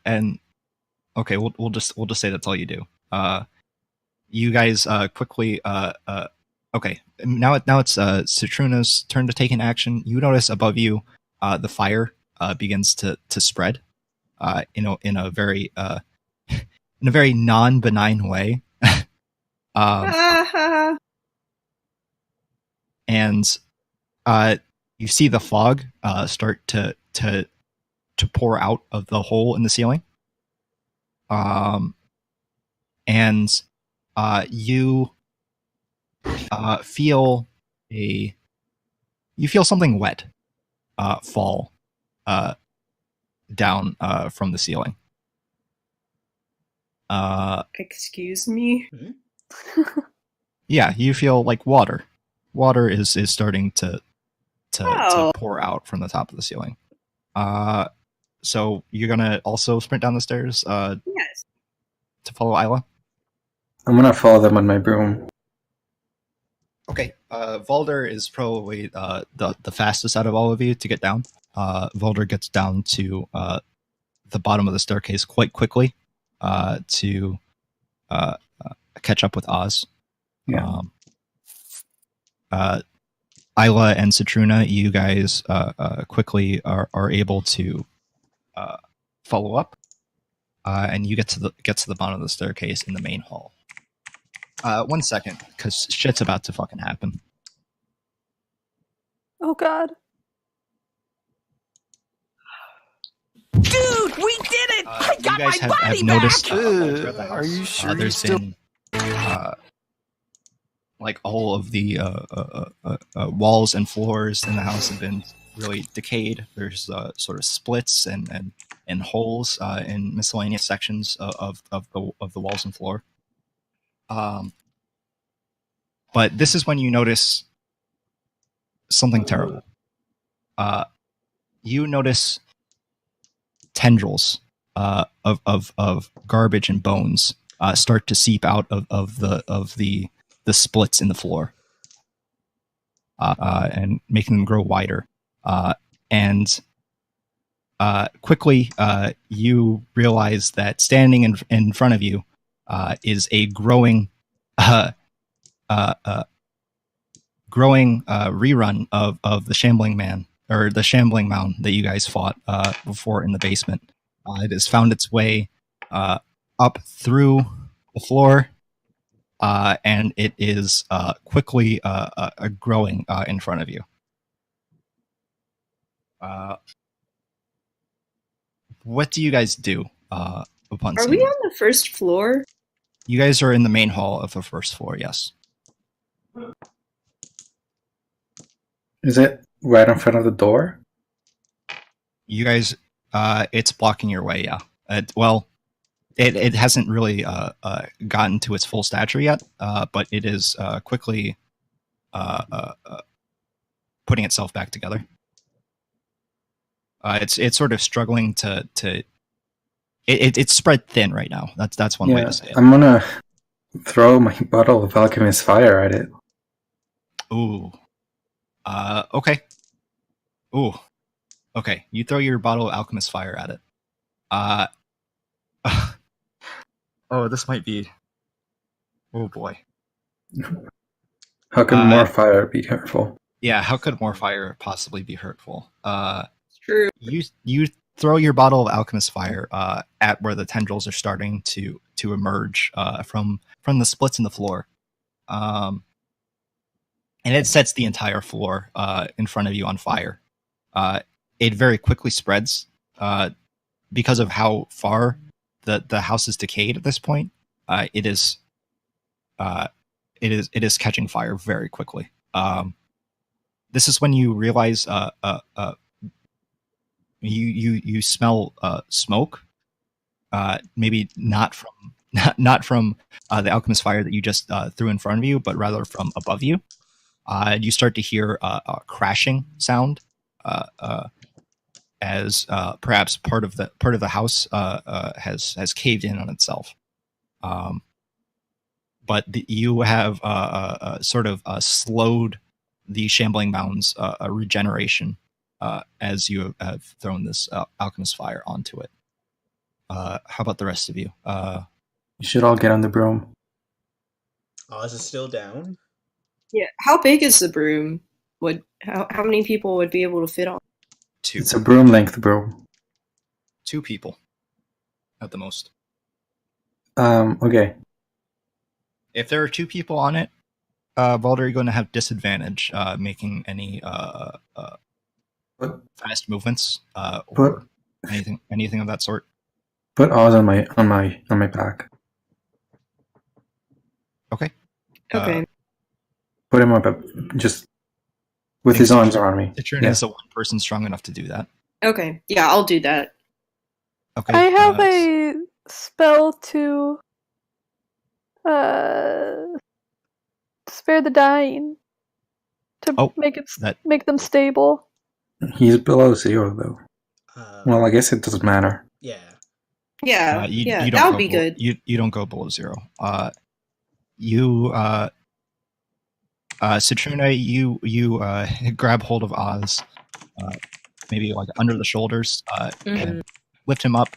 and okay, we'll just say that's all you do. You guys quickly. Okay, now it's Citruna's turn to take an action. You notice above you, the fire begins to spread, in a very non-benign way. and you see the fog start to pour out of the hole in the ceiling. And you feel something wet fall down from the ceiling. Excuse me? Yeah, you feel like water. Water is starting to Oh. pour out from the top of the ceiling. So you're gonna also sprint down the stairs Yes. to follow Isla? I'm gonna follow them on my broom. Okay. Valder is probably the fastest out of all of you to get down. Valder gets down to the bottom of the staircase quite quickly to catch up with Oz. Yeah. Isla and Citruna, you guys quickly are able to follow up, and you get to the bottom of the staircase in the main hall. 1 second, because shit's about to fucking happen. Oh god. Dude, we did it! I got you guys my body have noticed back! throughout the house, Are you sure there's been like all of the walls and floors in the house have been really decayed. There's sort of splits and holes in miscellaneous sections of the walls and floor. But this is when you notice something terrible. You notice tendrils of garbage and bones start to seep out of the splits in the floor, and making them grow wider. And quickly, you realize that standing in front of you is a growing rerun of the Shambling Man, or the Shambling Mound that you guys fought before in the basement. It has found its way up through the floor, and it is quickly growing in front of you. What do you guys do upon Are seeing we it? on the first floor? You guys are in the main hall of the first floor, yes. Is it right in front of the door? You guys, it's blocking your way, yeah. It hasn't really gotten to its full stature yet, but it is quickly putting itself back together. It's sort of struggling to it's spread thin right now. That's one way to say it. I'm gonna throw my bottle of alchemist fire at it. Ooh. Okay. Ooh. Okay. You throw your bottle of alchemist fire at it. Oh, this might be. Oh boy. How can more fire be hurtful? Yeah. How could more fire possibly be hurtful? It's true. You throw your bottle of alchemist fire at where the tendrils are starting to emerge from the splits in the floor, and it sets the entire floor in front of you on fire. It very quickly spreads because of how far the house is decayed at this point. It is catching fire very quickly. This is when you realize you smell smoke. Maybe not from the alchemist fire that you just threw in front of you, but rather from above you. You start to hear a crashing sound as perhaps part of the house has caved in on itself. But you have sort of slowed the Shambling Mound's regeneration as you have thrown this alchemist fire onto it. How about the rest of you? You should all get on the broom. Oz is still down. Yeah. How big is the broom? How many people would be able to fit on? 2. It's a broom-length broom. 2 people at the most. Okay. If there are 2 people on it, Baldur, you're going to have disadvantage making any Put fast movements Put- or anything of that sort. put Oz on my back. Okay. Okay. Put him up, just with his arms around me. Citrina is the one person strong enough to do that. Okay. Yeah, I'll do that. Okay. I have a spell to spare the dying to make them stable. He's below 0 though. Well, I guess it doesn't matter. Yeah. Yeah. You yeah, don't that would go be good. You don't go below 0. Citrina, you grab hold of Oz, maybe like under the shoulders, and lift him up,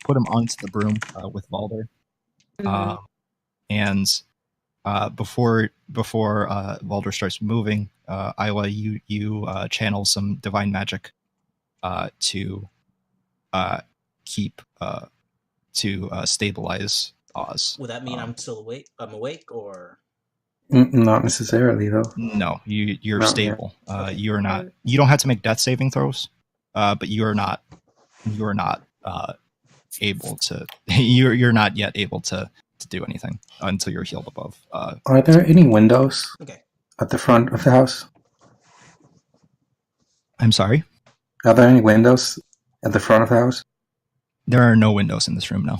put him onto the broom with Baldur, and before Baldur starts moving, Isla, you channel some divine magic to keep to stabilize Oz. Would that mean I'm still awake? I'm awake, or Not necessarily though. No, you're No, stable. Okay. You're not. You don't have to make death saving throws, but you're not able to. You're not yet able to do anything until you're healed above. Are there any windows okay? at the front of the house? I'm sorry. Are there any windows at the front of the house? There are no windows in this room. No.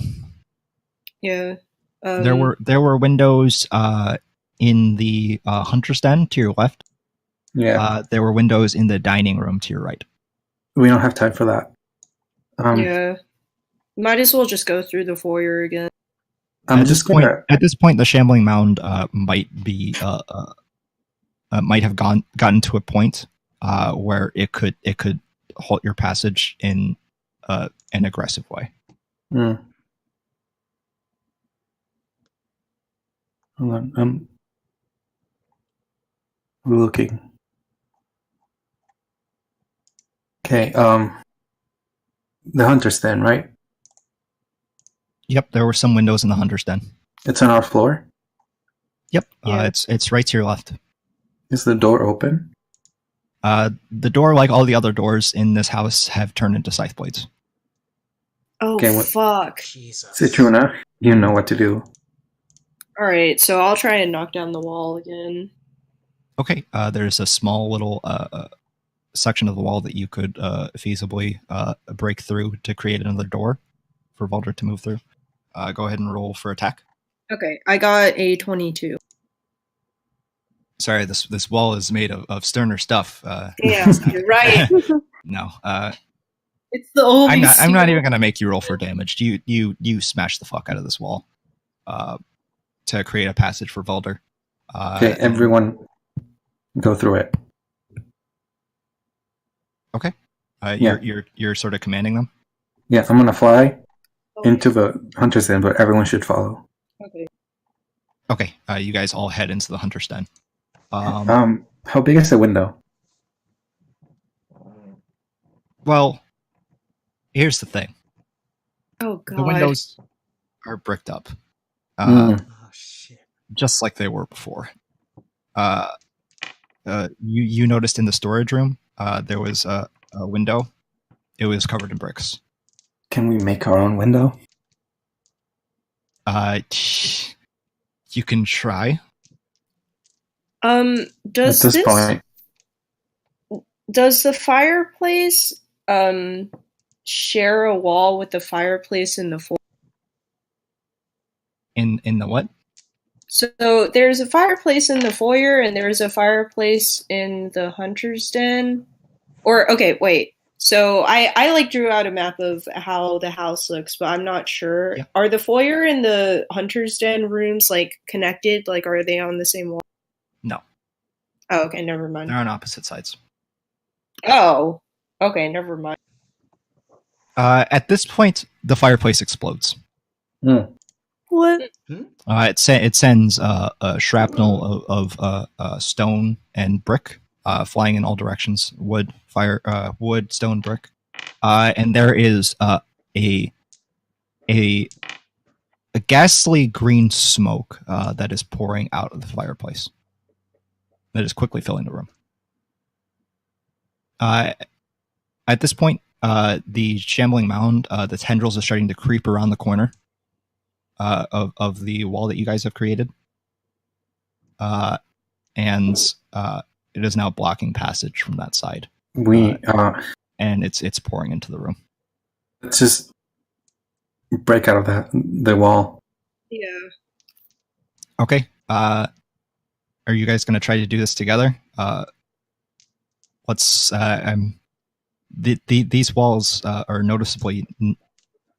Yeah. There were windows in the hunter's den to your left. Yeah. There were windows in the dining room to your right. We don't have time for that. Yeah. Might as well just go through the foyer again. I'm At just this point, gonna. at this point, the shambling mound might have gotten to a point where it could halt your passage in an aggressive way. Hold on. I'm looking. Okay. The hunter's den, right? Yep, there were some windows in the hunter's den. It's on our floor. Yep, Yeah. It's right to your left. Is the door open? The door, like all the other doors in this house, have turned into scythe blades. Oh, Okay, what- fuck. Jesus. Citruna, you know what to do. Alright, so I'll try and knock down the wall again. Okay, there's a small little section of the wall that you could feasibly break through to create another door for Baldur to move through. Go ahead and roll for attack. Okay, I got a 22. Sorry, this wall is made of sterner stuff. Yeah, you're right. No, It's the only I'm not steel. even gonna make you roll for damage. You smash the fuck out of this wall to create a passage for Baldur. Okay, everyone, go through it. Okay. Yeah. You're sort of commanding them. Yeah, I'm gonna fly into the hunter's den, but everyone should follow. Okay. Okay. You guys all head into the hunter's den. How big is the window? Well, here's the thing. Oh, God. The windows are bricked up, Oh shit. just like they were before. You noticed in the storage room there was a window. It was covered in bricks. Can we make our own window? You can try. Does At this point, does the fireplace share a wall with the fireplace in the foyer? In the what? So there's a fireplace in the foyer and there's a fireplace in the hunter's den. Or okay, wait. So I like drew out a map of how the house looks, but I'm not sure. Yeah. Are the foyer and the hunter's den rooms like connected? Like are they on the same wall? No, Oh, okay, never mind. they're on opposite sides. Oh, okay, never mind. At this point, the fireplace explodes. What? It sends a shrapnel of stone and brick flying in all directions. Wood, stone, brick, and there is a ghastly green smoke that is pouring out of the fireplace. that is quickly filling the room. At this point, the shambling mound, the tendrils are starting to creep around the corner of the wall that you guys have created. And it is now blocking passage from that side. And it's pouring into the room. Let's just break out of the wall. Yeah. Okay. Are you guys going to try to do this together? Let's. These walls are noticeably,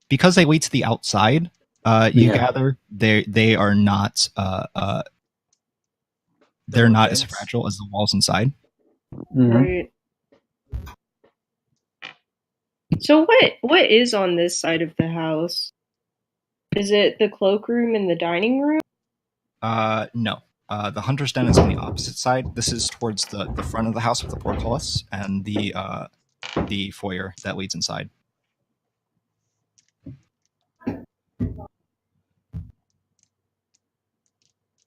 because they lead to the outside. You gather they are not. They're not as fragile as the walls inside. Mm-hmm. Right. So what is on this side of the house? Is it the cloakroom and the dining room? No. The hunter's den is on the opposite side. This is towards the front of the house with the portcullis and the foyer that leads inside.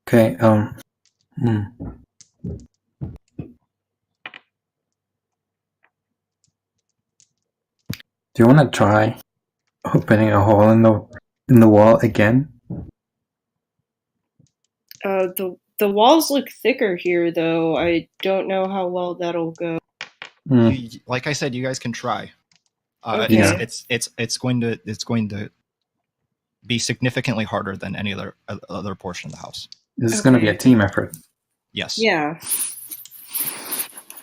Okay. Do you want to try opening a hole in the wall again? The walls look thicker here, though. I don't know how well that'll go. Like I said, you guys can try. Okay. It's going to be significantly harder than any other portion of the house. This is going to be a team effort. Yes. Yeah.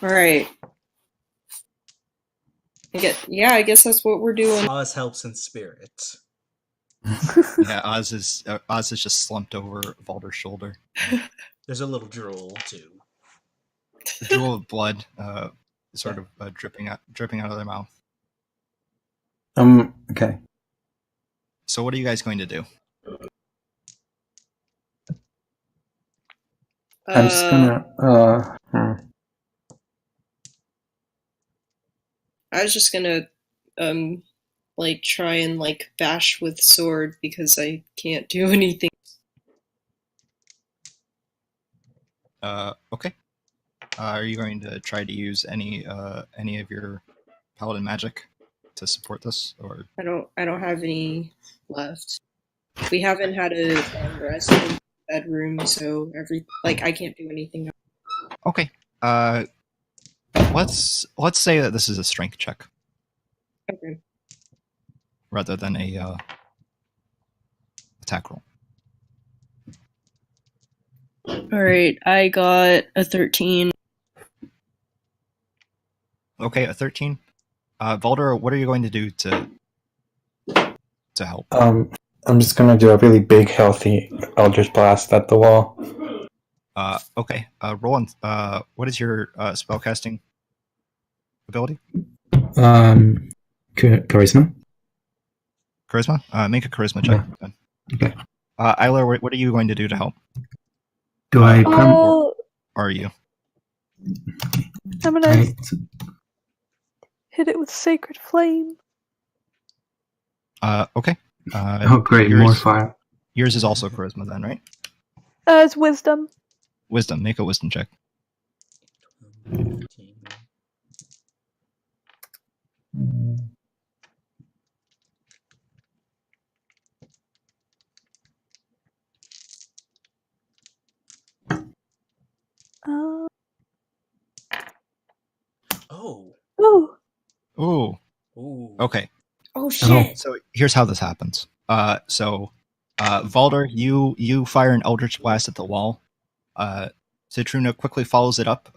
All right. I guess that's what we're doing. Oz helps in spirit. Yeah, Oz is just slumped over Valder's shoulder. There's a little drool too. The drool of blood, sort of dripping out of their mouth. Okay. So, what are you guys going to do? I'm just gonna. I was just gonna, try and bash with sword because I can't do anything. Okay. Are you going to try to use any of your paladin magic to support this, or? I don't have any left. We haven't had a long rest in the bedroom, so I can't do anything. Okay. Let's say that this is a strength check. Okay. Rather than a attack roll. All right, I got a 13. Okay, a 13. Valder, what are you going to do to help? I'm just gonna do a really big, healthy Eldritch Blast at the wall. Okay. Roland, what is your spellcasting ability? Charisma. Charisma? Make a charisma check. Yeah. Okay. Eiler, what are you going to do to help? Do I? Or are you? I'm gonna hit it with Sacred Flame. Okay. Great! More fire. Yours is also charisma, then, right? It's Wisdom. Wisdom. Make a wisdom check. 15. Oh. Ooh. Ooh. Ooh. Okay. Oh shit! So here's how this happens. Valder, you fire an Eldritch Blast at the wall. Citruna quickly follows it up,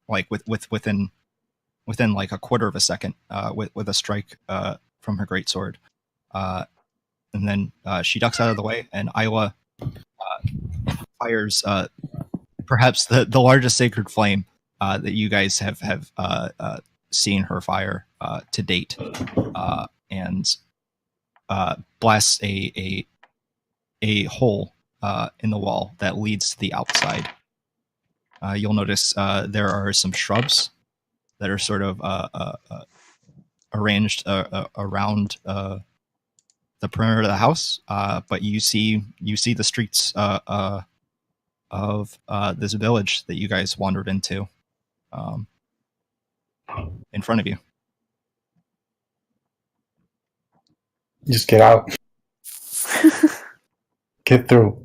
within like a quarter of a second, with a strike from her greatsword, and then she ducks out of the way, and Isla fires perhaps the largest sacred flame that you guys have seen her fire to date, and blasts a hole in the wall that leads to the outside. You'll notice there are some shrubs that are sort of arranged around the perimeter of the house, but you see the streets of this village that you guys wandered into in front of you. Just get out. Get through.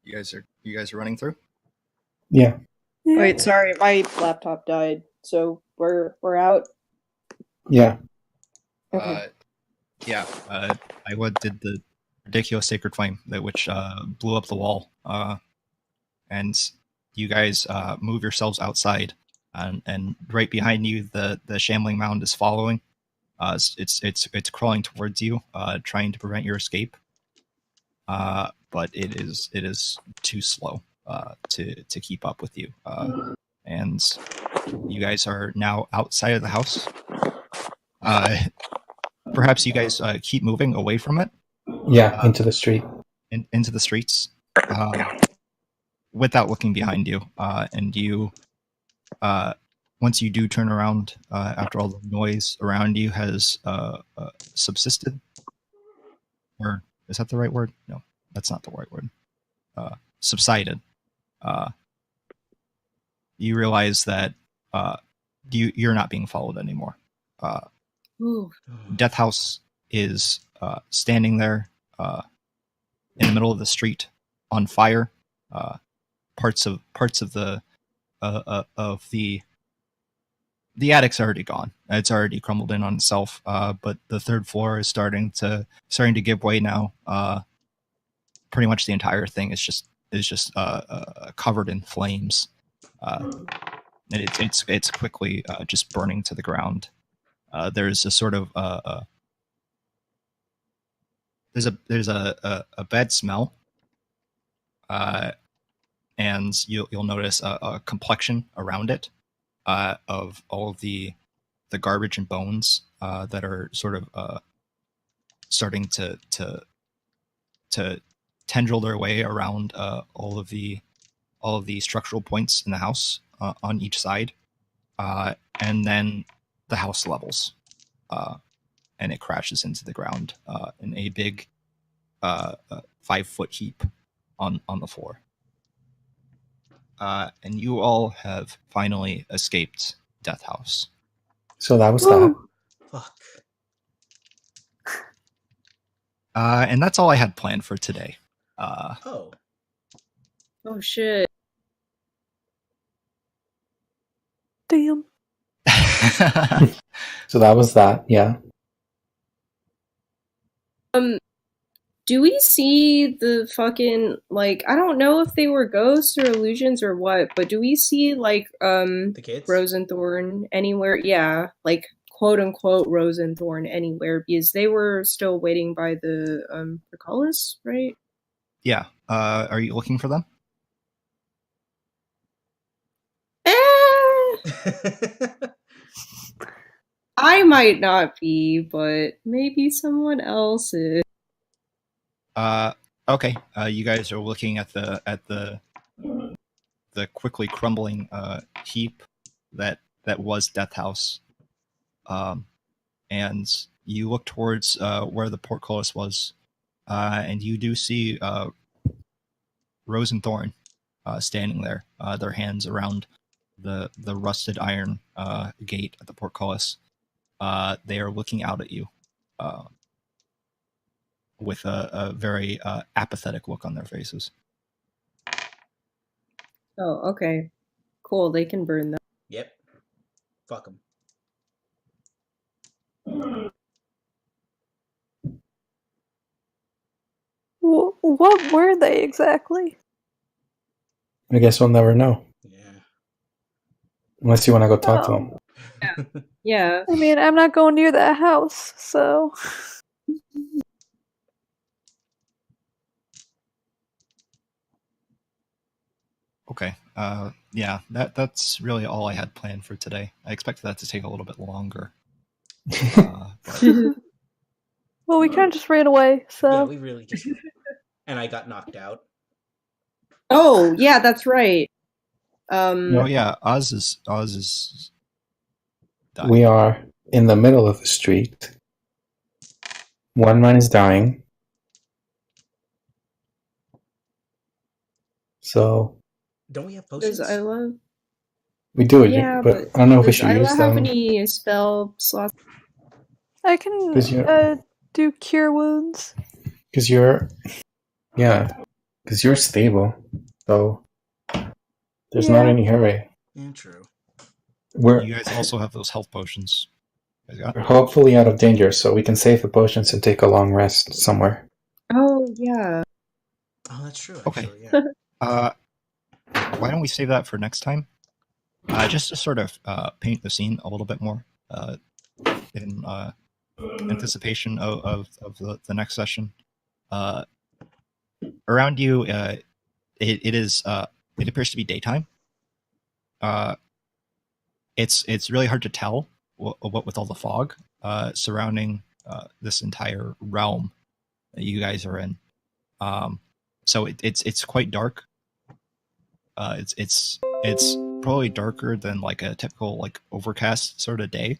You guys are running through? Yeah. Yeah. Wait, sorry, my laptop died, so we're out. Yeah. Okay. Iwa did the ridiculous sacred flame which blew up the wall, and you guys move yourselves outside, and right behind you, the shambling mound is following. It's crawling towards you, trying to prevent your escape. But it is too slow to keep up with you. And you guys are now outside of the house. Perhaps you guys keep moving away from it. Yeah, into the street. Into the streets, without looking behind you. And you, once you do turn around, after all the noise around you has subsisted, or is that the right word? No, that's not the right word. Subsided. You realize that you're not being followed anymore. Ooh. Death House is standing there in the middle of the street, on fire. Parts of the attic's already gone. It's already crumbled in on itself. But the third floor is starting to give way now. Pretty much the entire thing is just covered in flames, and it's quickly just burning to the ground. There's a sort of there's a bad smell, and you'll notice a complexion around it of all of the garbage and bones that are sort of starting to tendril their way around all of the structural points in the house on each side, and then the house levels, and it crashes into the ground in a big 5-foot heap on the floor. And you all have finally escaped Death House. So that was that. Fuck. And that's all I had planned for today. Oh. Oh shit. Damn. So that was that, yeah. Do we see the fucking, like, I don't know if they were ghosts or illusions or what, but do we see, like, The kids? Rosenthorn anywhere? Yeah, like, quote-unquote Rosenthorn anywhere, because they were still waiting by the, portcullis, right? Yeah. Are you looking for them? I might not be, but maybe someone else is. Okay. You guys are looking at the quickly crumbling heap that was Death House, and you look towards where the portcullis was, and you do see Rose and Thorn standing there, their hands around the rusted iron gate at the portcullis. They are looking out at you with a very apathetic look on their faces. Oh, okay. Cool, they can burn them. Yep. Fuck them. What were they exactly? I guess we'll never know. Yeah. Unless you want to go talk to them. Yeah. I mean, I'm not going near that house, so... Okay. Yeah, that's really all I had planned for today. I expected that to take a little bit longer. Well, we kind of just ran away, so... Yeah, we really just... And I got knocked out. Oh, yeah, that's right. Oh yeah, Oz is dying. We are in the middle of the street. One man is dying. So Don't we have Does potions? Isla? we do, Yeah, but I don't know if we does should Isla use have them. any spell slots? I can 'Cause you're- do cure wounds. Because you're stable. So there's not Yeah. any hurry. Yeah, true. We're You guys also have those health potions. You guys got? we're hopefully out of danger, so we can save the potions and take a long rest somewhere. Oh yeah. Oh, that's true. Okay. Actually, yeah. Why don't we save that for next time? Just to sort of paint the scene a little bit more in anticipation of the next session. Around you, it appears to be daytime. It's really hard to tell what with all the fog surrounding this entire realm that you guys are in. So it's quite dark. It's probably darker than like a typical like overcast sort of day.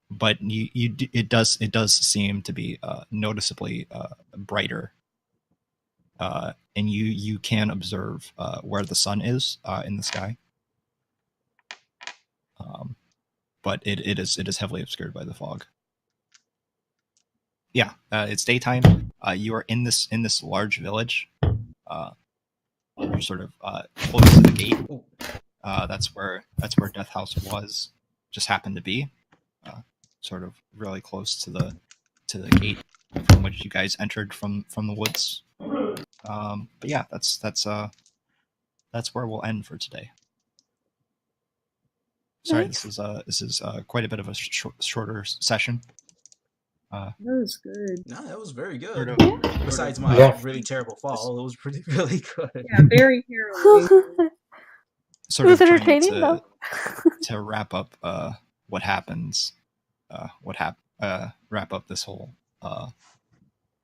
But it does seem to be noticeably brighter. And you can observe where the sun is in the sky. But it is heavily obscured by the fog. Yeah, it's daytime. You are in this large village. You're sort of close to the gate. That's where Death House was. Just happened to be, sort of really close to the gate from which you guys entered from the woods. But yeah, that's where we'll end for today. Sorry, Nice. this is quite a bit of a shorter session. That was good. No, that was very good. Sort of, Besides my Yeah. really terrible fall, it was really good. Yeah, very harrowing. sort It was of trying entertaining, though. to wrap up what happens, wrap up this whole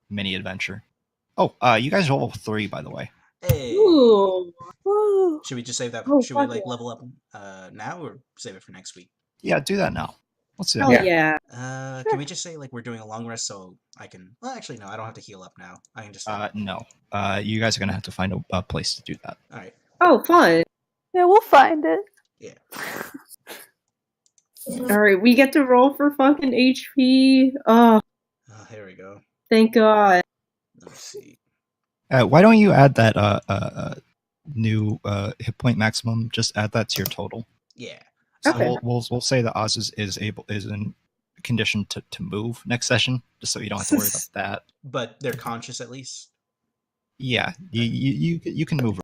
mini adventure. Oh, you guys are level 3, by the way. Hey, Ooh. Woo. should we just save that? Oh, Should we fuck like yeah. level up now or save it for next week? Yeah, do that now. Let's do that. Oh Yeah. yeah. Can we just say like we're doing a long rest so I can? Well, actually, no. I don't have to heal up now. I can just. No. You guys are gonna have to find a place to do that. All right. Oh fun. Yeah, we'll find it. Yeah. Alright, we get to roll for fucking HP. Oh, Here we go. thank God. Let's see. Why don't you add that new hit point maximum? Just add that to your total. Yeah. So Okay. we'll say that Oz is in condition to move next session, just so you don't have to worry about that. But they're conscious at least. Yeah, you can move